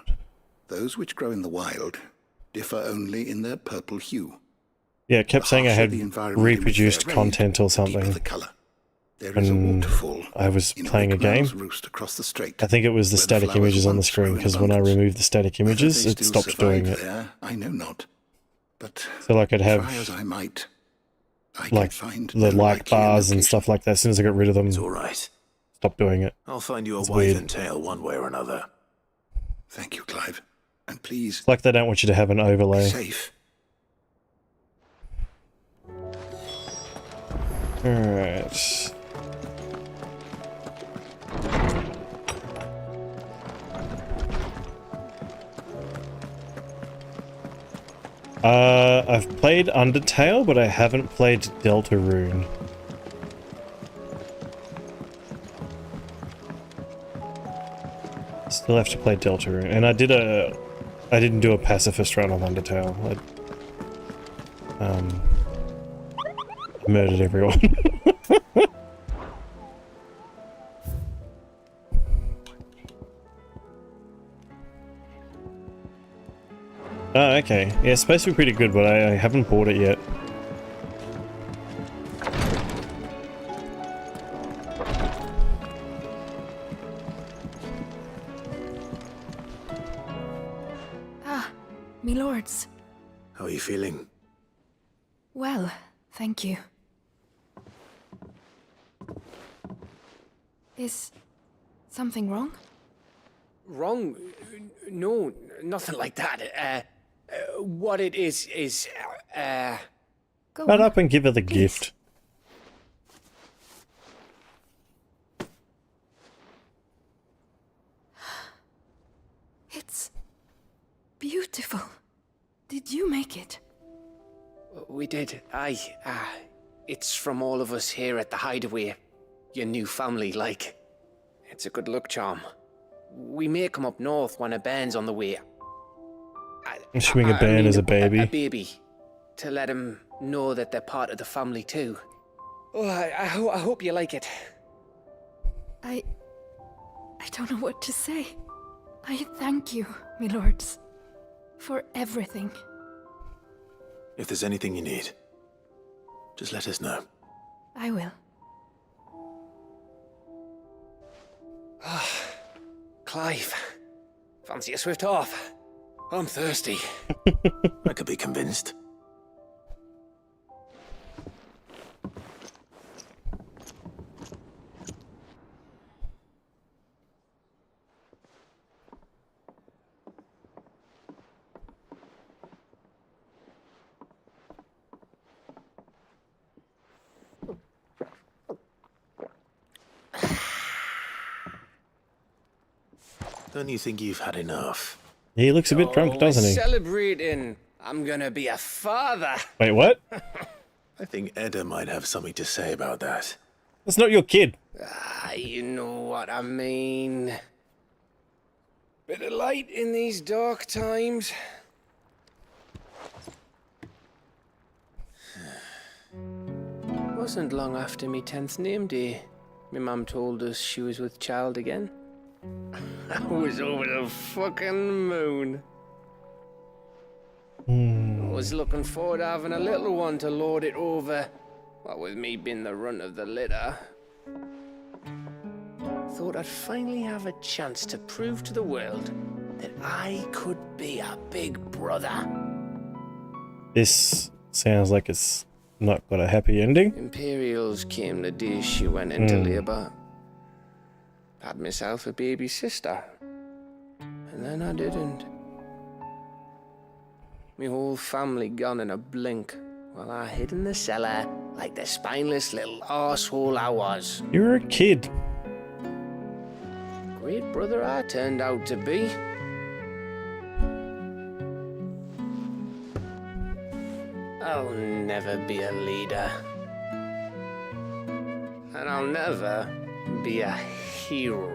Those which grow in the wild differ only in their purple hue. Yeah, it kept saying I had reproduced content or something. When I was playing a game, I think it was the static images on the screen, because when I removed the static images, it stopped doing it. I know not. But so like I'd have like the like bars and stuff like that. As soon as I got rid of them, stopped doing it. I'll find you a It's wyvern weird. tale one way or another. Thank you, Clive. And please... It's like they don't want you to have an overlay. Safe. Alright. I've played Undertale, but I haven't played Deltarune. Still have to play Deltarune, and I didn't do a pacifist run of Undertale. I murdered everyone. Oh, okay. Yeah, it's supposed to be pretty good, but I haven't bought it yet. Ah, me lords. How are you feeling? Well, thank you. Is something wrong? Wrong? No, nothing like that. What it is... Shut up and give her the gift. It's beautiful. Did you make it? We did. Aye. It's from all of us here at the Hideaway. Your new family, like. It's a good luck charm. We may come up north when a band's on the way. Assuming a band is a baby. A baby. To let him know that they're part of the family too. Oh, I hope you like it. I don't know what to say. I thank you, my lords, for everything. If there's anything you need, just let us know. I will. Clive, fancy a swift off? I'm thirsty. I could be convinced. Don't you think you've had enough? He looks a bit drunk, doesn't he? Celebrating. I'm gonna be a father. Wait, what? I think Edda might have something to say about that. That's not your kid. You know what I mean. Bit of light in these dark times. Wasn't long after me 10th name day. My mum told us she was with child again. I was over the fucking moon. I was looking forward to having a little one to lord it over. What with me being the runt of the litter. Thought I'd finally have a chance to prove to the world that I could be a big brother. This sounds like it's not got a happy ending. Imperials came the day she went into labour. Had myself a baby sister. And then I didn't. Me whole family gone in a blink, while I hid in the cellar like the spineless little arsehole I was. You were a kid. Great brother I turned out to be. I'll never be a leader. And I'll never be a hero.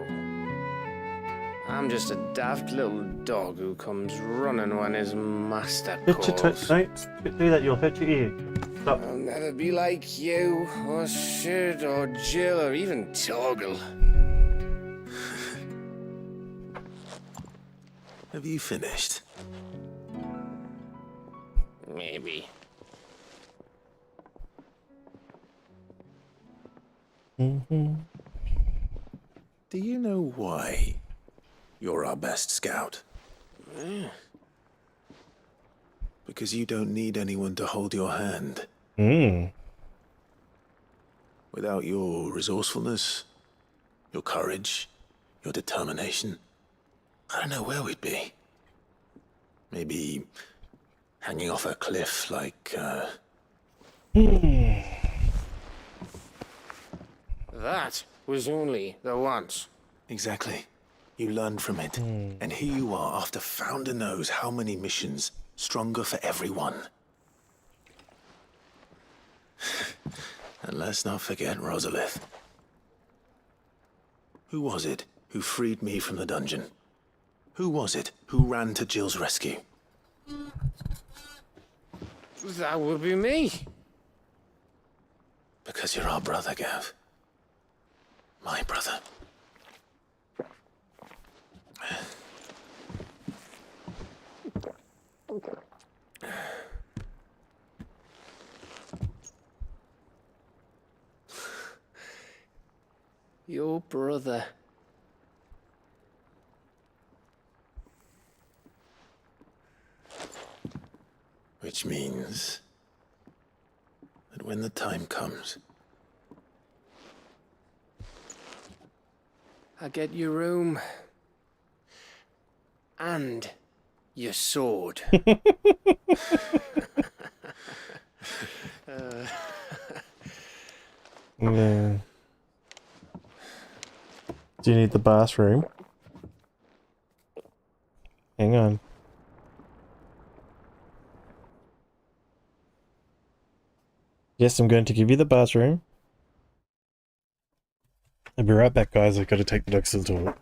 I'm just a daft little dog who comes running when his master calls. Don't do that, you'll hurt your ear. Stop. I'll never be like you, or Sid, or Jill, or even Torgal. Have you finished? Maybe. Do you know why you're our best scout? Because you don't need anyone to hold your hand. Without your resourcefulness, your courage, your determination, I don't know where we'd be. Maybe hanging off a cliff like, That was only the once. Exactly. You learned from it. And here you are after Founder knows how many missions, stronger for everyone. And let's not forget Rosalith. Who was it who freed me from the dungeon? Who was it who ran to Jill's rescue? That would be me. Because you're our brother, Gav. My brother. Your brother. Which means that when the time comes, I get your room. And your sword. Yeah. Do you need the bathroom? Hang on. Yes, I'm going to give you the bathroom. I'll be right back, guys. I've got to take the dogs to the toilet.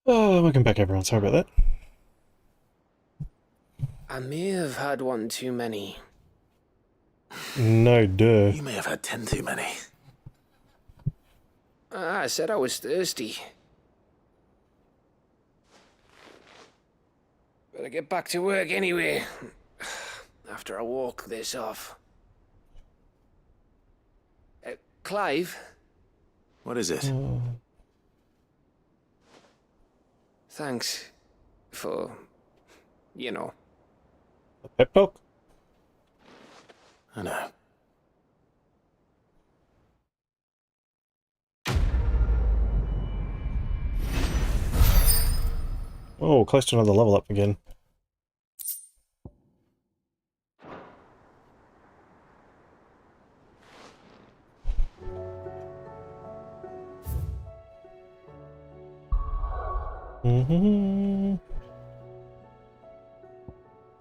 Oh, welcome back everyone, sorry about that. I may have had one too many. No, duh. You may have had 10 too many. I said I was thirsty. Better get back to work anyway. After I walk this off. Clive? What is it? Thanks for, you know. A pep talk? I know. Oh, close to another level up again.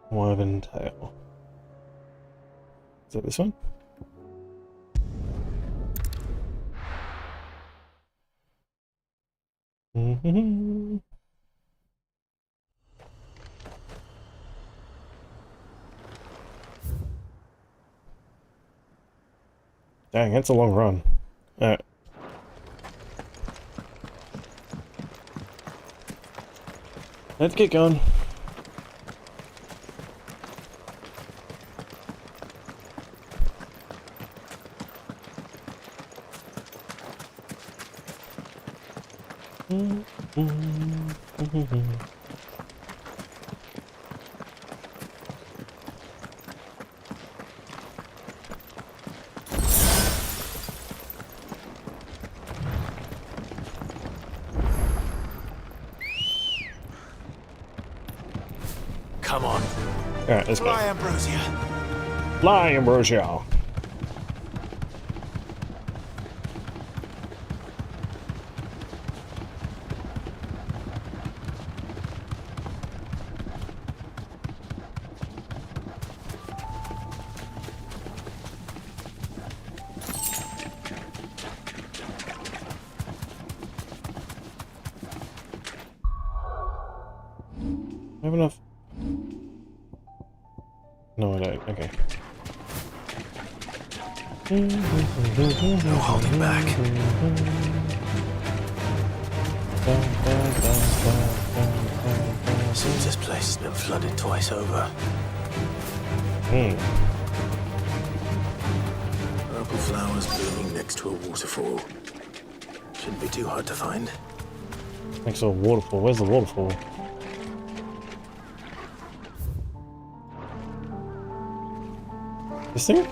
Wyvern tail. Is that this one? Dang, that's a long run. Alright. Let's get going. Come on. Alright, let's go. Fly, Ambrosia. Fly, Ambrosia. I have enough. No, I don't. Okay. No holding back. Seems this place has been flooded twice over. Purple flowers blooming next to a waterfall. Shouldn't be too hard to find. Next to a waterfall. Where's the waterfall? This thing?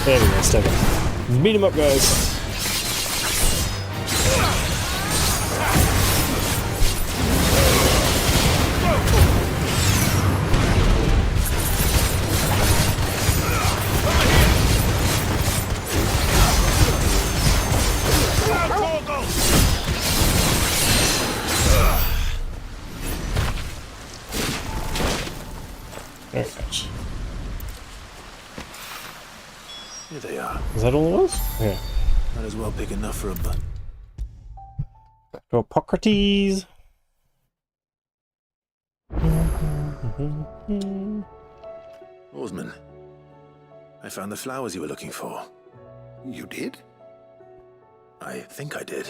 There we go, step it. Beat him up, guys. Alright. Here they are. Is that all it was? Yeah. Might as well pick enough for a butt. Back to Hippocrates. Oarsman, I found the flowers you were looking for. You did? I think I did.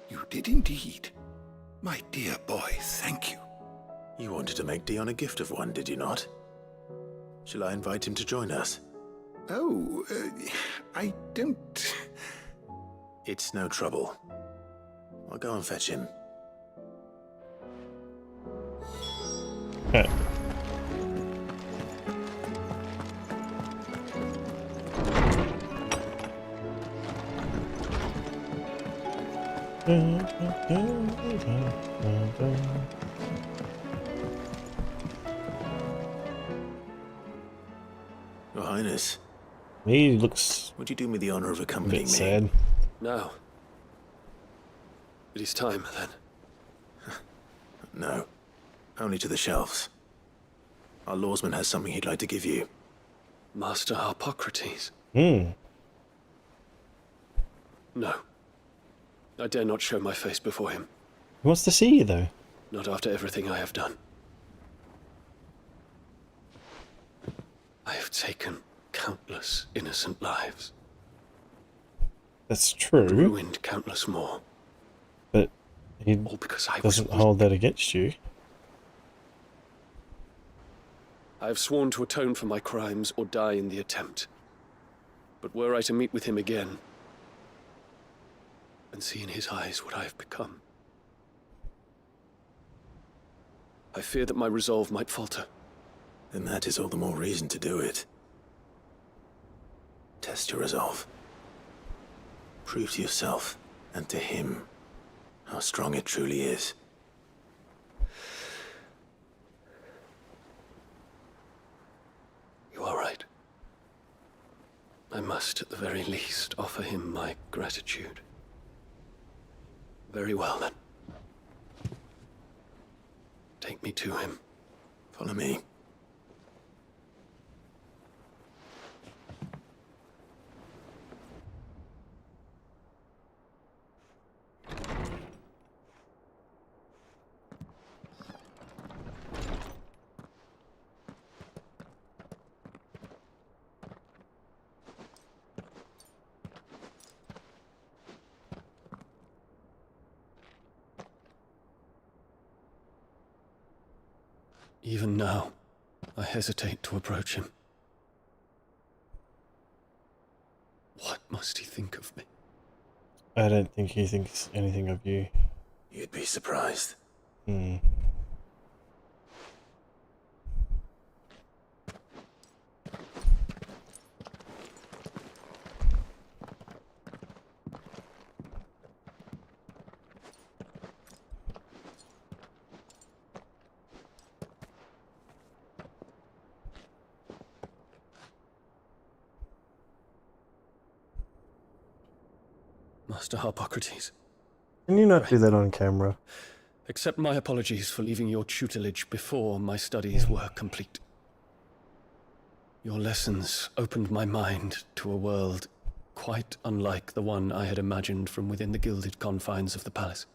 You did indeed. My dear boy, thank you. You wanted to make Dion a gift of one, did you not? Shall I invite him to join us? Oh, I don't... It's no trouble. I'll go and fetch him. Your Highness. He looks. Would you do me the honor of A accompanying bit me? sad. No. It is time, then. No. Only to the shelves. Our lawsman has something he'd like to give you. Master Harpocrates. Hmm. No. I dare not show my face before him. He wants to see you, though. Not after everything I have done. I have taken countless innocent lives. That's true. Ruined countless more. But he because I doesn't hold that against you. I have sworn to atone for my crimes or die in the attempt. But were I to meet with him again, and see in his eyes what I have become, I fear that my resolve might falter. Then that is all the more reason to do it. Test your resolve. Prove to yourself, and to him, how strong it truly is. You are right. I must, at the very least, offer him my gratitude. Very well, then. Take me to him. Follow me. Even now, I hesitate to approach him. What must he think of me? I don't think he thinks anything of you. You'd be surprised. Hmm. Master Harpocrates, Can you not do that on camera? accept my apologies for leaving your tutelage before my studies were complete. Your lessons opened my mind to a world quite unlike the one I had imagined from within the gilded confines of the palace.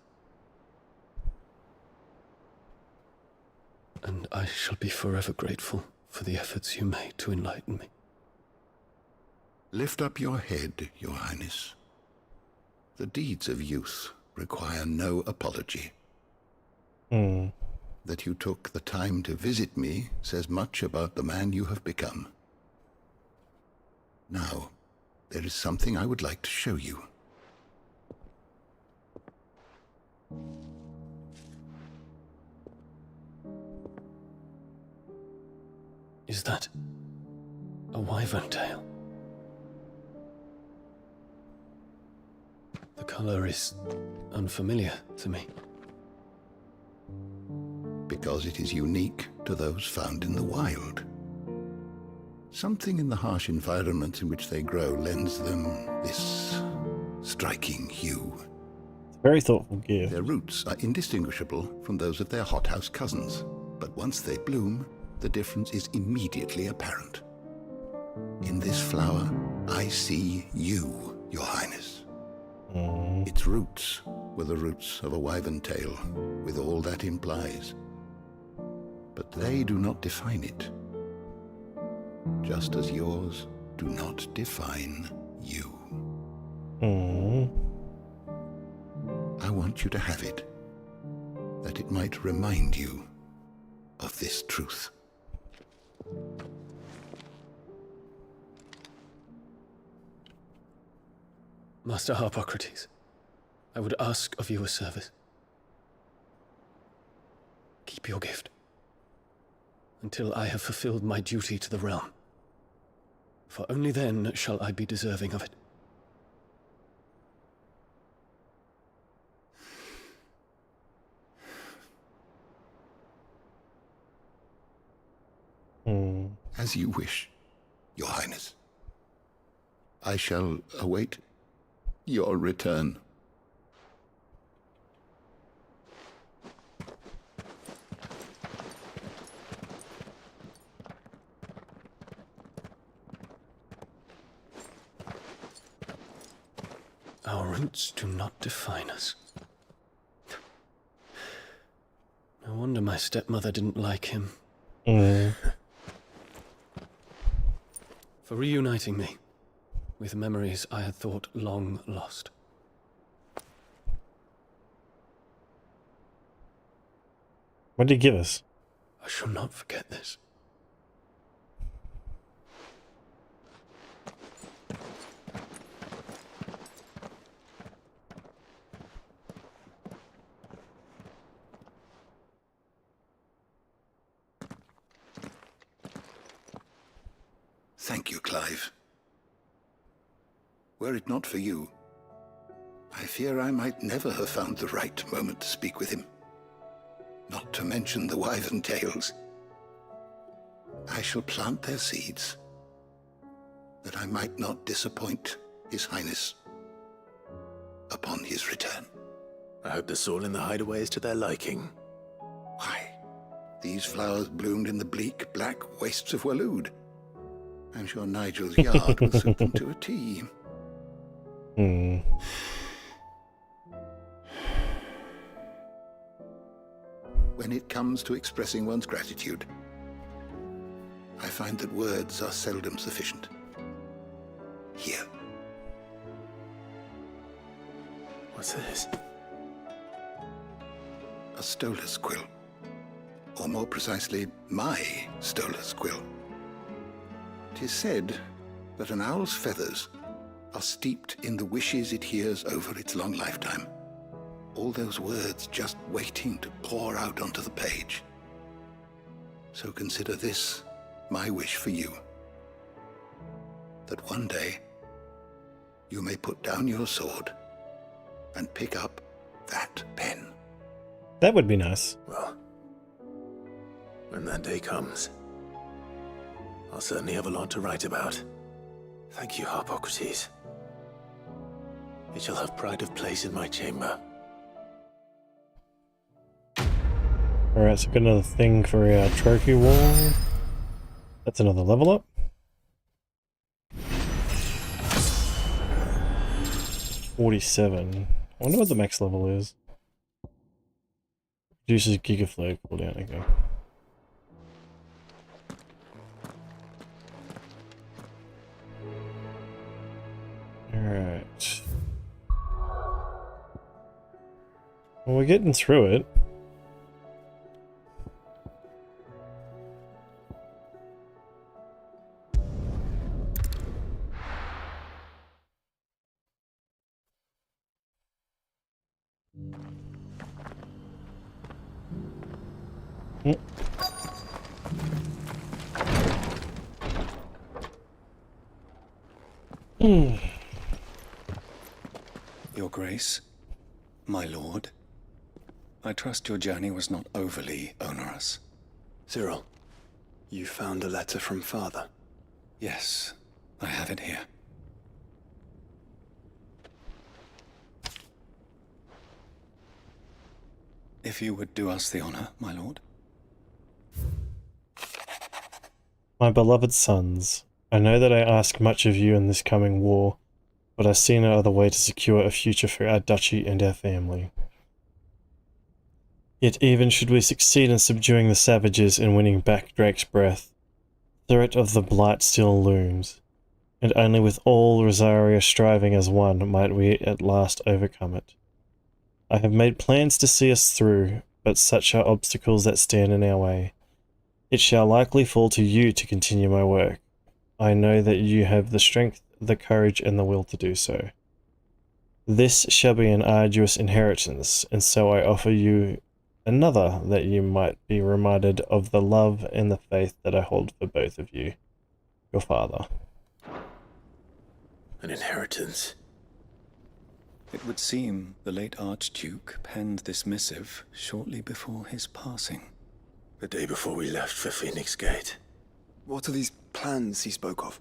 And I shall be forever grateful for the efforts you made to enlighten me. Lift up your head, Your Highness. The deeds of youth require no apology. Hmm. That you took the time to visit me says much about the man you have become. Now, there is something I would like to show you. Is that a wyvern tail? The color is unfamiliar to me. Because it is unique to those found in the wild. Something in the harsh environment in which they grow lends them this striking hue. Very thoughtful gift. Their roots are indistinguishable from those of their hothouse cousins, but once they bloom, the difference is immediately apparent. In this flower, I see you, Your Highness. Its roots were the roots of a wyvern tail, with all that implies. But they do not define it, just as yours do not define you. I want you to have it, that it might remind you of this truth. Master Harpocrates, I would ask of you a service. Keep your gift until I have fulfilled my duty to the realm, for only then shall I be deserving of it. As you wish, Your Highness. I shall await your return. Our roots do not define us. No wonder my stepmother didn't like him. For reuniting me with memories I had thought long lost. What did he give us? I shall not forget this. Thank you, Clive. Were it not for you, I fear I might never have found the right moment to speak with him. Not to mention the wyvern tales. I shall plant their seeds, that I might not disappoint His Highness upon his return. I hope the soil in the hideaway is to their liking. Why, these flowers bloomed in the bleak, black wastes of Waloed. I'm sure Nigel's yard will suit them to a T. When it comes to expressing one's gratitude, I find that words are seldom sufficient. Here. What's this? A stolas quill. Or more precisely, my stolas quill. 'Tis said that an owl's feathers are steeped in the wishes it hears over its long lifetime. All those words just waiting to pour out onto the page. So consider this my wish for you. That one day you may put down your sword and pick up that pen. That would be nice. Well, when that day comes, I'll certainly have a lot to write about. Thank you, Harpocrates. It shall have pride of place in my chamber. Alright, so got another thing for our trophy wall. That's another level up. $47. I wonder what the max level is. Reduces gigaflow cooldown, okay. Alright. Well, we're getting through it. Your Grace, my lord, I trust your journey was not overly onerous. Cyril, you found a letter from Father? Yes, I have it here. If you would do us the honor, my lord. My beloved sons, I know that I ask much of you in this coming war, but I see no other way to secure a future for our duchy and our family. Yet even should we succeed in subduing the savages and winning back Drake's breath, the threat of the Blight still looms, and only with all Rosaria striving as one might we at last overcome it. I have made plans to see us through, but such are obstacles that stand in our way. It shall likely fall to you to continue my work. I know that you have the strength, the courage, and the will to do so. This shall be an arduous inheritance, and so I offer you another, that you might be reminded of the love and the faith that I hold for both of you. Your father. An inheritance? It would seem the late Archduke penned this missive shortly before his passing. The day before we left for Phoenix Gate. What are these plans he spoke of?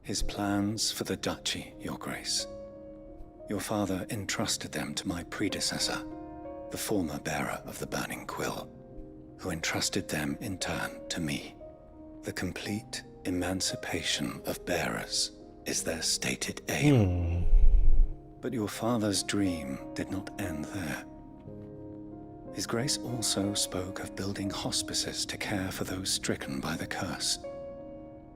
His plans for the duchy, Your Grace. Your father entrusted them to my predecessor, the former bearer of the Burning Quill, who entrusted them in turn to me. The complete emancipation of bearers is their stated aim. But your father's dream did not end there. His Grace also spoke of building hospices to care for those stricken by the curse,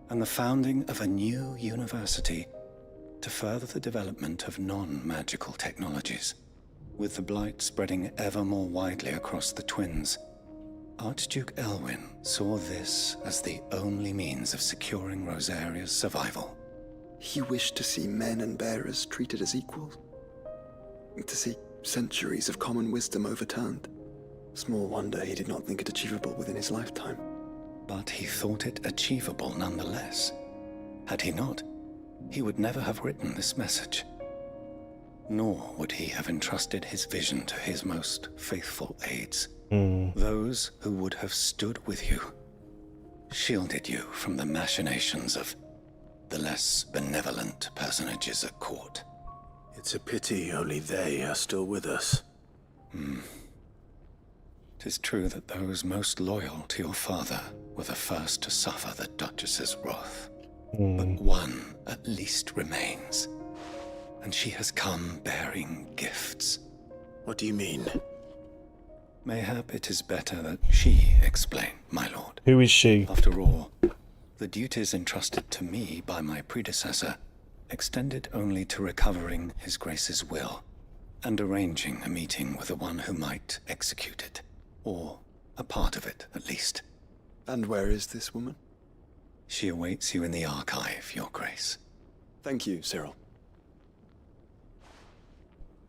and the founding of a new university to further the development of non-magical technologies. With the blight spreading ever more widely across the Twins, Archduke Elwyn saw this as the only means of securing Rosaria's survival. He wished to see men and bearers treated as equals. To see centuries of common wisdom overturned. Small wonder he did not think it achievable within his lifetime. But he thought it achievable nonetheless. Had he not, he would never have written this message. Nor would he have entrusted his vision to his most faithful aides. Those who would have stood with you, shielded you from the machinations of the less benevolent personages at court. It's a pity only they are still with us. 'Tis true that those most loyal to your father were the first to suffer the Duchess's wrath. But one at least remains, and she has come bearing gifts. What do you mean? Mayhap it is better that she explain, my lord. Who is she? After all, the duties entrusted to me by my predecessor extended only to recovering His Grace's will and arranging a meeting with the one who might execute it, or a part of it at least. And where is this woman? She awaits you in the archive, Your Grace. Thank you, Cyril.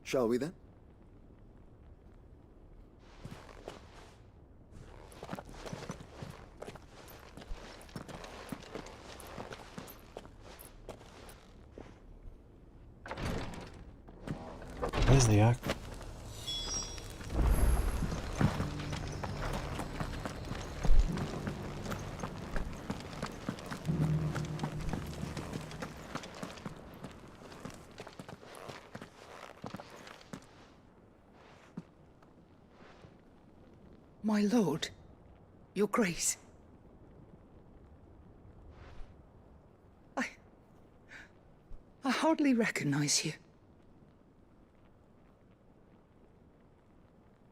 Shall we then? Where's the arc? My lord, Your Grace. I hardly recognize you.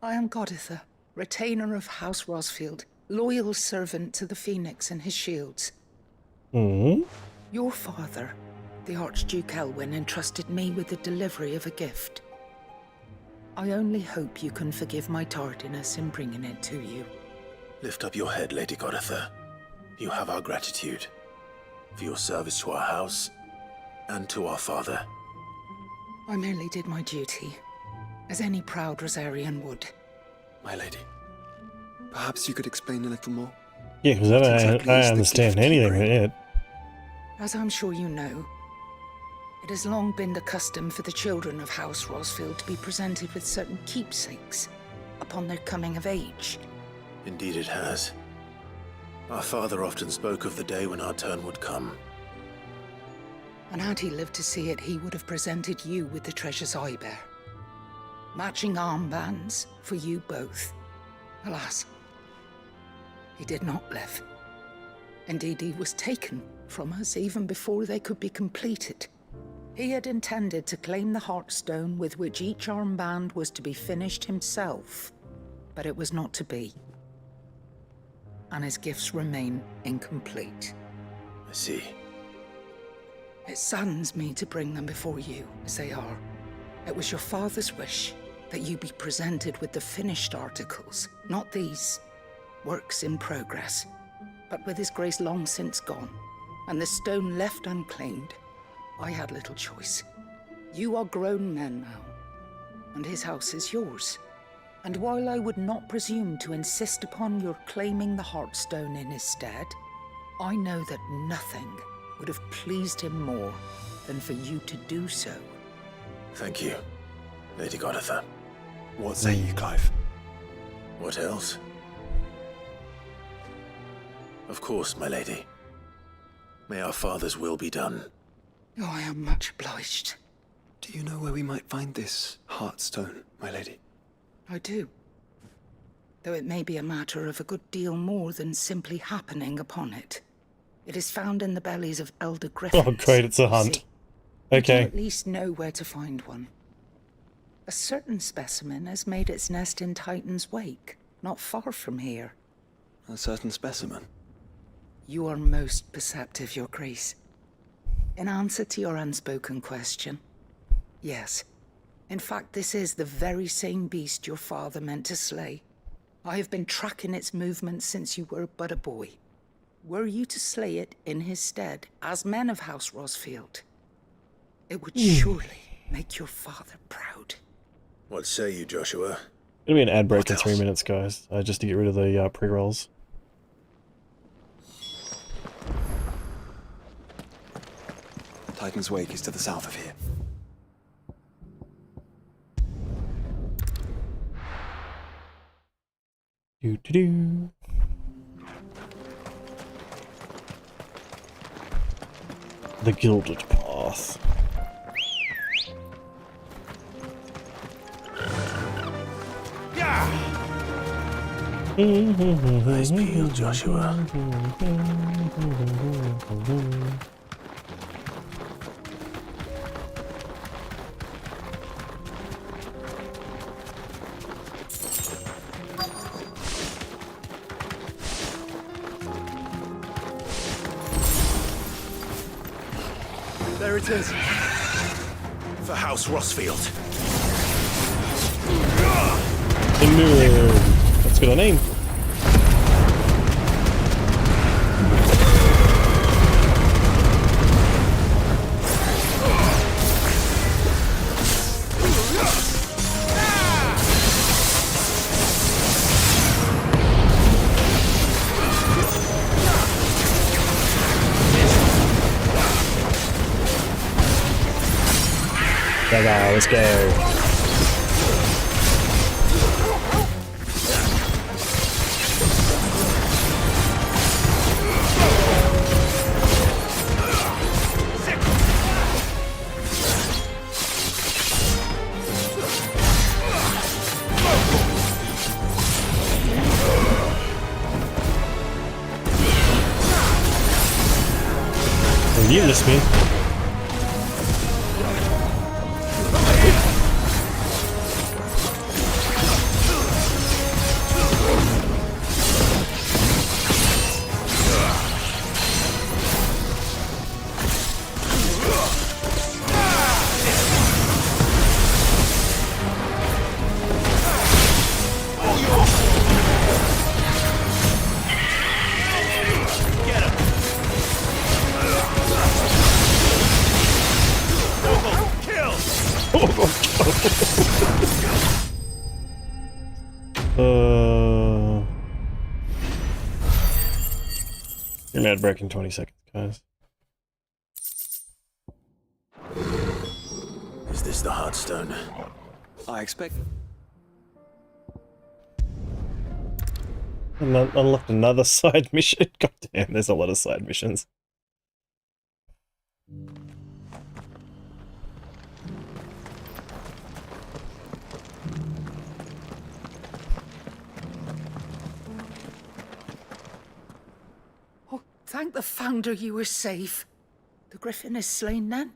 I am Goditha, retainer of House Rosfield, loyal servant to the Phoenix and his shields. Your father, the Archduke Elwyn, entrusted me with the delivery of a gift. I only hope you can forgive my tardiness in bringing it to you. Lift up your head, Lady Goditha. You have our gratitude for your service to our house and to our father. I merely did my duty, as any proud Rosarian would. My lady, perhaps you could explain a little more? Yeah, because I don't understand anything yet. As I'm sure you know, it has long been the custom for the children of House Rosfield to be presented with certain keepsakes upon their coming of age. Indeed it has. Our father often spoke of the day when our turn would come. And had he lived to see it, he would have presented you with the treasures I bear. Matching armbands for you both. Alas, he did not live. Indeed, he was taken from us even before they could be completed. He had intended to claim the Heartstone with which each armband was to be finished himself, but it was not to be. And his gifts remain incomplete. I see. It saddens me to bring them before you, as they are. It was your father's wish that you be presented with the finished articles, not these, works in progress. But with his grace long since gone, and the stone left unclaimed, I had little choice. You are grown men now, and his house is yours. And while I would not presume to insist upon your claiming the Heartstone in his stead, I know that nothing would have pleased him more than for you to do so. Thank you, Lady Goditha. What say you, Clive? What else? Of course, my lady. May our father's will be done. Oh, I am much obliged. Do you know where we might find this Heartstone, my lady? I do. Though it may be a matter of a good deal more than simply happening upon it. It is found in the bellies of elder griffins. Oh, great, it's a hunt. See, you Okay. do at least know where to find one. A certain specimen has made its nest in Titan's Wake, not far from here. A certain specimen? You are most perceptive, Your Grace. In answer to your unspoken question, yes. In fact, this is the very same beast your father meant to slay. I have been tracking its movements since you were but a boy. Were you to slay it in his stead, as men of House Rosfield, it would surely make your father proud. What say you, Joshua? It'll be an ad break in 3 minutes, guys, just to get rid of the pre-rolls. Titan's Wake is to the south of here. Do-do-do. The Gilded Path. Eyes peeled, Joshua. There it is. For House Rosfield. That's got a name. Let's go. You missed me. You're mad break in 20 seconds, guys. Is this the Heartstone? I expect... Unlocked another side mission. God damn, there's a lot of side missions. Thank the Founder you were safe. The Griffin is slain then?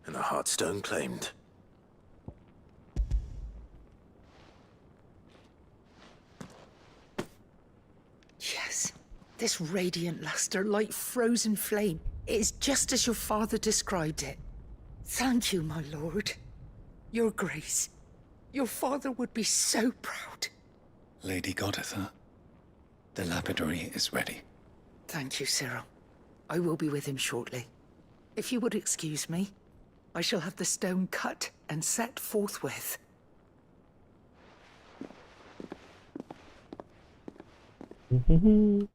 And the Heartstone claimed. Yes. This radiant luster, like frozen flame, is just as your father described it. Thank you, my lord. Your Grace. Your father would be so proud. Lady Goditha, the lapidary is ready. Thank you, Cyril. I will be with him shortly. If you would excuse me, I shall have the stone cut and set forthwith. The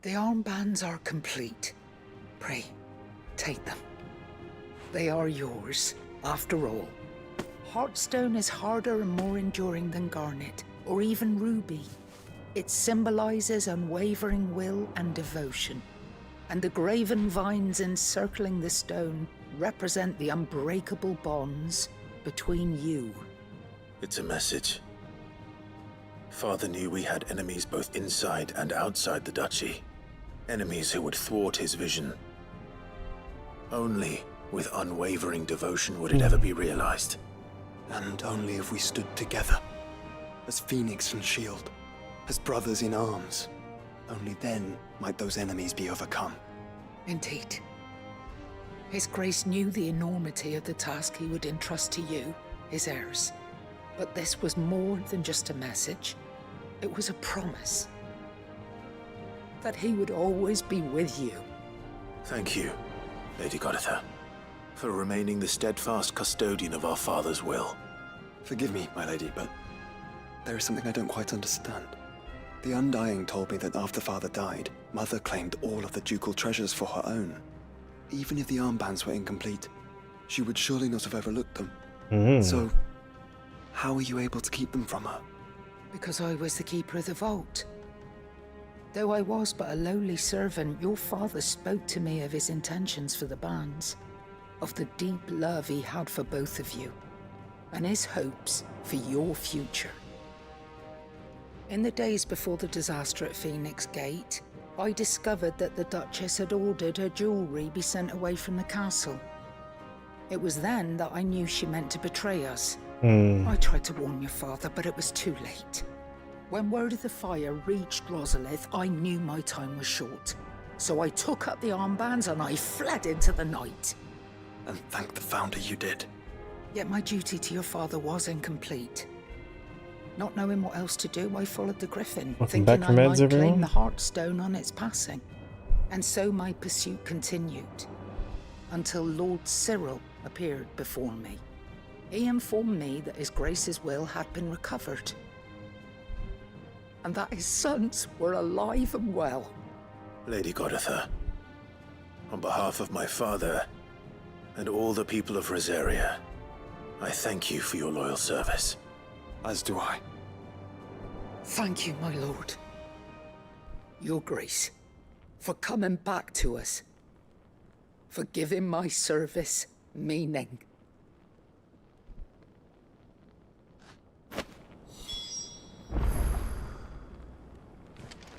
armbands are complete. Pray, take them. They are yours, after all. Heartstone is harder and more enduring than garnet, or even ruby. It symbolizes unwavering will and devotion. And the graven vines encircling the stone represent the unbreakable bonds between you. It's a message. Father knew we had enemies both inside and outside the duchy. Enemies who would thwart his vision. Only with unwavering devotion would it ever be realized. And only if we stood together, as Phoenix and Shield, as brothers in arms. Only then might those enemies be overcome. Indeed. His Grace knew the enormity of the task he would entrust to you, his heirs. But this was more than just a message. It was a promise. That he would always be with you. Thank you, Lady Goditha, for remaining the steadfast custodian of our father's will. Forgive me, my lady, but there is something I don't quite understand. The Undying told me that after Father died, Mother claimed all of the ducal treasures for her own. Even if the armbands were incomplete, she would surely not have overlooked them. So, how were you able to keep them from her? Because I was the keeper of the vault. Though I was but a lowly servant, your father spoke to me of his intentions for the bands, of the deep love he had for both of you, and his hopes for your future. In the days before the disaster at Phoenix Gate, I discovered that the Duchess had ordered her jewelry be sent away from the castle. It was then that I knew she meant to betray us. I tried to warn your father, but it was too late. When word of the fire reached Rosalith, I knew my time was short. So I took up the armbands and I fled into the night. And thank the Founder you did. Yet my duty to your father was incomplete. Not knowing what else to do, I followed the Griffin, thinking I might claim the Heartstone on its passing. And so my pursuit continued, until Lord Cyril appeared before me. He informed me that His Grace's will had been recovered, and that his sons were alive and well. Lady Goditha, on behalf of my father and all the people of Rosaria, I thank you for your loyal service. As do I. Thank you, my lord. Your Grace, for coming back to us, for giving my service meaning.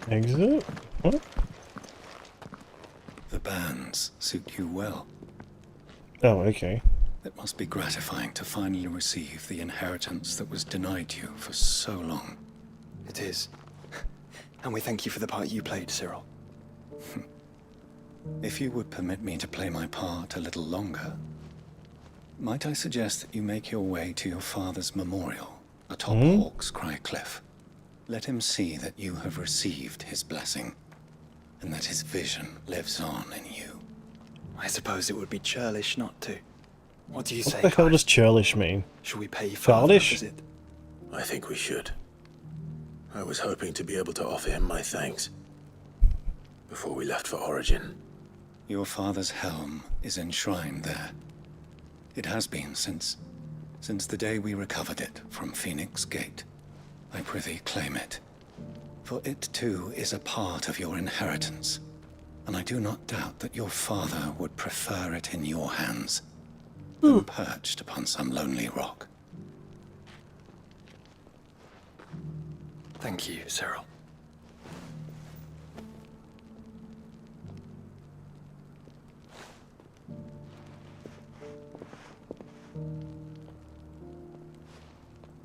Exit? What? The bands suit you well. Oh, okay. It must be gratifying to finally receive the inheritance that was denied you for so long. It is. And we thank you for the part you played, Cyril. If you would permit me to play my part a little longer, might I suggest that you make your way to your father's memorial atop Hawk's Cry Cliff? Let him see that you have received his blessing, and that his vision lives on in you. I suppose it would be churlish not to. What do you say, What the hell does churlish mean? Should we pay Father a Childish? visit? I think we should. I was hoping to be able to offer him my thanks before we left for Origin. Your father's helm is enshrined there. It has been since the day we recovered it from Phoenix Gate. I prithee claim it, for it too is a part of your inheritance, and I do not doubt that your father would prefer it in your hands than perched upon some lonely rock. Thank you, Cyril.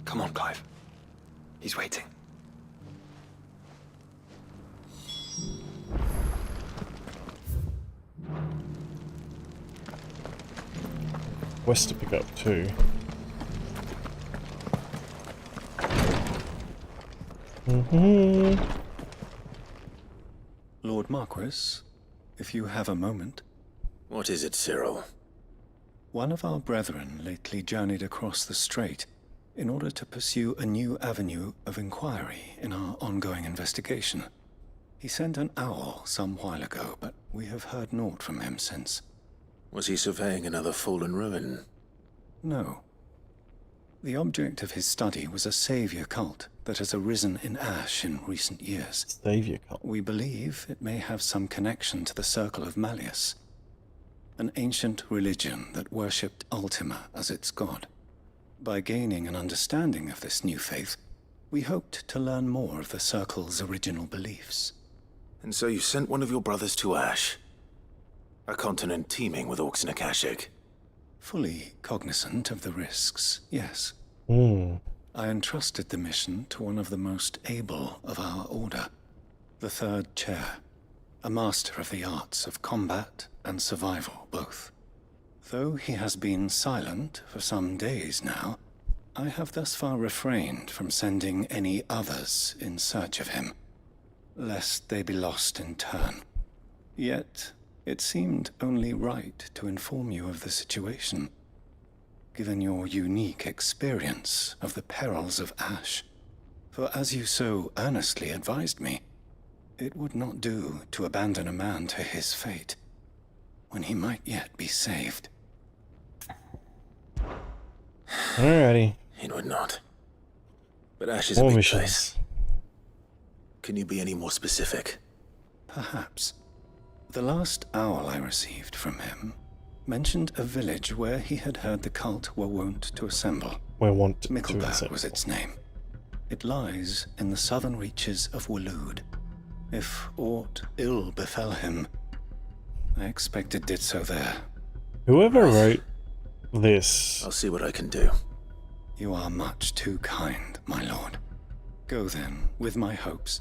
Come on, Clive. He's waiting. Quest to pick up too. Lord Marquis, if you have a moment. What is it, Cyril? One of our brethren lately journeyed across the strait in order to pursue a new avenue of inquiry in our ongoing investigation. He sent an owl some while ago, but we have heard naught from him since. Was he surveying another fallen ruin? No. The object of his study was a savior cult that has arisen in Ash in recent years. Savior cult. We believe it may have some connection to the Circle of Malleus, an ancient religion that worshipped Ultima as its god. By gaining an understanding of this new faith, we hoped to learn more of the Circle's original beliefs. And so you sent one of your brothers to Ash, a continent teeming with orcs and Akashic. Fully cognizant of the risks, yes. I entrusted the mission to one of the most able of our order, the Third Chair, a master of the arts of combat and survival both. Though he has been silent for some days now, I have thus far refrained from sending any others in search of him, lest they be lost in turn. Yet, it seemed only right to inform you of the situation, given your unique experience of the perils of Ash. For as you so earnestly advised me, it would not do to abandon a man to his fate, when he might yet be saved. Alrighty. It would not. But Ash is a big place. Can you be any more specific? Perhaps. The last owl I received from him mentioned a village where he had heard the cult were wont to assemble. Mickleburg was its name. It lies in the southern reaches of Waloed. If aught ill befell him, I expect it did so there. Whoever wrote this... I'll see what I can do. You are much too kind, my lord. Go then, with my hopes,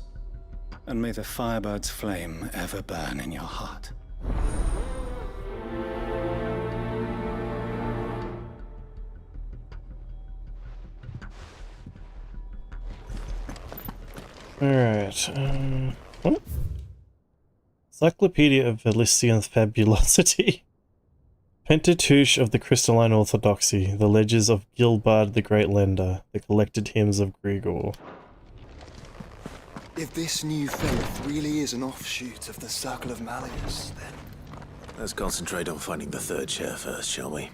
and may the Firebird's flame ever burn in your heart. Alright, what? Encyclopedia of Elysian Fabulosity. Pentateuch of the Crystalline Orthodoxy, the Ledgers of Gilbard the Great Lender, the collected hymns of Grigor. If this new faith really is an offshoot of the Circle of Malleus, then... Let's concentrate on finding the Third Chair first, shall we?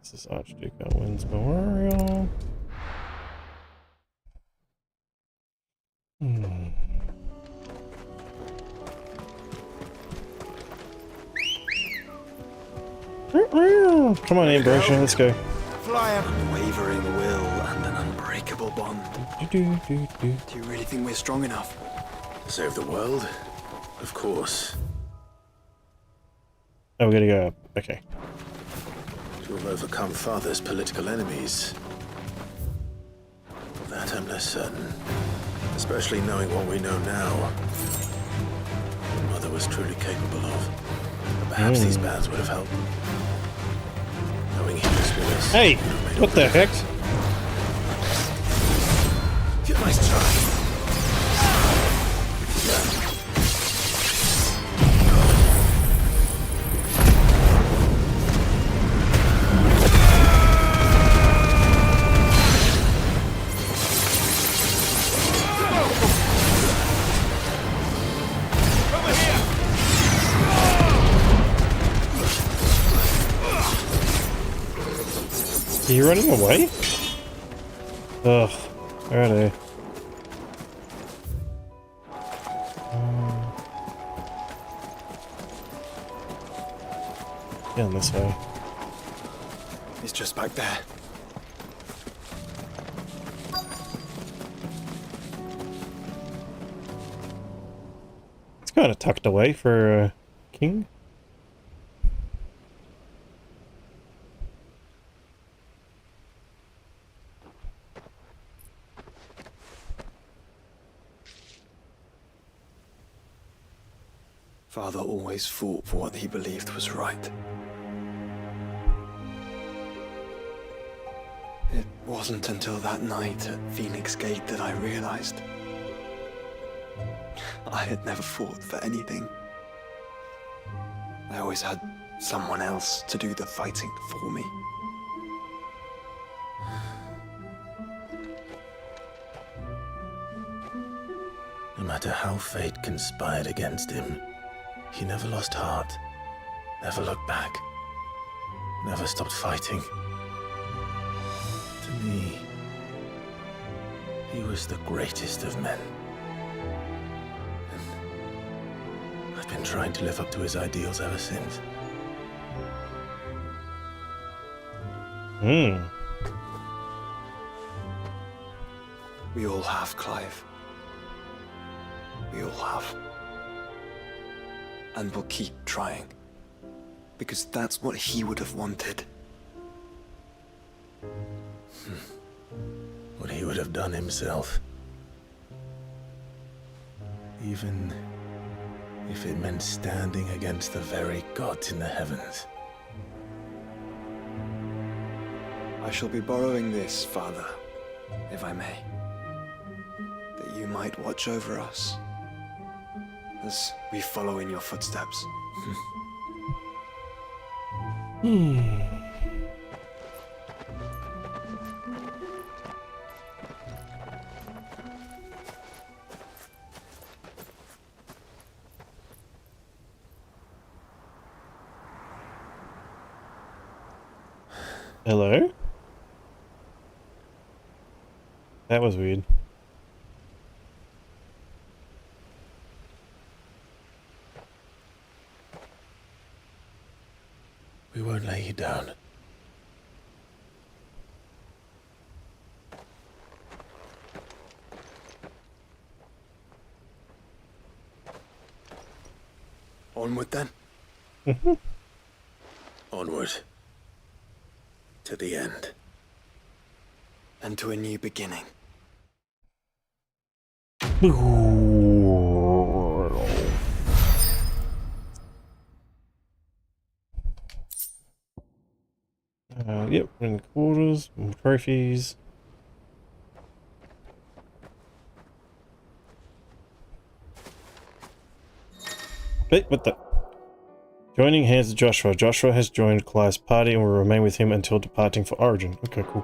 This is Archduke Owen's Memorial. Come on, Ambrosia, let's go. Unwavering will and an unbreakable bond. Do you really think we're strong enough? To save the world? Of course. Oh, we're gonna go up. Okay. To have overcome Father's political enemies. Of that I'm less certain. Especially knowing what we know now. What Mother was truly capable of. But perhaps these bands would have helped. Knowing he was with us. Hey! What the heck? Nice try. Are you running away? Ugh. Alrighty. Down this way. It's just back there. It's kind of tucked away for a king. Father always fought for what he believed was right. It wasn't until that night at Phoenix Gate that I realized I had never fought for anything. I always had someone else to do the fighting for me. And matter how fate conspired against him, he never lost heart, never looked back, never stopped fighting. To me, he was the greatest of men. And I've been trying to live up to his ideals ever since. We all have, Clive. We all have. And we'll keep trying. Because that's what he would have wanted. What he would have done himself. Even if it meant standing against the very gods in the heavens. I shall be borrowing this, Father, if I may. That you might watch over us as we follow in your footsteps. Hello? That was weird. We won't lay you down. Onward then. Onward. To the end. And to a new beginning. Yep, we're in the quarters, more trophies. Wait, what the? Joining hands with Joshua. Joshua has joined Clive's party and will remain with him until departing for Origin. Okay, cool.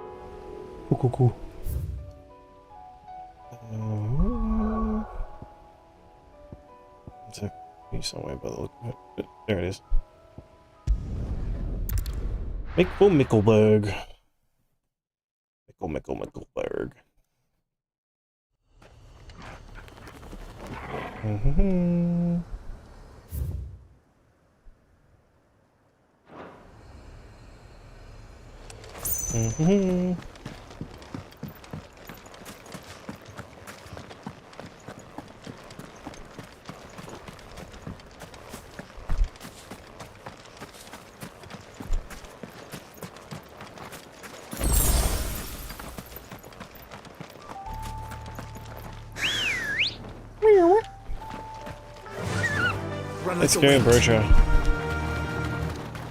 Cool. It's a piece somewhere by the look of it. There it is. Mickelberg. Mickelberg. Let's go, Bertha.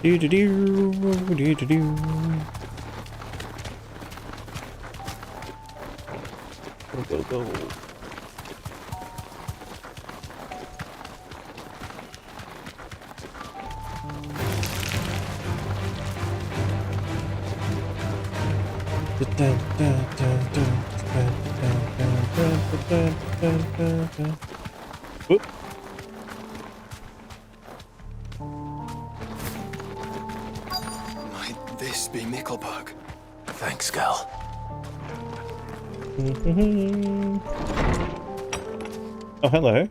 Do. Go. Whoop. Might this be Mickelberg? Thanks, Gal. Oh, hello.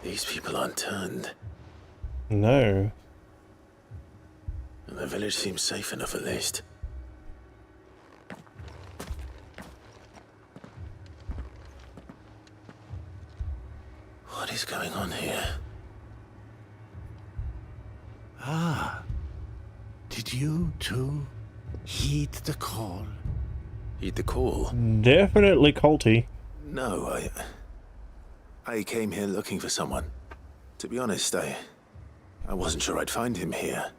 These people aren't turned. No. And the village seems safe enough at least. What is going on here? Ah. Did you too heed the call? Heed the call? Definitely culty. No, I came here looking for someone. To be honest, I wasn't sure I'd find him here.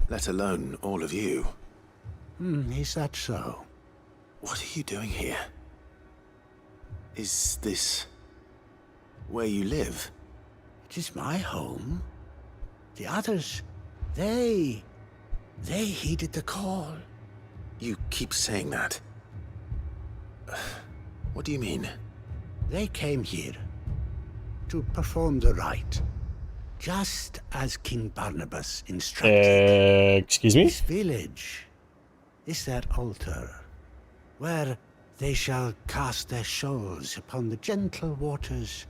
Let alone all of you. Is that so? What are you doing here? Is this where you live? It is my home. The others, they They heeded the call. You keep saying that. What do you mean? They came here to perform the rite, just as King Barnabas instructed. Excuse me? This village is their altar, where they shall cast their souls upon the gentle waters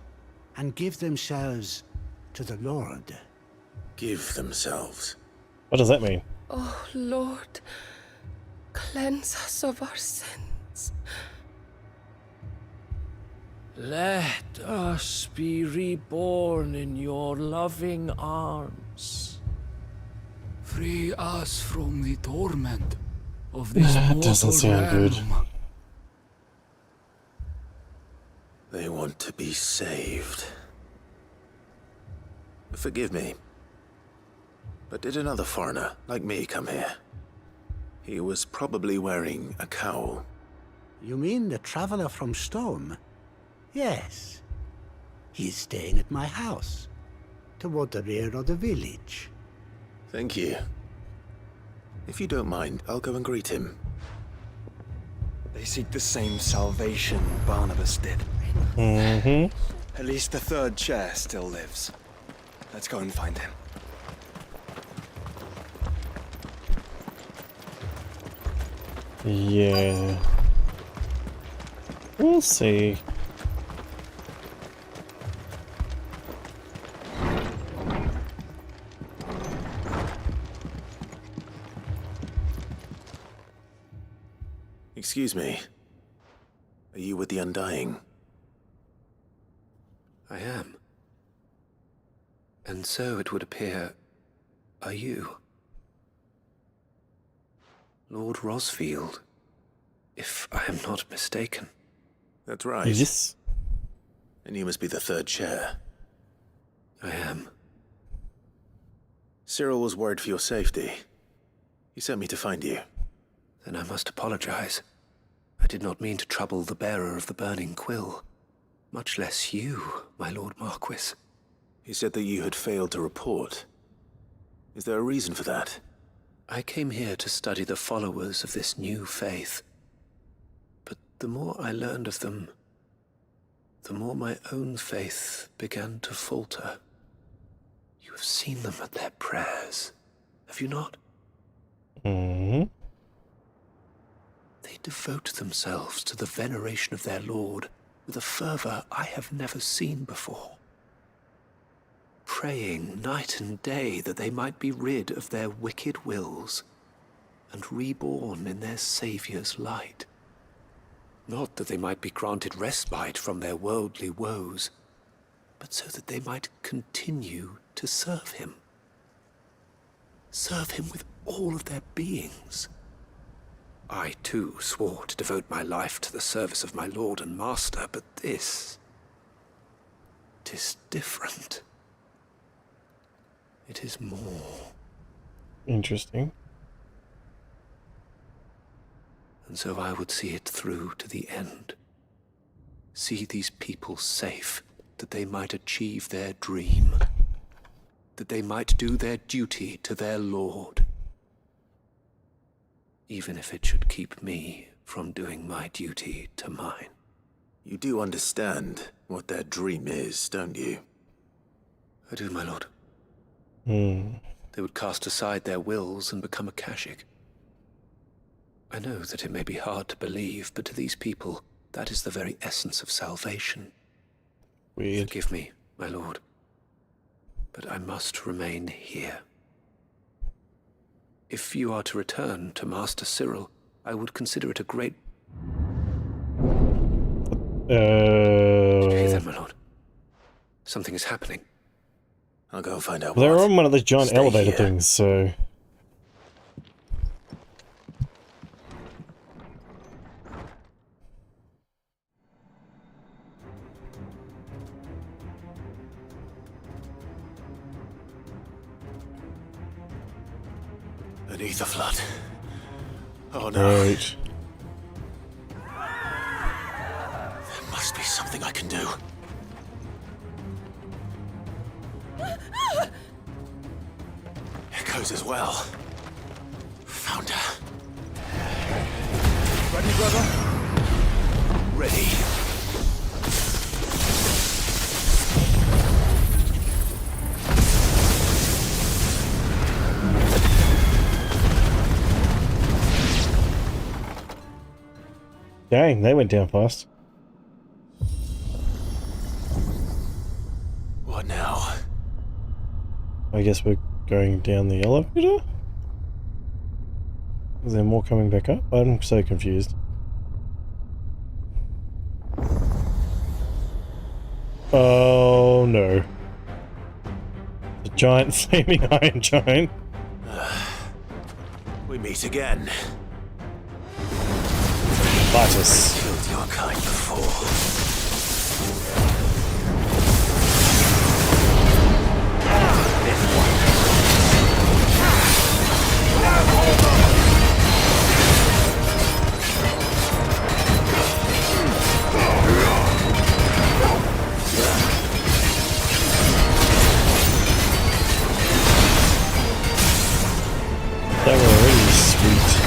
and give themselves to the Lord. Give themselves? What does that mean? Oh, Lord, cleanse us of our sins. Let us be reborn in your loving arms. Free us from the torment of this That doesn't sound good. realm. They want to be saved. Forgive me, but did another foreigner like me come here? He was probably wearing a cowl. You mean the traveler from Storm? Yes. He's staying at my house, toward the rear of the village. Thank you. If you don't mind, I'll go and greet him. They seek the same salvation Barnabas did. Mm-hmm. At least the third chair still lives. Let's go and find him. Yeah. We'll see. Excuse me. Are you with the Undying? I am. And so it would appear, are you? Lord Rosfield, if I am not mistaken. That's right. Yes. And you must be the third chair. I am. Cyril was worried for your safety. He sent me to find you. Then I must apologize. I did not mean to trouble the bearer of the burning quill. Much less you, my Lord Marquis. He said that you had failed to report. Is there a reason for that? I came here to study the followers of this new faith. But the more I learned of them, the more my own faith began to falter. You have seen them at their prayers, have you not? Mm-hmm. They devote themselves to the veneration of their Lord with a fervor I have never seen before. Praying night and day that they might be rid of their wicked wills and reborn in their Saviour's light. Not that they might be granted respite from their worldly woes, but so that they might continue to serve him. Serve him with all of their beings. I, too, swore to devote my life to the service of my Lord and Master, but this... 'tis different. It is more. Interesting. And so I would see it through to the end. See these people safe, that they might achieve their dream. That they might do their duty to their Lord. Even if it should keep me from doing my duty to mine. You do understand what their dream is, don't you? I do, my lord. Hmm. They would cast aside their wills and become Akashic. I know that it may be hard to believe, but to these people, that is the very essence of salvation. Weird. Forgive me, my lord, but I must remain here. If you are to return to Master Cyril, I would consider it a great... Did you hear that, my lord? Something is happening. I'll go and find out They're what. on one of those giant Stay elevator here. things, so... Beneath the flood. Oh no. Right. There must be something I can do. Echoes as well. brother? Ready. Dang, they went down fast. What now? I guess we're going down the elevator? Is there more coming back up? I'm so confused. Oh no. The giant flaming iron giant. We meet again. Fight us. Killed your kind before. They were already sweet.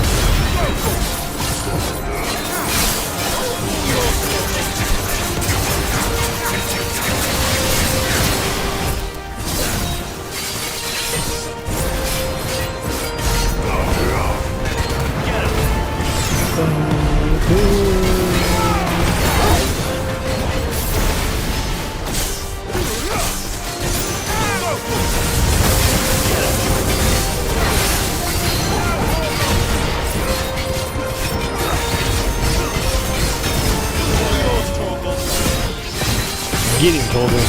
Get him, Torgal.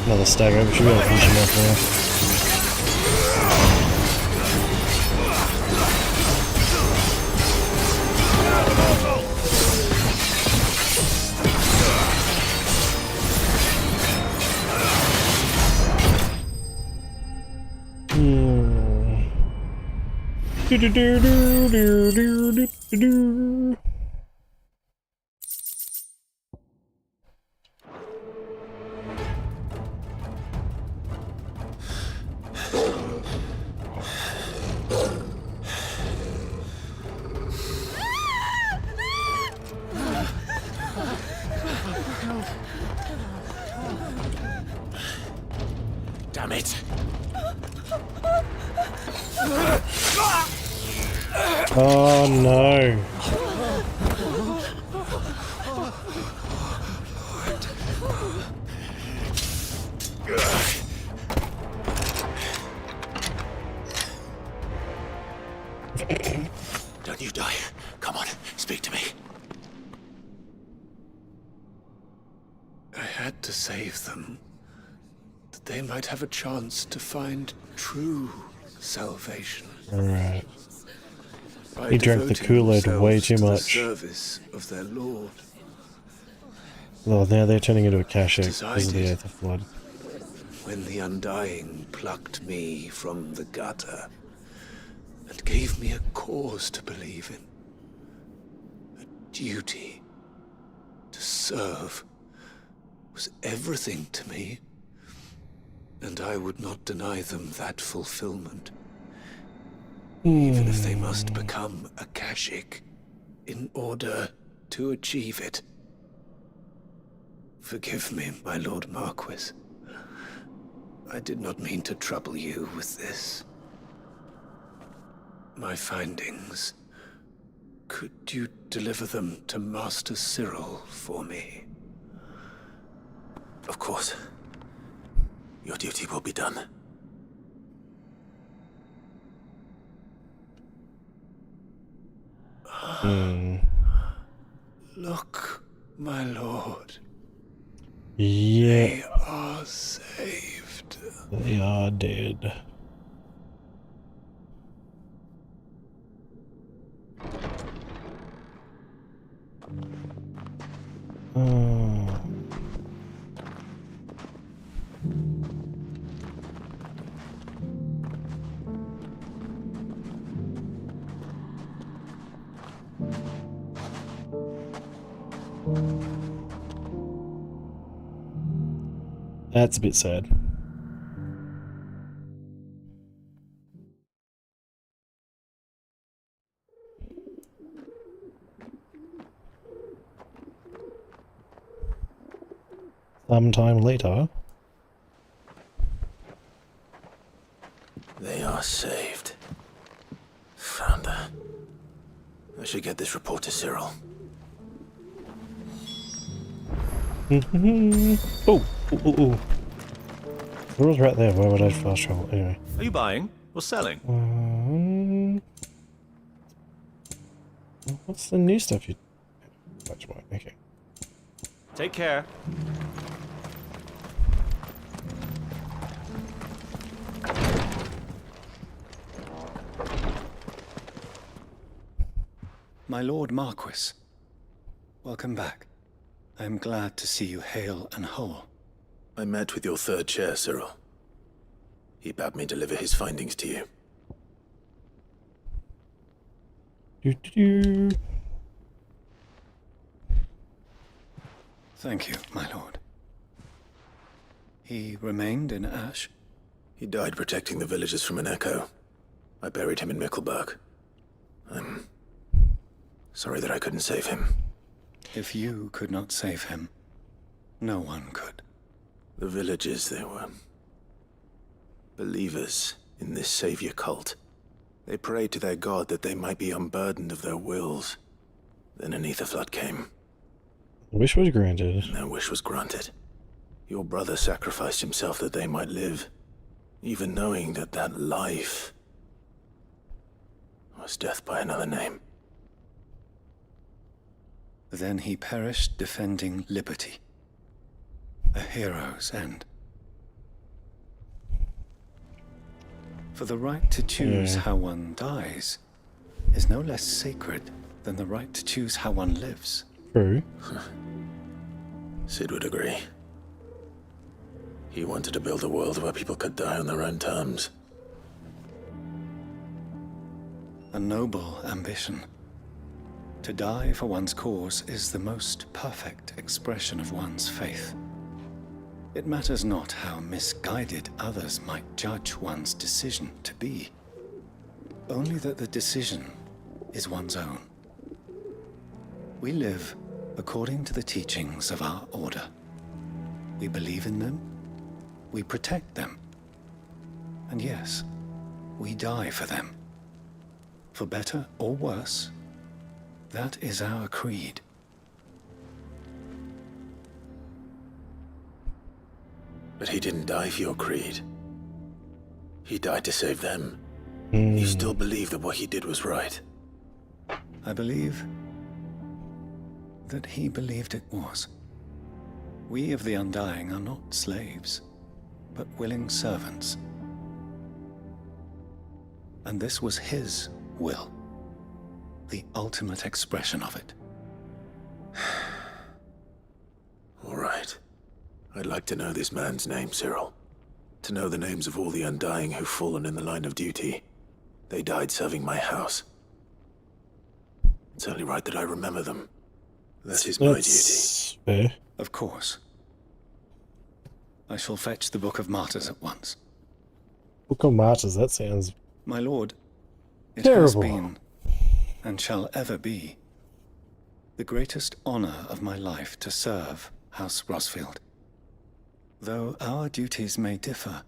Another stagger, we should be able to finish him off now. Do do do do do do do do. Damn it. Oh no. Don't you die. Come on, speak to me. I had to save them, that they might have a chance to find true salvation. Alright. By He drank the devoting Kool-Aid way themselves too to the much. service of their Lord. Well, now they're turning into a Kashyyyk because of the Decided. Oath of Flood. When the Undying plucked me from the gutter and gave me a cause to believe in, a duty to serve, was everything to me, and I would not deny them that fulfillment, even if they must become a Kashyyyk in order to achieve it. Forgive me, my Lord Marquis. I did not mean to trouble you with this. My findings. Could you deliver them to Master Cyril for me? Of course. Your duty will be done. Look, my lord. Yeah. They are saved. They are dead. That's a bit sad. Sometime later. They are saved. Founder. I should get this report to Cyril. Oh, the door's right there. Why would I fast travel? Anyway. Are you buying or selling? What's the new stuff you... Much more. Okay. Take care. My Lord Marquis, welcome back. I am glad to see you hale and whole. I met with your third chair, Cyril. He bade me deliver his findings to you. Thank you, my lord. He remained in Ash? He died protecting the villagers from an echo. I buried him in Mickelberg. I'm sorry that I couldn't save him. If you could not save him, no one could. The villagers, they were believers in this savior cult. They prayed to their god that they might be unburdened of their wills. Then an ether flood came. Wish was granted. And their wish was granted. Your brother sacrificed himself that they might live, even knowing that that life was death by another name. Then he perished defending liberty. A hero's end. For the right to choose how one dies is no less sacred than the right to choose how one lives. True. Sid would agree. He wanted to build a world where people could die on their own terms. A noble ambition. To die for one's cause is the most perfect expression of one's faith. It matters not how misguided others might judge one's decision to be. Only that the decision is one's own. We live according to the teachings of our order. We believe in them, we protect them, and yes, we die for them. For better or worse, that is our creed. But he didn't die for your creed. He died to save them. You still believe that what he did was right? I believe that he believed it was. We of the Undying are not slaves, but willing servants. And this was his will, the ultimate expression of it. All right. I'd like to know this man's name, Cyril. To know the names of all the Undying who've fallen in the line of duty. They died serving my house. It's only right that I remember them. That is my duty. Fair. Of course. I shall fetch the Book of Martyrs at once. Book of Martyrs, that sounds... My lord, it terrible. has been, and shall ever be, the greatest honor of my life to serve House Rosfield. Though our duties may differ,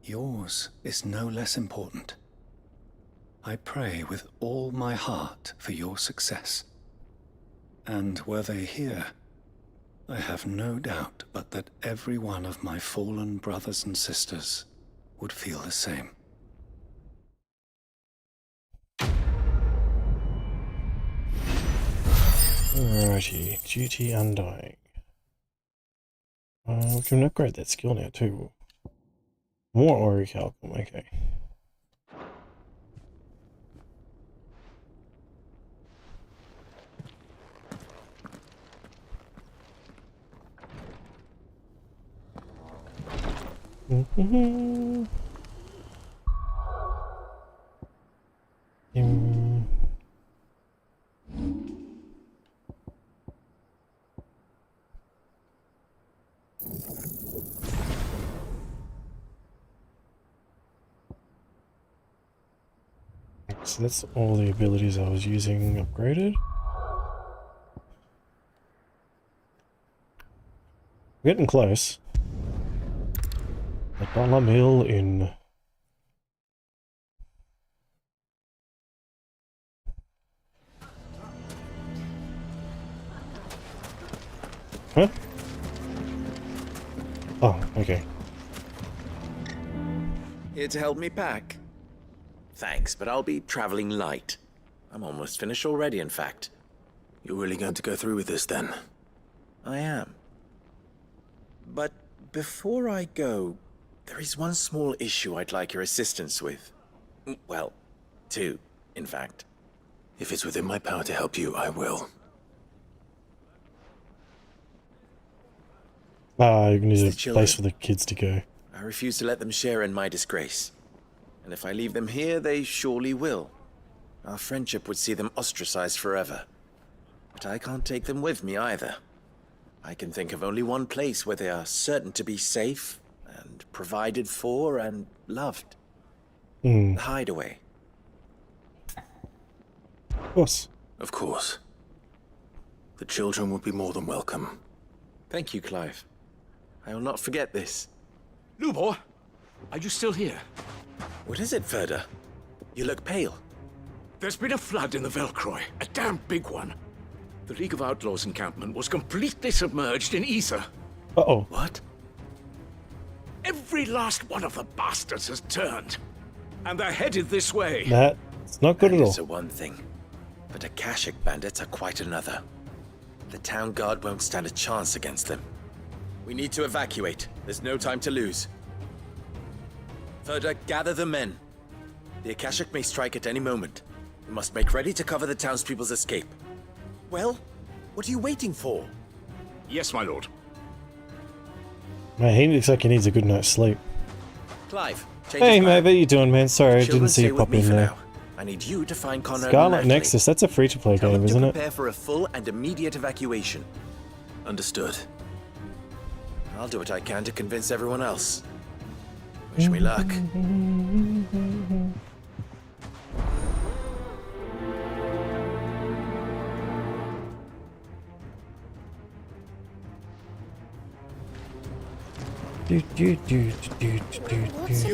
yours is no less important. I pray with all my heart for your success. And were they here, I have no doubt but that every one of my fallen brothers and sisters would feel the same. Alrighty, duty undying. We can upgrade that skill now too. More orichalcum, okay. So that's all the abilities I was using upgraded. We're getting close. The dollar mill in. Huh? Oh, okay. Here to help me pack? Thanks, but I'll be traveling light. I'm almost finished already, in fact. You're really going to go through with this, then? I am. But before I go, there is one small issue I'd like your assistance with. Well, two, in fact. If it's within my power to help you, I will. You can use a place for the kids to go. I refuse to let them share in my disgrace. And if I leave them here, they surely will. Our friendship would see them ostracized forever. But I can't take them with me either. I can think of only one place where they are certain to be safe, and provided for, and loved. The Hideaway. Of course. Of course. The children would be more than welcome. Thank you, Clive. I will not forget this. Lubor, are you still here? What is it, Ferda? You look pale. There's been a flood in the Velcroy, a damn big one. The League of Outlaws encampment was completely submerged in ether. Uh-oh. What? Every last one of the bastards has turned. And they're headed this way. That's not good at all. Bandits are one thing, but Akashic bandits are quite another. The town guard won't stand a chance against them. We need to evacuate. There's no time to lose. Ferda, gather the men. The Akashic may strike at any moment. We must make ready to cover the townspeople's escape. Well, what are you waiting for? Yes, my lord. Man, he looks like he needs a good night's sleep. Clive, hey mate, how you doing, man? Sorry, I didn't see you pop in there. I need you to find Connor. Scarlet Nexus, that's a free-to-play game, isn't it? Prepare for a full and immediate evacuation. Understood. I'll do what I can to convince everyone else. Wish me luck. You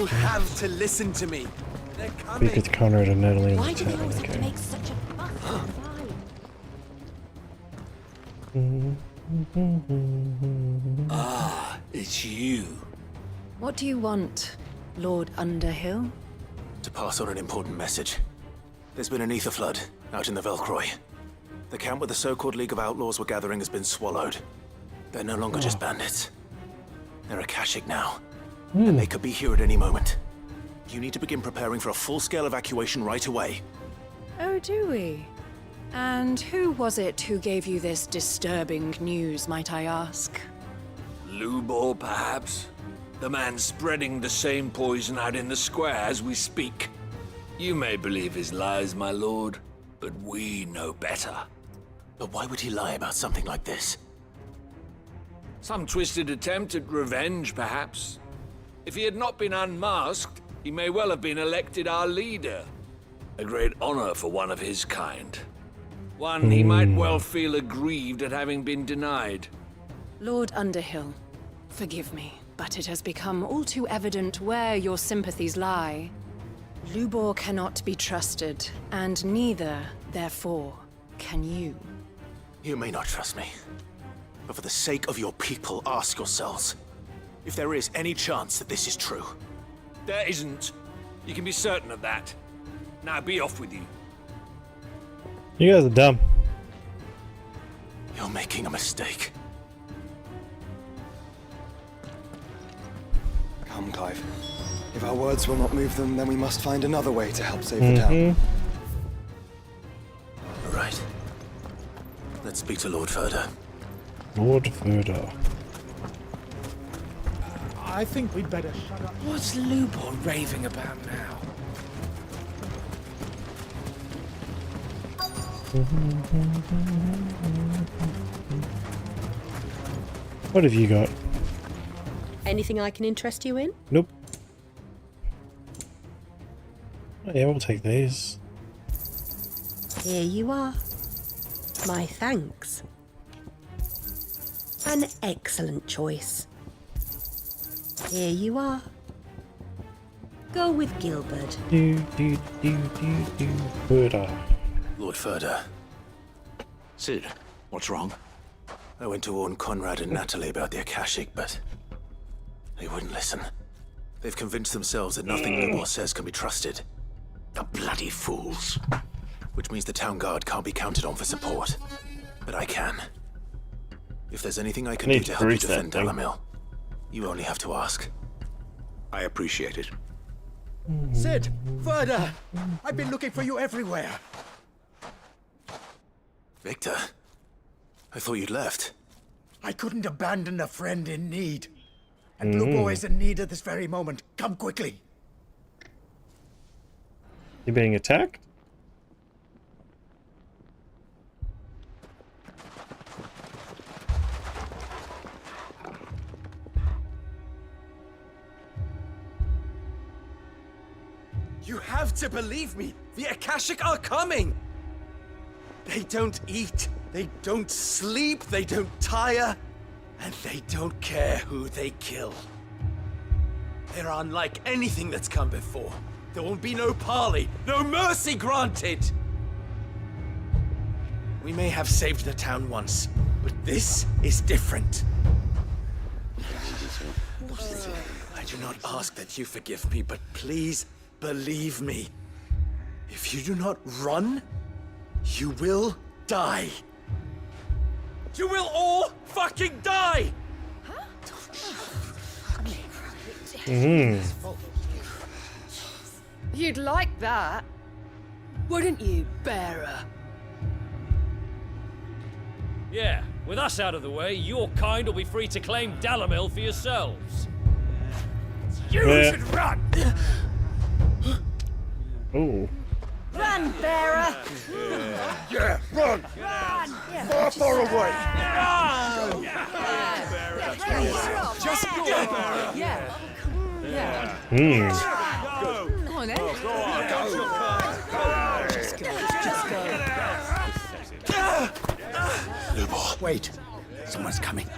have to listen to me. They're coming. Speak with Conrad and Natalie. Why do we always have to make such a fuss? Ah, it's you. What do you want, Lord Underhill? To pass on an important message. There's been an ether flood out in the Velcroy. The camp where the so-called League of Outlaws were gathering has been swallowed. They're no longer just bandits. They're Akashic now, and they could be here at any moment. You need to begin preparing for a full-scale evacuation right away. Oh, do we? And who was it who gave you this disturbing news, might I ask? Lubor, perhaps? The man spreading the same poison out in the square as we speak. You may believe his lies, my lord, but we know better. But why would he lie about something like this? Some twisted attempt at revenge, perhaps. If he had not been unmasked, he may well have been elected our leader. A great honor for one of his kind. One he might well feel aggrieved at having been denied. Lord Underhill, forgive me, but it has become all too evident where your sympathies lie. Lubor cannot be trusted, and neither, therefore, can you. You may not trust me, but for the sake of your people, ask yourselves if there is any chance that this is true. There isn't. You can be certain of that. Now be off with you. You guys are dumb. You're making a mistake. Come, Clive. If our words will not move them, then we must find another way to help save the town. All right. Let's speak to Lord Ferda. Lord Ferda. I think we'd better shut up. What's Lubor raving about now? What have you got? Anything I can interest you in? Nope. Oh, yeah, we'll take these. Here you are. My thanks. An excellent choice. Here you are. Go with Gilbert. Further. Lord Further. Sid, what's wrong? I went to warn Conrad and Natalie about the Akashic, but they wouldn't listen. They've convinced themselves that nothing Lubor says can be trusted. The bloody fools. Which means the town guard can't be counted on for support. But I can. If there's anything I can do to help you defend Dalamil, you only have to ask. I appreciate it. Sid! Further! I've been looking for you everywhere. Victor, I thought you'd left. I couldn't abandon a friend in need. And Blue Boy is in need at this very moment. Come quickly. You being attacked? You have to believe me! The Akashic are coming! They don't eat, they don't sleep, they don't tire, and they don't care who they kill. They're unlike anything that's come before. There won't be no parley, no mercy granted! We may have saved the town once, but this is different. I do not ask that you forgive me, but please believe me. If you do not run, you will die. You will all fucking die! You'd like that, wouldn't you, bearer? Yeah, with us out of the way, your kind will be free to claim Dalamil for yourselves. You should run! Oh. Run, bearer! Yeah, run! Run! Far, far away! Run! Just go, bearer! Yeah. Yeah. Go! Come on, then. Go on, go! Just go. Just go. Lubor, wait. Someone's coming.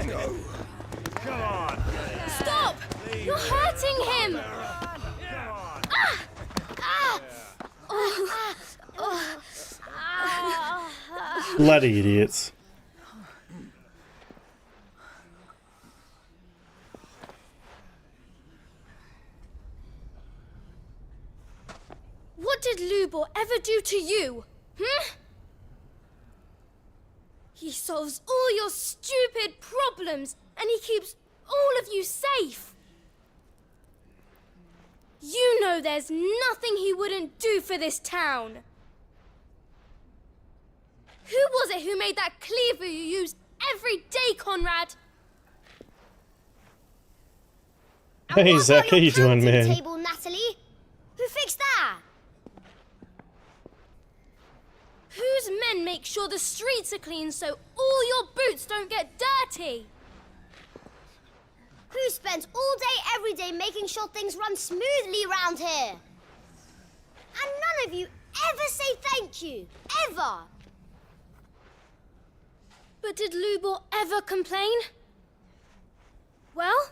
Go. Come on. Stop! You're hurting him! Bloody idiots. What did Lubor ever do to you? He solves all your stupid problems, and he keeps all of you safe. You know there's nothing he wouldn't do for this town. Who was it who made that cleaver you use every day, Conrad? Hey Zach, how you doing, man? Table, Natalie. Who fixed that? Whose men make sure the streets are clean so all your boots don't get dirty? Who spends all day, every day making sure things run smoothly around here? And none of you ever say thank you. Ever. But did Lubor ever complain? Well,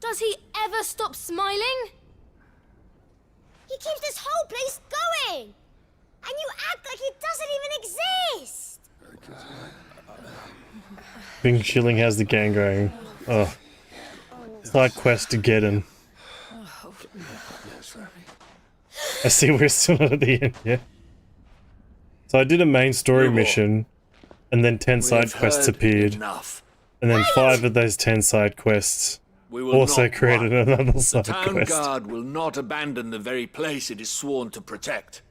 does he ever stop smiling? He keeps this whole place going. And you act like it doesn't even exist. Bing Shilling has the gang going. Oh. Side quest to get in. I see we're still not at the end, yeah. So I did a main story mission, and then 10 side quests appeared. Enough. And then 5 of those 10 side quests also created another side The town quest. guard will not abandon the very place it is sworn to protect.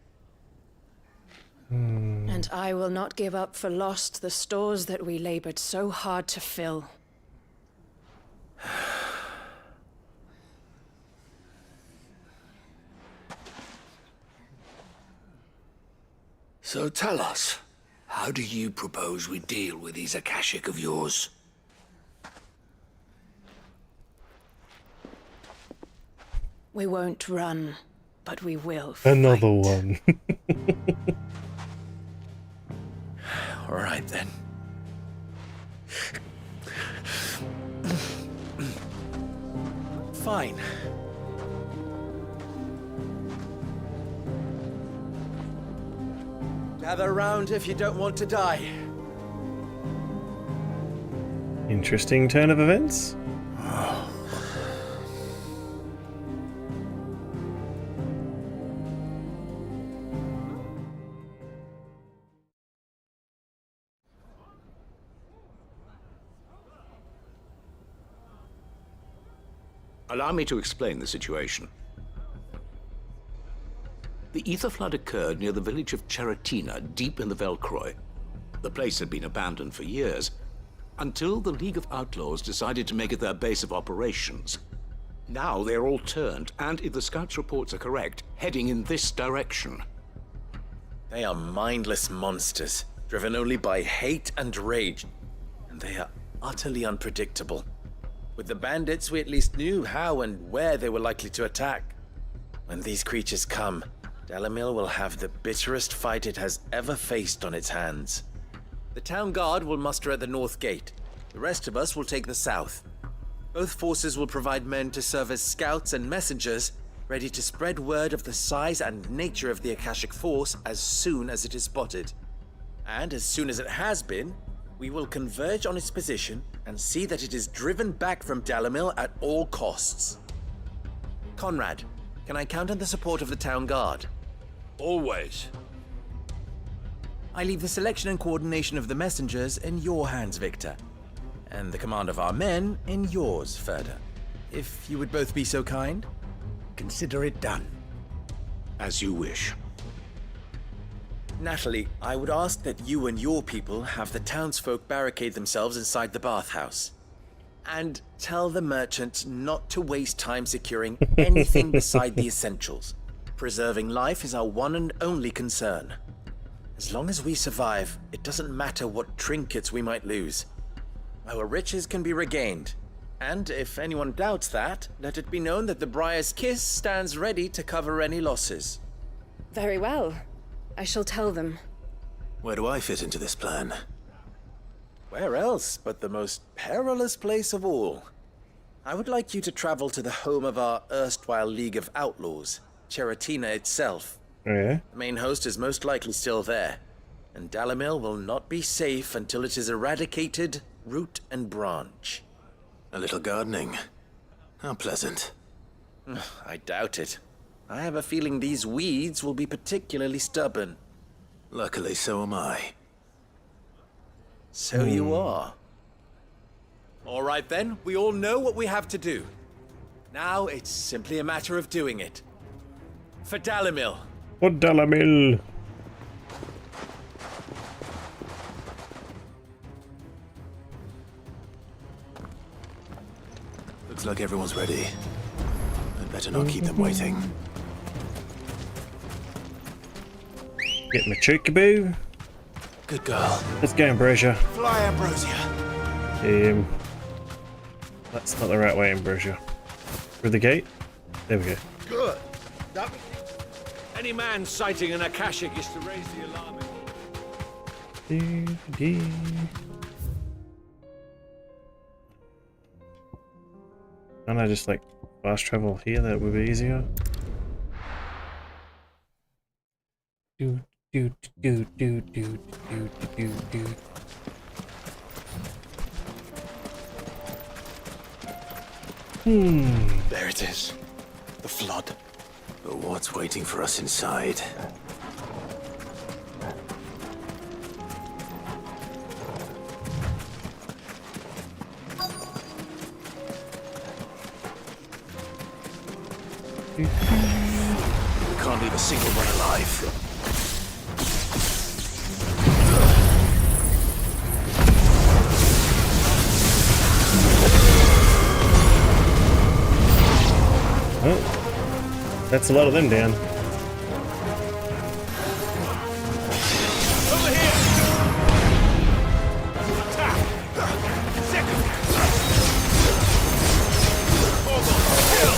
And I will not give up for lost the stores that we labored so hard to fill. So tell us, how do you propose we deal with these Akashic of yours? We won't run. but we will. Another one. All right, then. Fine. Gather round if you don't want to die. Interesting turn of events. Allow me to explain the situation. The ether flood occurred near the village of Cheratina, deep in the Velcroy. The place had been abandoned for years, until the League of Outlaws decided to make it their base of operations. Now they're all turned, and if the scouts' reports are correct, heading in this direction. They are mindless monsters, driven only by hate and rage, and they are utterly unpredictable. With the bandits, we at least knew how and where they were likely to attack. When these creatures come, Dalamil will have the bitterest fight it has ever faced on its hands. The town guard will muster at the north gate. The rest of us will take the south. Both forces will provide men to serve as scouts and messengers, ready to spread word of the size and nature of the Akashic Force as soon as it is spotted. And as soon as it has been, we will converge on its position and see that it is driven back from Dalamil at all costs. Conrad, can I count on the support of the town guard? Always. I leave the selection and coordination of the messengers in your hands, Victor. And the command of our men in yours, Ferda. If you would both be so kind. Consider it done. As you wish. Natalie, I would ask that you and your people have the townsfolk barricade themselves inside the bathhouse. And tell the merchants not to waste time securing anything beside the essentials. Preserving life is our one and only concern. As long as we survive, it doesn't matter what trinkets we might lose. Our riches can be regained. And if anyone doubts that, let it be known that the Briar's Kiss stands ready to cover any losses. Very well. I shall tell them. Where do I fit into this plan? Where else but the most perilous place of all? I would like you to travel to the home of our erstwhile League of Outlaws, Cheratina itself. Yeah. The main host is most likely still there, and Dalamil will not be safe until it is eradicated, root and branch. A little gardening. How pleasant. I doubt it. I have a feeling these weeds will be particularly stubborn. Luckily, so am I. So you are. All right then, we all know what we have to do. Now it's simply a matter of doing it. For Dalamil. For Dalamil. Looks like everyone's ready. I'd better not keep them waiting. Get my cheekaboo. Good girl. Let's go, Ambrosia. Fly, Ambrosia. That's not the right way, Ambrosia. Through the gate? There we go. Good. Any man sighting an Akashic is to raise the alarm. Can't I just like fast travel here? That would be easier. Do. There it is. The flood. But what's waiting for us inside? We can't leave a single one alive. Oh, that's a lot of them down. Over here! Attack! Second! Almost kill!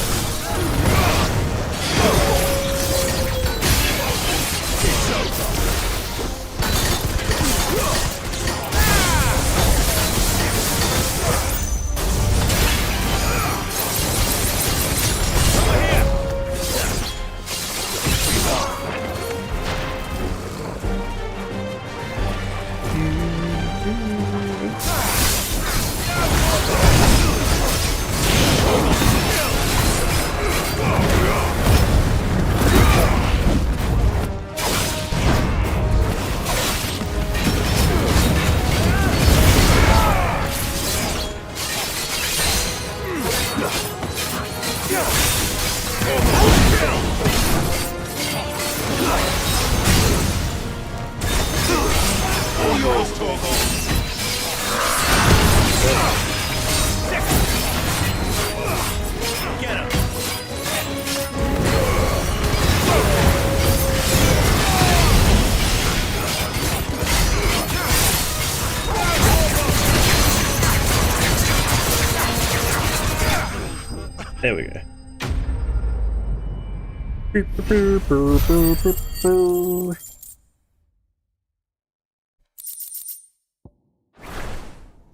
There we go.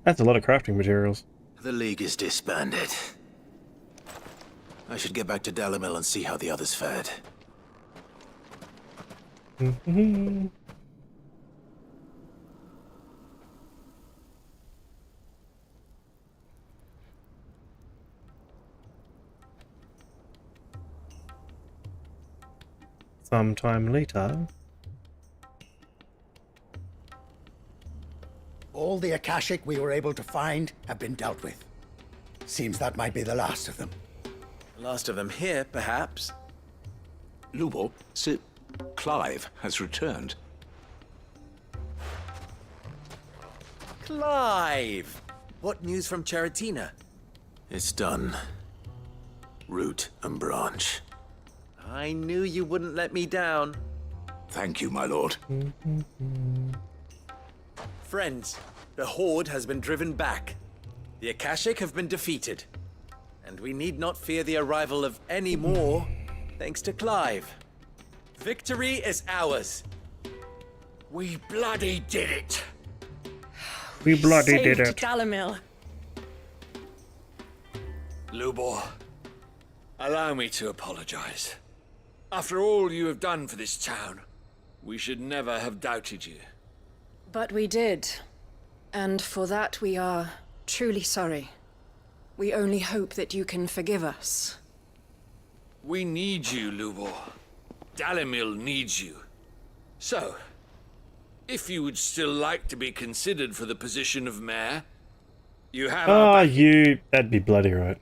That's a lot of crafting materials. The League is disbanded. I should get back to Dalimil and see how the others fared. Sometime later. All the Akashic we were able to find have been dealt with. Seems that might be the last of them. Last of them here, perhaps. Lubo, Sir Clive has returned. Clive! What news from Charatina? It's done. Root and branch. I knew you wouldn't let me down. Thank you, my lord. Friends, the Horde has been driven back. The Akashic have been defeated. And we need not fear the arrival of any more, thanks to Clive. Victory is ours. We bloody did it. We bloody did Saved it. Dalimil. Lubor, allow me to apologize. After all you have done for this town, we should never have doubted you. But we did. And for that we are truly sorry. We only hope that you can forgive us. We need you, Lubor. Dalimil needs you. So, if you would still like to be considered for the position of mayor, you have our that'd be bloody right.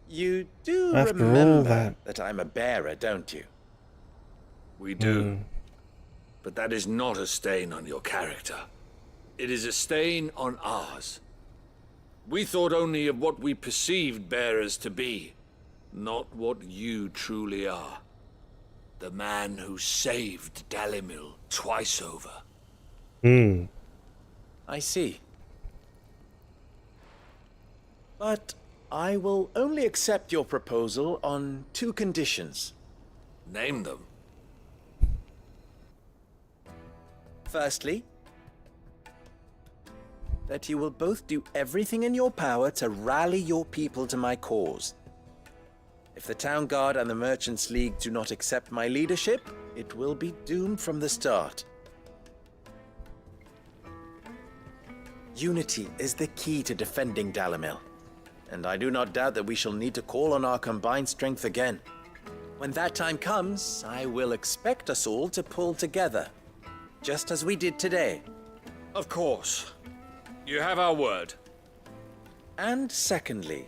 You do After all remember that. I'm a bearer, don't you? We do. But that is not a stain on your character. It is a stain on ours. We thought only of what we perceived bearers to be, not what you truly are. The man who saved Dalimil twice over. I see. But I will only accept your proposal on 2 conditions. Name them. Firstly, that you will both do everything in your power to rally your people to my cause. If the Town Guard and the Merchants League do not accept my leadership, it will be doomed from the start. Unity is the key to defending Dalimil, and I do not doubt that we shall need to call on our combined strength again. When that time comes, I will expect us all to pull together, just as we did today. Of course. You have our word. And secondly,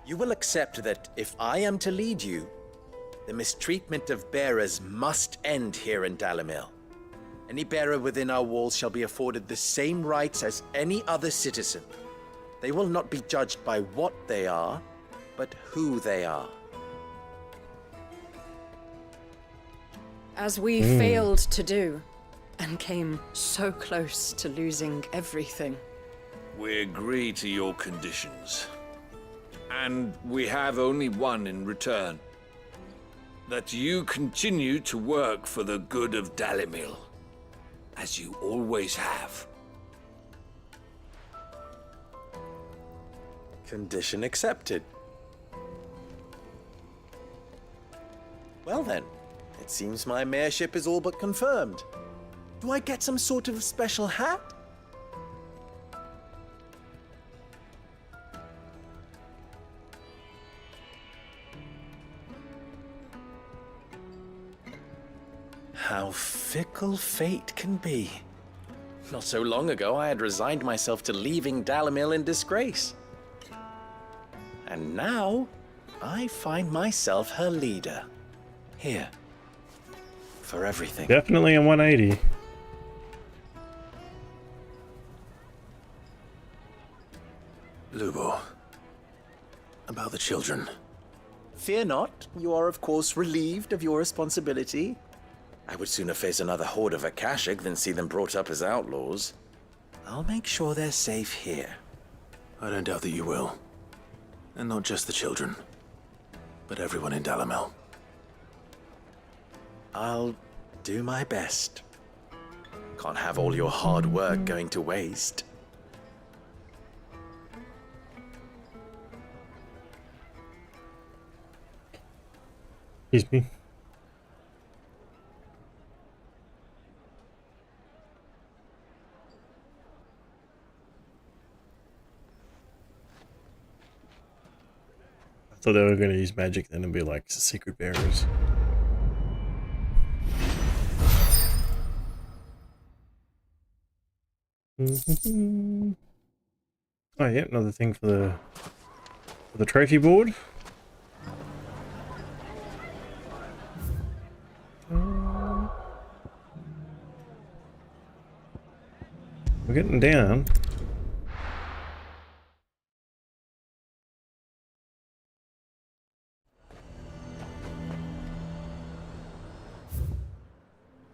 you will accept that if I am to lead you, the mistreatment of bearers must end here in Dalimil. Any bearer within our walls shall be afforded the same rights as any other citizen. They will not be judged by what they are, but who they are. As we failed to do, and came so close to losing everything. We agree to your conditions. And we have only one in return. That you continue to work for the good of Dalimil, as you always have. Condition accepted. Well then, it seems my mayorship is all but confirmed. Do I get some sort of special hat? How fickle fate can be. Not so long ago, I had resigned myself to leaving Dalimil in disgrace. And now, I find myself her leader. Here. For everything. Definitely a 180. Lubo. About the children. Fear not, you are of course relieved of your responsibility. I would sooner face another horde of Akashic than see them brought up as outlaws. I'll make sure they're safe here. I don't doubt that you will. And not just the children, but everyone in Dalamel. I'll do my best. Can't have all your hard work going to waste. Excuse me. I thought they were going to use magic then and be like secret bearers. Oh yeah, another thing for the trophy board. We're getting down.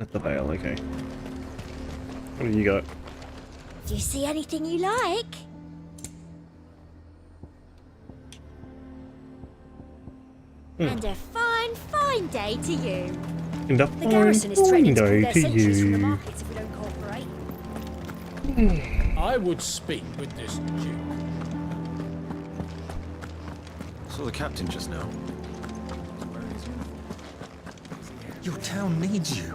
At the veil, okay. What do you got? Do you see anything you like? And a fine, fine day to you. And a The garrison is fine threatening to pull day their to sentries from the you. markets if we don't cooperate. I would speak with this Duke. Saw the captain just now. Your town needs you.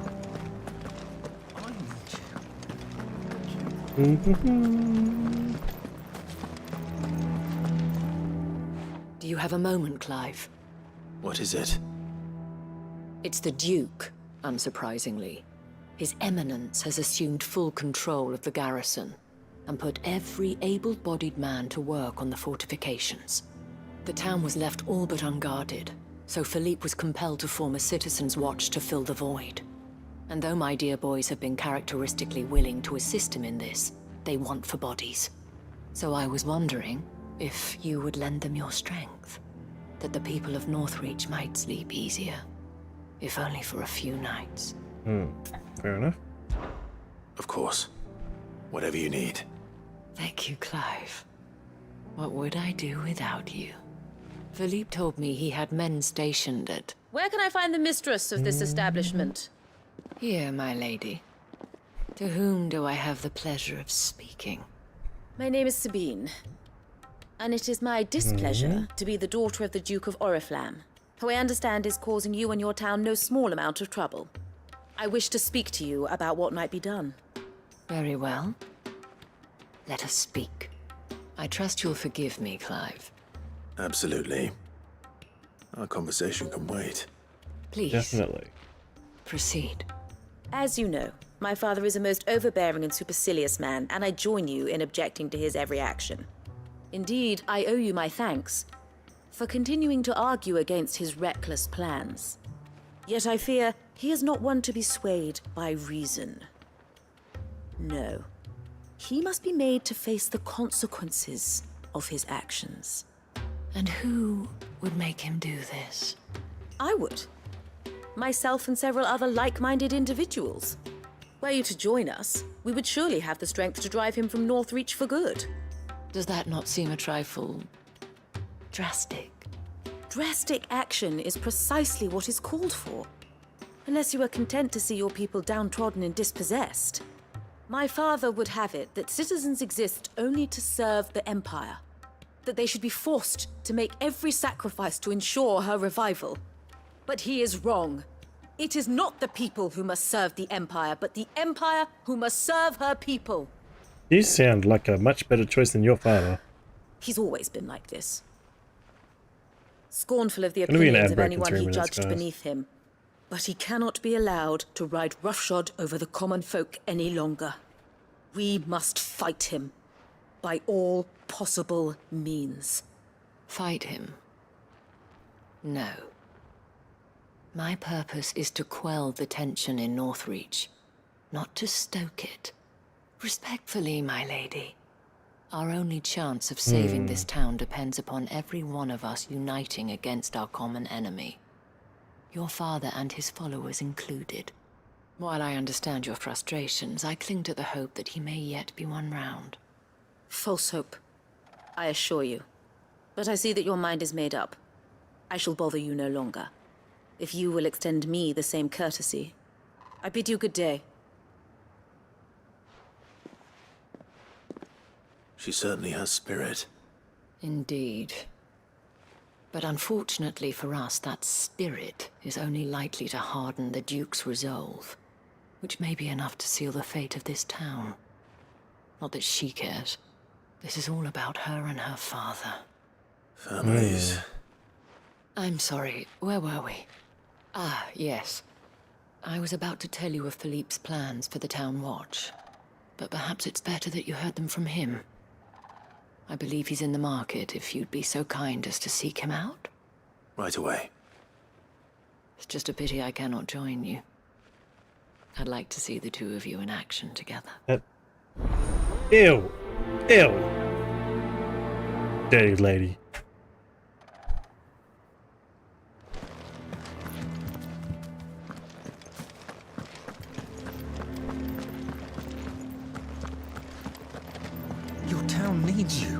Do you have a moment, Clive? What is it? It's the Duke, unsurprisingly. His Eminence has assumed full control of the garrison and put every able-bodied man to work on the fortifications. The town was left all but unguarded, so Philippe was compelled to form a citizen's watch to fill the void. And though my dear boys have been characteristically willing to assist him in this, they want for bodies. So I was wondering if you would lend them your strength, that the people of Northreach might sleep easier, if only for a few nights. Fair enough. Of course. Whatever you need. Thank you, Clive. What would I do without you? Philippe told me he had men stationed at... Where can I find the mistress of this establishment? Here, my lady. To whom do I have the pleasure of speaking? My name is Sabine, and it is my displeasure to be the daughter of the Duke of Oriflamme, who I understand is causing you and your town no small amount of trouble. I wish to speak to you about what might be done. Very well. Let us speak. I trust you'll forgive me, Clive. Absolutely. Our conversation can wait. Please. Definitely. Proceed. As you know, my father is a most overbearing and supercilious man, and I join you in objecting to his every action. Indeed, I owe you my thanks for continuing to argue against his reckless plans. Yet I fear he is not one to be swayed by reason. No. He must be made to face the consequences of his actions. And who would make him do this? I would. Myself and several other like-minded individuals. Were you to join us, we would surely have the strength to drive him from Northreach for good. Does that not seem a trifle... drastic? Drastic action is precisely what is called for. Unless you are content to see your people downtrodden and dispossessed. My father would have it that citizens exist only to serve the Empire. That they should be forced to make every sacrifice to ensure her revival. But he is wrong. It is not the people who must serve the Empire, but the Empire who must serve her people. You sound like a much better choice than your father. He's always been like this. Scornful of the Gonna be an opinions ad of break in anyone 3 he minutes, judged guys. beneath him. But he cannot be allowed to ride roughshod over the common folk any longer. We must fight him by all possible means. Fight him? No. My purpose is to quell the tension in Northreach, not to stoke it. Respectfully, my lady. Our only chance of saving this town depends upon every one of us uniting against our common enemy. Your father and his followers included. While I understand your frustrations, I cling to the hope that he may yet be won round. False hope. I assure you. But I see that your mind is made up. I shall bother you no longer. If you will extend me the same courtesy, I bid you good day. She certainly has spirit. Indeed. But unfortunately for us, that spirit is only likely to harden the Duke's resolve, which may be enough to seal the fate of this town. Not that she cares. This is all about her and her father. Families. I'm sorry, where were we? Ah, yes. I was about to tell you of Philippe's plans for the town watch, but perhaps it's better that you heard them from him. I believe he's in the market, if you'd be so kind as to seek him out. Right away. It's just a pity I cannot join you. I'd like to see the two of you in action together. Ew. Ew. Dirty lady. Your town needs you.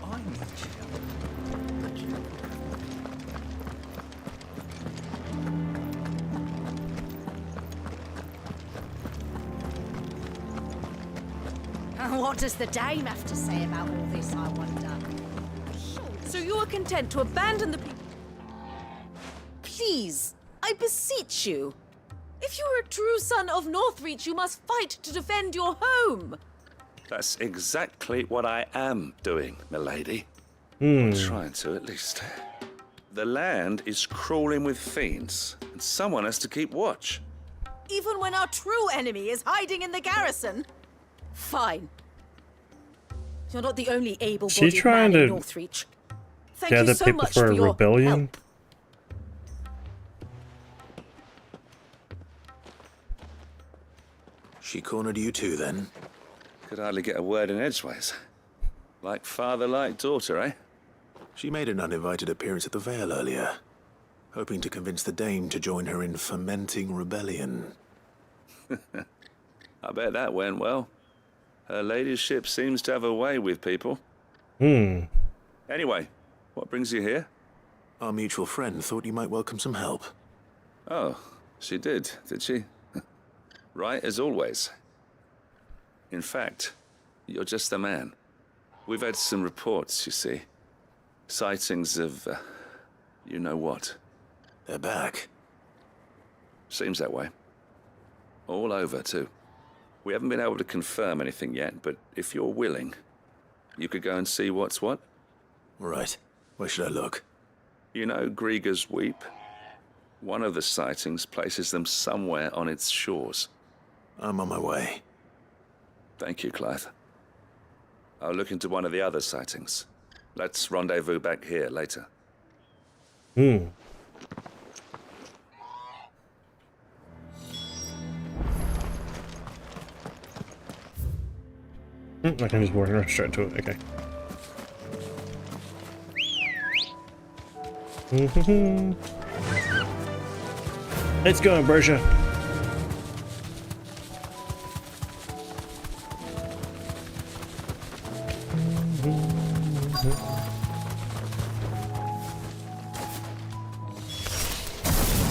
I need you. What does the dame have to say about all this, I wonder? So you are content to abandon the people? Please, I beseech you. If you are a true son of Northreach, you must fight to defend your home. That's exactly what I am doing, milady. Or trying to, at least. The land is crawling with fiends, and someone has to keep watch. Even when our true enemy is hiding in the garrison? Fine. You're not the only able-bodied man in Northreach. Thank you so much for your help. She cornered you too, then? Could hardly get a word in edgeways. Like father, like daughter, eh? She made an uninvited appearance at the Vale earlier, hoping to convince the Dame to join her in fomenting rebellion. I bet that went well. Her ladyship seems to have a way with people. Anyway, what brings you here? Our mutual friend thought you might welcome some help. Oh, she did she? Right as always. In fact, you're just the man. We've had some reports, you see. Sightings of, you know what. They're back. Seems that way. All over, too. We haven't been able to confirm anything yet, but if you're willing, you could go and see what's what. Right. Where should I look? You know Grieger's Weep? One of the sightings places them somewhere on its shores. I'm on my way. Thank you, Clive. I'll look into one of the other sightings. Let's rendezvous back here later. I can just walk right straight to it, okay. Let's go, Ambrosia.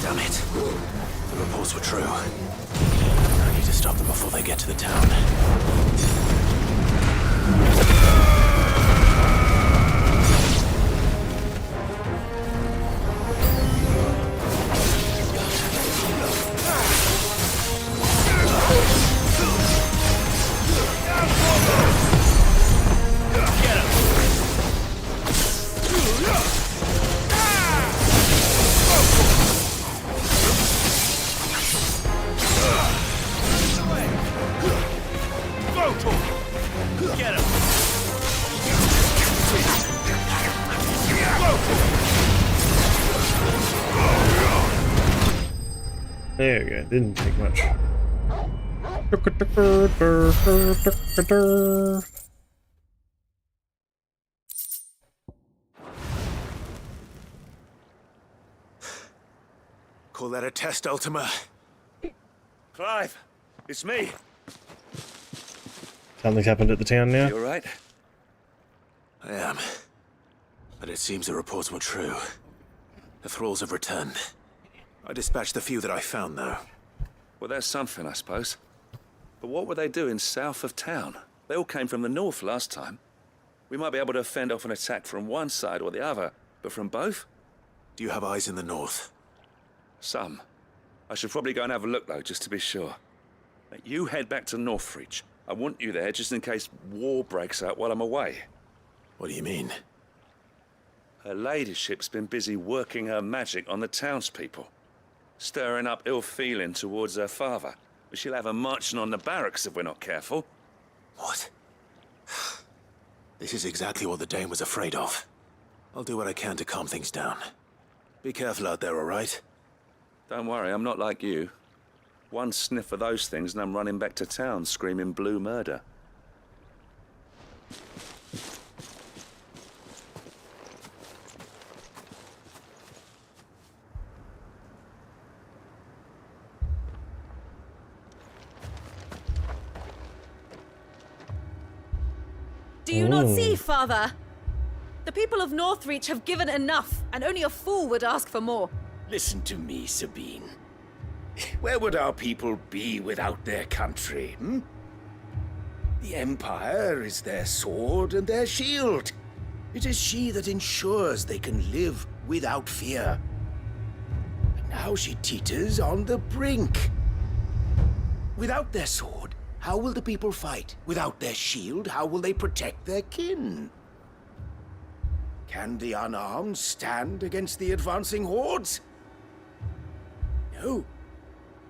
Damn it. The reports were true. I need to stop them before they get to the town. There we go, didn't take much. Call that a test, Ultima? Clive, it's me. Something's happened at the town now. You all right? But it seems the reports were true. The thralls have returned. I dispatched the few that I found, though. Well, that's something, I suppose. But what were they doing south of town? They all came from the north last time. We might be able to fend off an attack from one side or the other, but from both? Do you have eyes in the north? Some. I should probably go and have a look, though, just to be sure. You head back to Northreach. I want you there just in case war breaks out while I'm away. What do you mean? Her ladyship's been busy working her magic on the townspeople, stirring up ill feeling towards her father. But she'll have her marching on the barracks if we're not careful. What? This is exactly what the Dane was afraid of. I'll do what I can to calm things down. Be careful out there, all right? Don't worry, I'm not like you. One sniff of those things and I'm running back to town screaming blue murder. Do you not see, Father? The people of Northreach have given enough, and only a fool would ask for more. Listen to me, Sabine. Where would our people be without their country, The Empire is their sword and their shield. It is she that ensures they can live without fear. And now she teeters on the brink. Without their sword, how will the people fight? Without their shield, how will they protect their kin? Can the unarmed stand against the advancing hordes? No.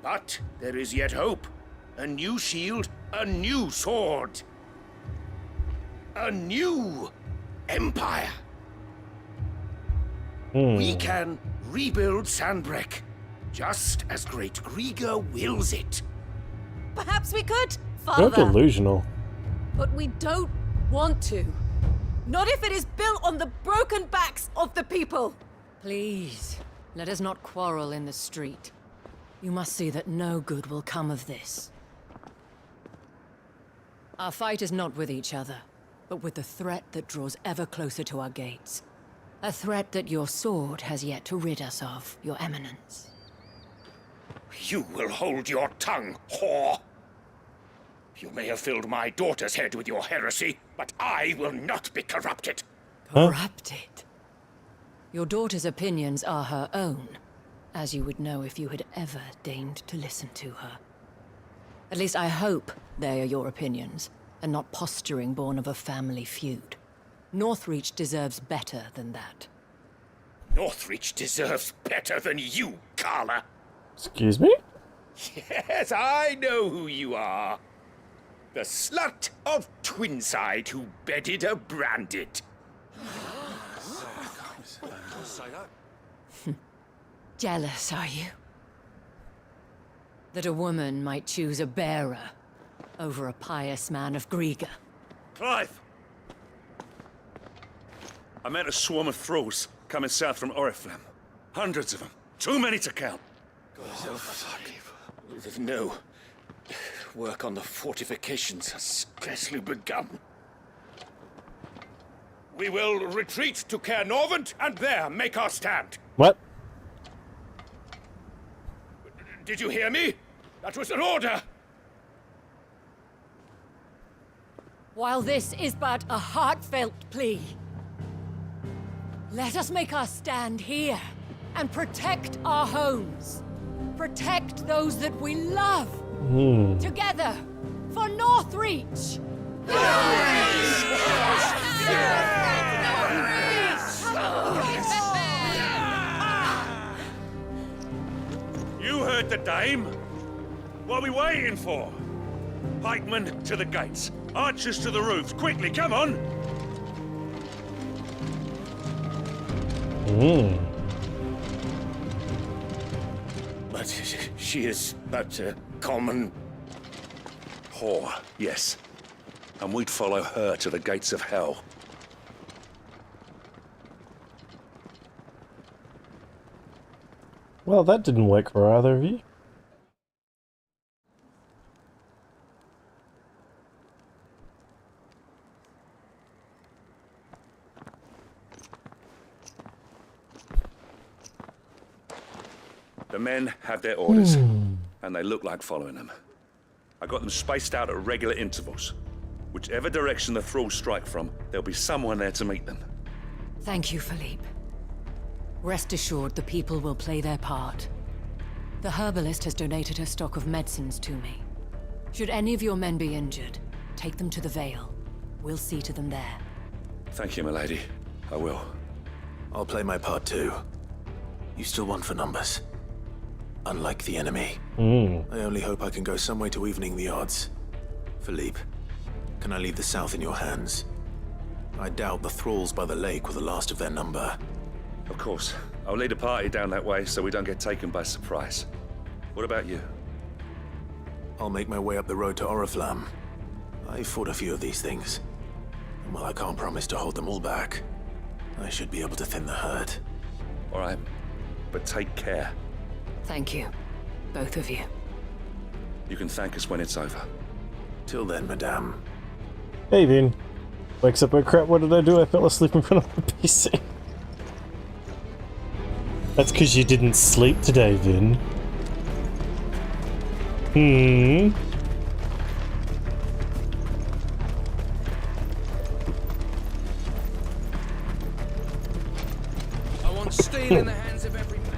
But there is yet hope. A new shield, a new sword. A new empire. We can rebuild Sandbreck, just as great Grieger wills it. Perhaps we could, You're Father. delusional. But we don't want to. Not if it is built on the broken backs of the people. Please, let us not quarrel in the street. You must see that no good will come of this. Our fight is not with each other, but with the threat that draws ever closer to our gates. A threat that your sword has yet to rid us of, Your Eminence. You will hold your tongue, whore! You may have filled my daughter's head with your heresy, but I will not be corrupted. Corrupted? Your daughter's opinions are her own, as you would know if you had ever deigned to listen to her. At least I hope they are your opinions, and not posturing born of a family feud. Northreach deserves better than that. Northreach deserves better than you, Carla. Excuse me? Yes, I know who you are. The slut of Twinside who bedded a branded. Jealous, are you? That a woman might choose a bearer over a pious man of Grieger. Clive! I met a swarm of thralls coming south from Oriflamme. Hundreds of them. Too many to count. No. Work on the fortifications has scarcely begun. We will retreat to Caernarvon and there make our stand. What? Did you hear me? That was an order. While this is but a heartfelt plea, let us make our stand here and protect our homes. Protect those that we love. Together, for Northreach! You heard the dame. What are we waiting for? Pikemen to the gates. Archers to the roofs. Quickly, come on! But she is but a common whore, yes. And we'd follow her to the gates of hell. Well, that didn't work for either of you. men have their orders, and they look like following them. I got them spaced out at regular intervals. Whichever direction the thralls strike from, there'll be someone there to meet them. Thank you, Philippe. Rest assured the people will play their part. The herbalist has donated her stock of medicines to me. Should any of your men be injured, take them to the Vale. We'll see to them there. Thank you, milady. I will. I'll play my part too. You still want for numbers. Unlike the enemy. I only hope I can go some way to evening the odds. Philippe, can I leave the south in your hands? I doubt the thralls by the lake were the last of their number. Of course. I'll lead a party down that way so we don't get taken by surprise. What about you? I'll make my way up the road to Oriflamme. I fought a few of these things. And while I can't promise to hold them all back, I should be able to thin the herd. All right, but take care. Thank you, both of you. You can thank us when it's over. Till then, madame. Hey, Vin. Wakes up, oh crap, what did I do? I fell asleep in front of the PC. That's because you didn't sleep today, Vin. I want steel in the hands of every man.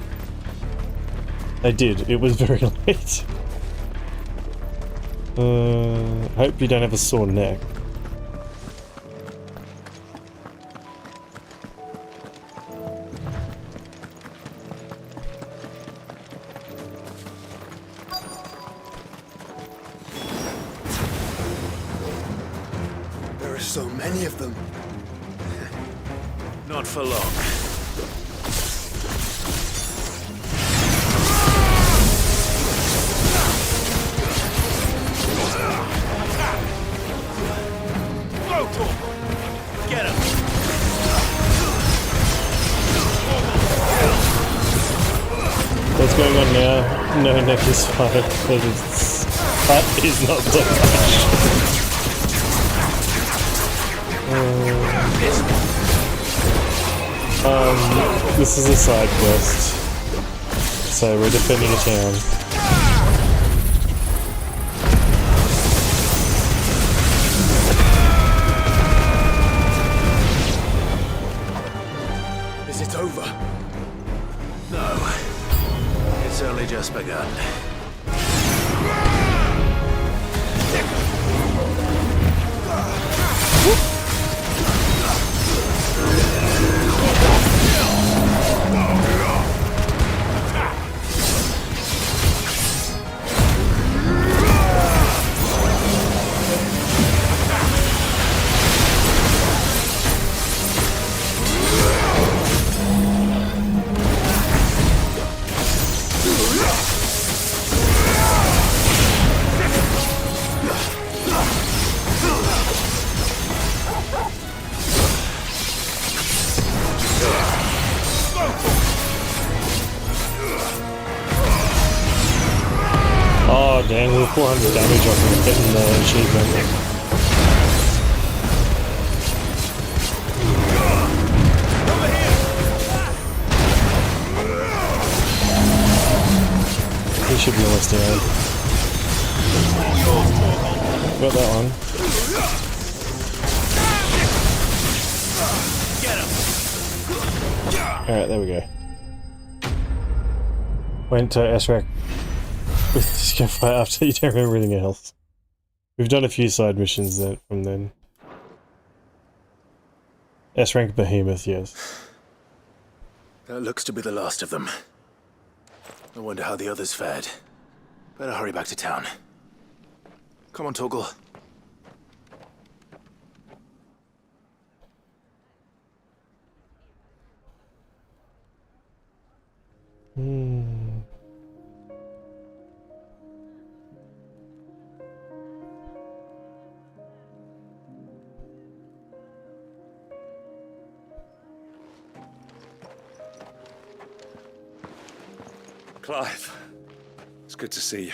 I did. It was very late. Hope you don't have a sore neck. There are so many of them. Not for long. Get him! What's going on now? No, neck is fine. That is not damage. This is a side quest. So we're defending a town. Is it over? No. It's only just begun. Oh dang, we're 400 damage off getting the achievement. He should be almost dead. Got that one. Alright, there we go. Went to Esrak with this gunfight after you don't remember everything else. We've done a few side missions then, from then. S-rank Behemoth, yes. That looks to be the last of them. I wonder how the others fared. Better hurry back to town. Come on, Torgal. Clive, it's good to see you.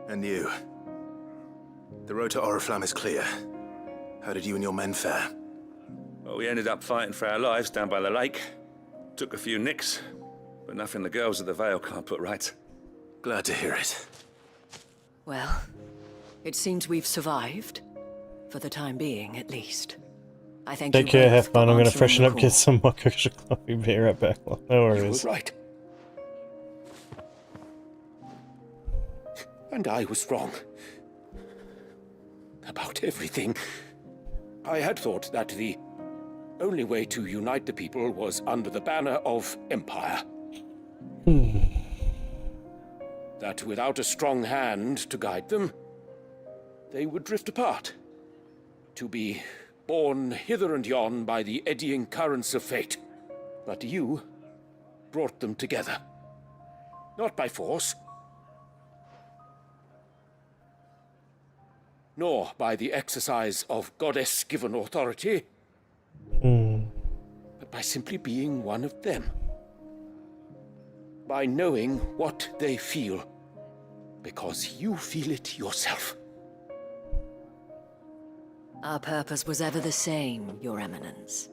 And you. The road to Oriflamme is clear. How did you and your men fare? Well, we ended up fighting for our lives down by the lake. Took a few nicks, but nothing the girls of the Vale can't put right. Glad to hear it. Well, it seems we've survived. For the time being, at least. I thank you Take care, have both fun. for I'm gonna answering freshen the up, get call. some more kosher coffee. Be right back. No worries. You were right. And I was wrong. About everything. I had thought that the only way to unite the people was under the banner of Empire. That without a strong hand to guide them, they would drift apart. To be borne hither and yon by the eddying currents of fate. But you brought them together. Not by force, nor by the exercise of goddess-given authority, but by simply being one of them. By knowing what they feel, because you feel it yourself. Our purpose was ever the same, Your Eminence.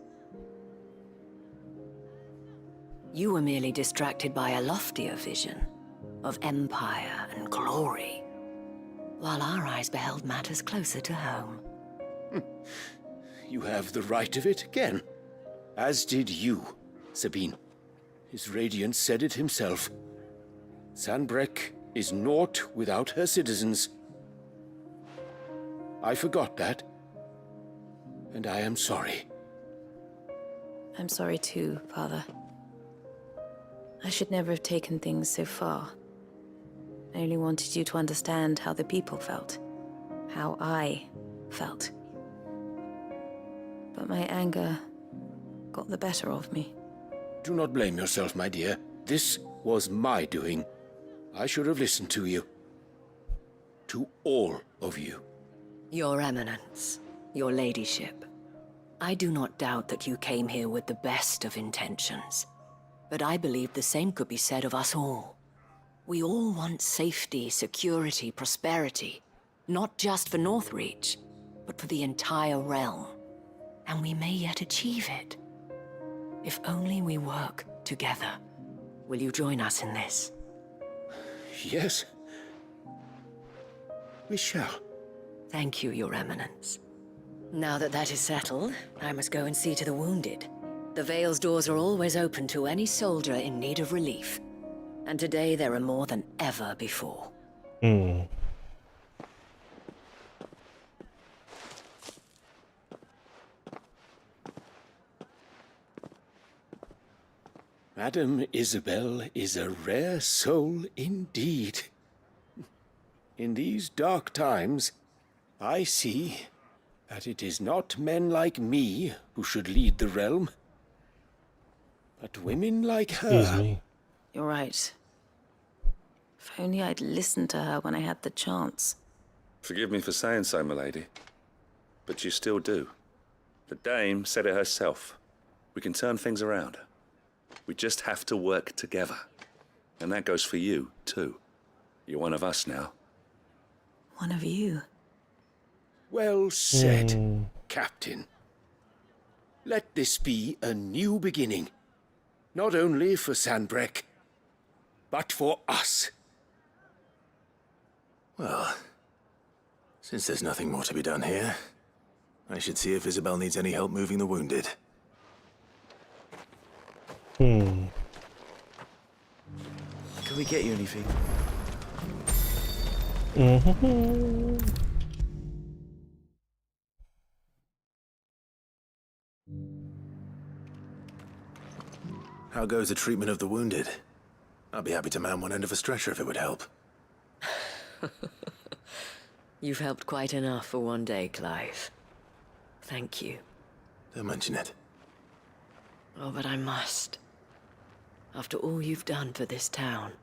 You were merely distracted by a loftier vision of empire and glory, while our eyes beheld matters closer to home. You have the right of it again. As did you, Sabine. His radiance said it himself. Sanbreque is naught without her citizens. I forgot that. And I am sorry. I'm sorry too, Father. I should never have taken things so far. I only wanted you to understand how the people felt. How I felt. But my anger got the better of me. Do not blame yourself, my dear. This was my doing. I should have listened to you. To all of you. Your Eminence, your Ladyship, I do not doubt that you came here with the best of intentions. But I believe the same could be said of us all. We all want safety, security, prosperity. Not just for Northreach, but for the entire realm. And we may yet achieve it. If only we work together. Will you join us in this? Yes. We shall. Thank you, Your Eminence. Now that that is settled, I must go and see to the wounded. The Vale's doors are always open to any soldier in need of relief. And today there are more than ever before. Madame Isabel is a rare soul indeed. In these dark times, I see that it is not men like me who should lead the realm, but women like her. Excuse me. You're right. If only I'd listened to her when I had the chance. Forgive me for saying so, milady, but you still do. The dame said it herself. We can turn things around. We just have to work together. And that goes for you, too. You're one of us now. One of you. Well said, Captain. Let this be a new beginning. Not only for Sanbreque, but for us. Well, since there's nothing more to be done here, I should see if Isabel needs any help moving the wounded. Can we get you anything? How goes the treatment of the wounded? I'd be happy to man one end of a stretcher if it would help. You've helped quite enough for one day, Clive. Thank you. Don't mention it. Oh, but I must. After all you've done for this town,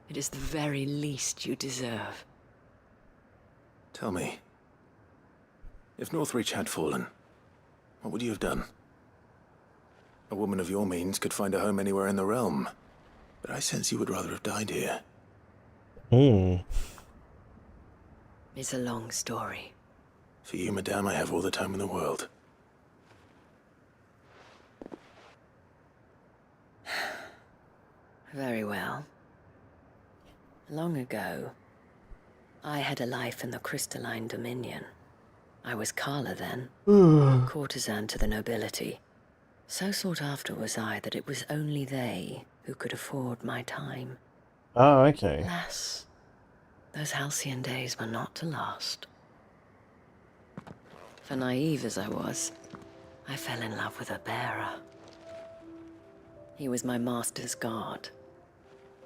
it is the very least you deserve. Tell me, if Northreach had fallen, what would you have done? A woman of your means could find a home anywhere in the realm, but I sense you would rather have died here. It's a long story. For you, madame, I have all the time in the world. Very well. Long ago, I had a life in the crystalline dominion. I was Kala then, courtesan to the nobility. So sought after was I that it was only they who could afford my time. Oh, okay. Alas, those halcyon days were not to last. For naive as I was, I fell in love with a bearer. He was my master's guard,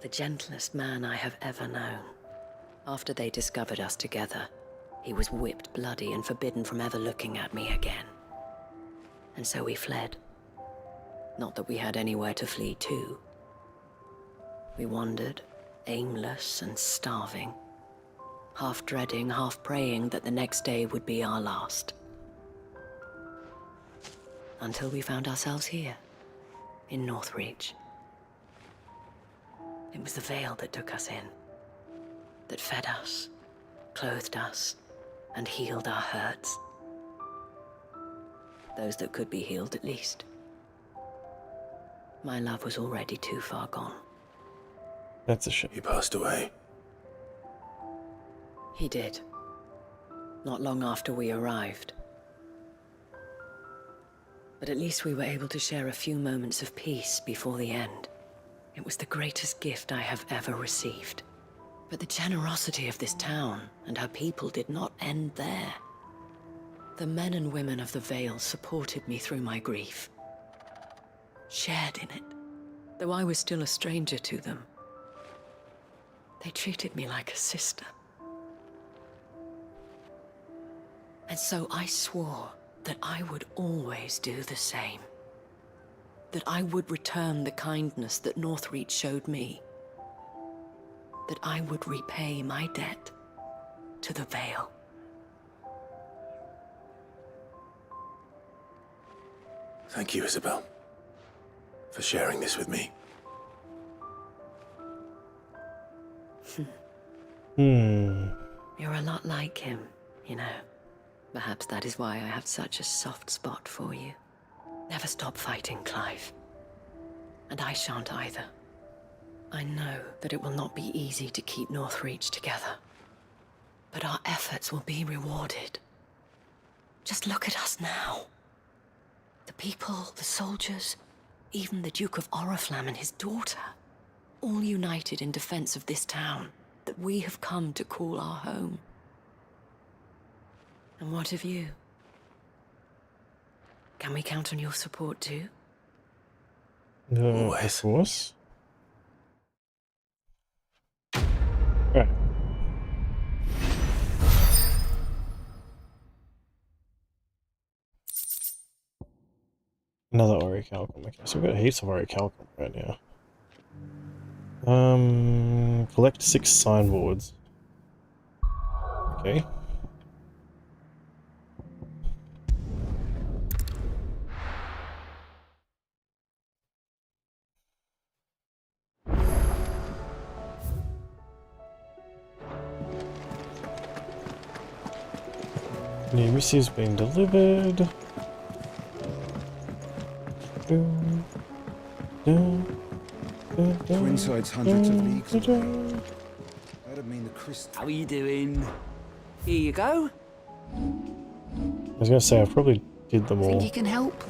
the gentlest man I have ever known. After they discovered us together, he was whipped bloody and forbidden from ever looking at me again. And so we fled. Not that we had anywhere to flee to. We wandered, aimless and starving, half dreading, half praying that the next day would be our last. Until we found ourselves here, in Northreach. It was the Vale that took us in, that fed us, clothed us, and healed our hurts. Those that could be healed, at least. My love was already too far gone. That's a shame. He passed away. He did. Not long after we arrived. But at least we were able to share a few moments of peace before the end. It was the greatest gift I have ever received. But the generosity of this town and her people did not end there. The men and women of the Vale supported me through my grief. Shared in it, though I was still a stranger to them. They treated me like a sister. And so I swore that I would always do the same. That I would return the kindness that Northreach showed me. That I would repay my debt to the Vale. Thank you, Isabel, for sharing this with me. You're a lot like him, you know. Perhaps that is why I have such a soft spot for you. Never stop fighting, Clive. And I shan't either. I know that it will not be easy to keep Northreach together. But our efforts will be rewarded. Just look at us now. The people, the soldiers, even the Duke of Oriflamme and his daughter, all united in defense of this town that we have come to call our home. And what of you? Can we count on your support too? Of course. Right. Another orichalcum. Okay, so we've got heaps of orichalcum right now. Collect 6 signboards. Okay. New missives being delivered. Twinside's hundreds of leagues away. That'd mean the crystal. How are you doing? Here you go. I was gonna say I probably did them all. Think you can help?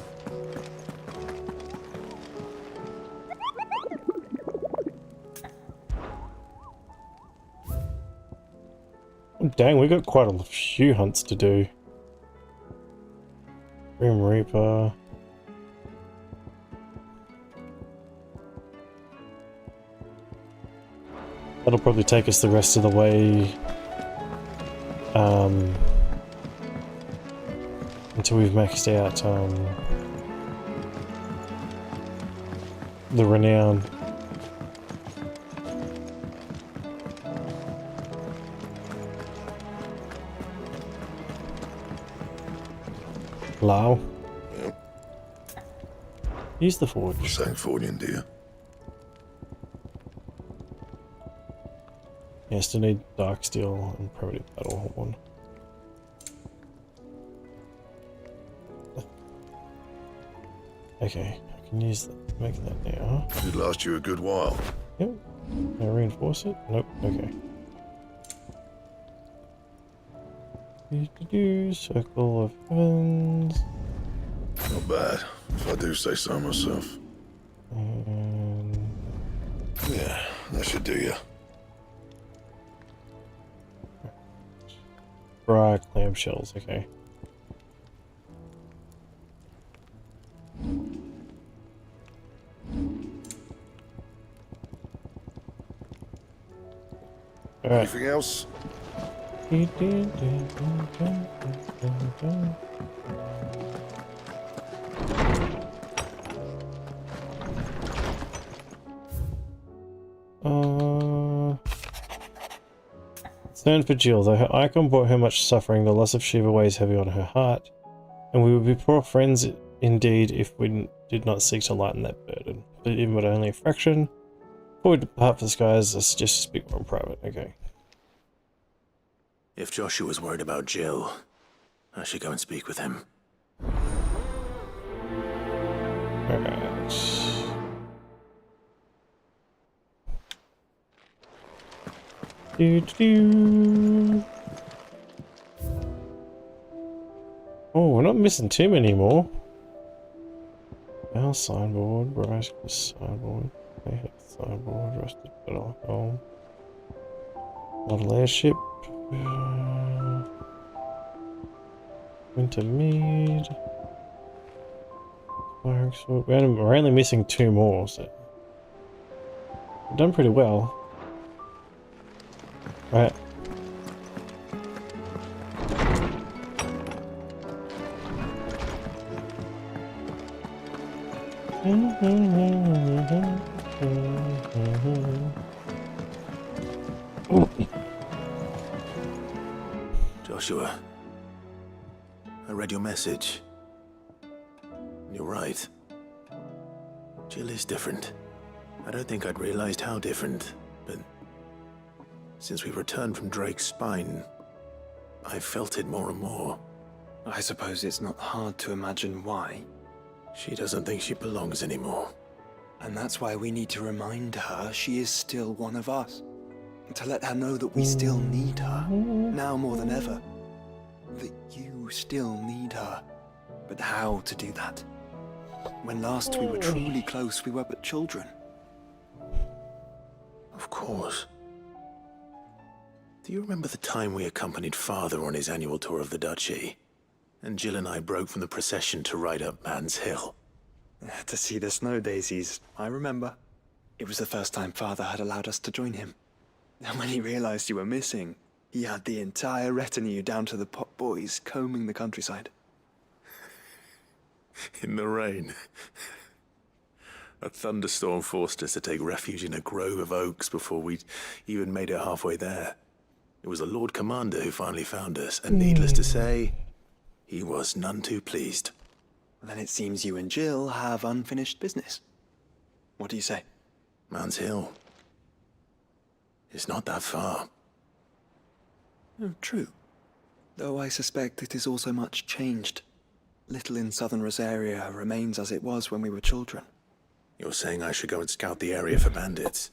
Dang, we got quite a few hunts to do. Grim Reaper. That'll probably take us the rest of the way until we've maxed out the renown. Lao. Yep. Use the forge. Saying forging, do you? Yeah, still need dark steel and primitive battle horn. Okay, okay. can use that. Make that now. Should last you a good while. Yep. Can I reinforce it? Nope. Okay. Circle of Heavens. Not bad, if I do say so myself. Yeah, that should do you. Dry clamshells, okay. Anything else? Concern for Jill, though her icon brought her much suffering, the loss of Shiva weighs heavy on her heart, and we would be poor friends indeed if we did not seek to lighten that burden. But even with only a fraction, before we depart for the skies, I suggest you speak more in private. Okay. If Joshua's worried about Jill, I should go and speak with him. Alright. Oh, we're not missing too many more. Our signboard, Bryce signboard, signboard, rusted metal home. Model airship. Winter Mead. We're only missing 2 more, so we've done pretty well. Right. Joshua, I read your message. You're right. Jill is different. I don't think I'd realized how different, but since we returned from Drake's spine, I felt it more and more. I suppose it's not hard to imagine why. She doesn't think she belongs anymore. And that's why we need to remind her she is still one of us. To let her know that we still need her, now more than ever. That you still need her. But how to do that? When last we were truly close, we were but children. Of course. Do you remember the time we accompanied Father on his annual tour of the Duchy? And Jill and I broke from the procession to ride up Man's Hill. To see the snow daisies, I remember. It was the first time Father had allowed us to join him. And when he realized you were missing, he had the entire retinue down to the pot boys combing the countryside. In the rain. A thunderstorm forced us to take refuge in a grove of oaks before we'd even made it halfway there. It was the Lord Commander who finally found us, and needless to say, he was none too pleased. Then it seems you and Jill have unfinished business. What do you say? Man's Hill. It's not that far. Oh, true. Though I suspect it is also much changed. Little in southern Rosaria remains as it was when we were children. You're saying I should go and scout the area for bandits?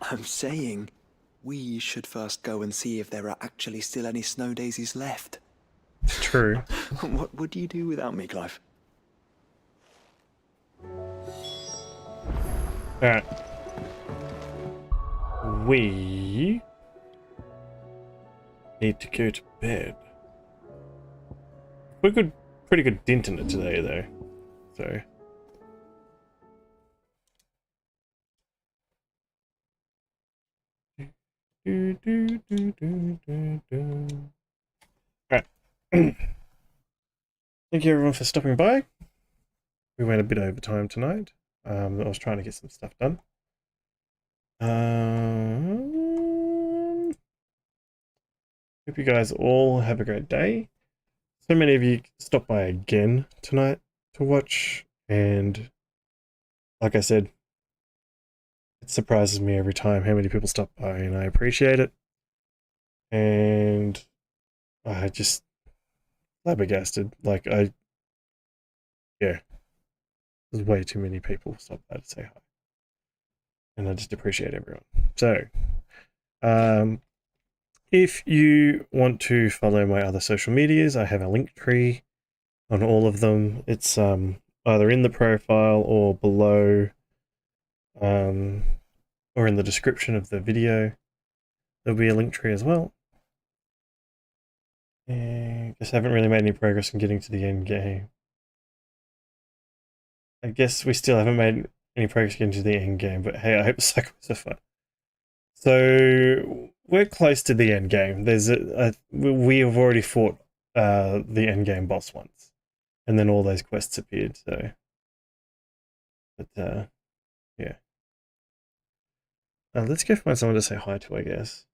I'm saying we should first go and see if there are actually still any snow daisies left. It's true. What would you do without me, Clive? Alright. We need to go to bed. We're good, pretty good dint in it today, though. So. Alright. Thank you everyone for stopping by. We went a bit over time tonight. I was trying to get some stuff done. Hope you guys all have a great day. So many of you stopped by again tonight to watch, and like I said, it surprises me every time how many people stop by, and I appreciate it. And I just flabbergasted. Like, yeah. There's way too many people stop by to say hi. And I just appreciate everyone. So, if you want to follow my other social medias, I have a link tree on all of them. It's either in the profile or below, or in the description of the video. There'll be a link tree as well. And I guess I haven't really made any progress in getting to the end game. I guess we still haven't made any progress getting to the end game, but hey, I hope the cycles are fun. So we're close to the end game. We have already fought the end game boss once, and then all those quests appeared. So, but yeah. Let's go find someone to say hi to, I guess.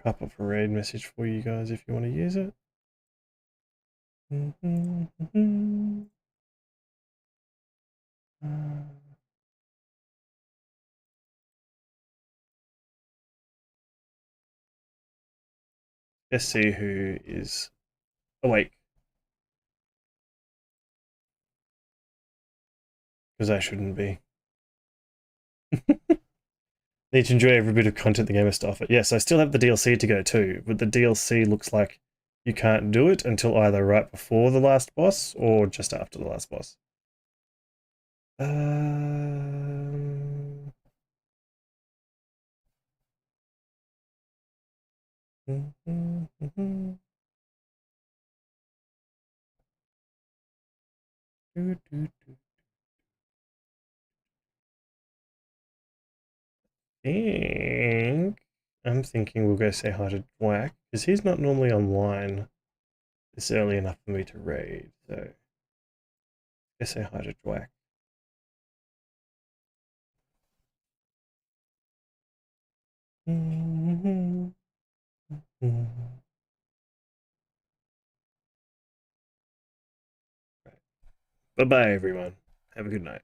Drop off a raid message for you guys if you want to use it. Let's see who is awake. Because I shouldn't be. Need to enjoy every bit of content the game has to offer. Yes, I still have the DLC to go too, but the DLC looks like you can't do it until either right before the last boss or just after the last boss. I'm thinking we'll go say hi to Dwack, because he's not normally online this early enough for me to raid, so go say hi to Dwack. Bye-bye, everyone. Have a good night.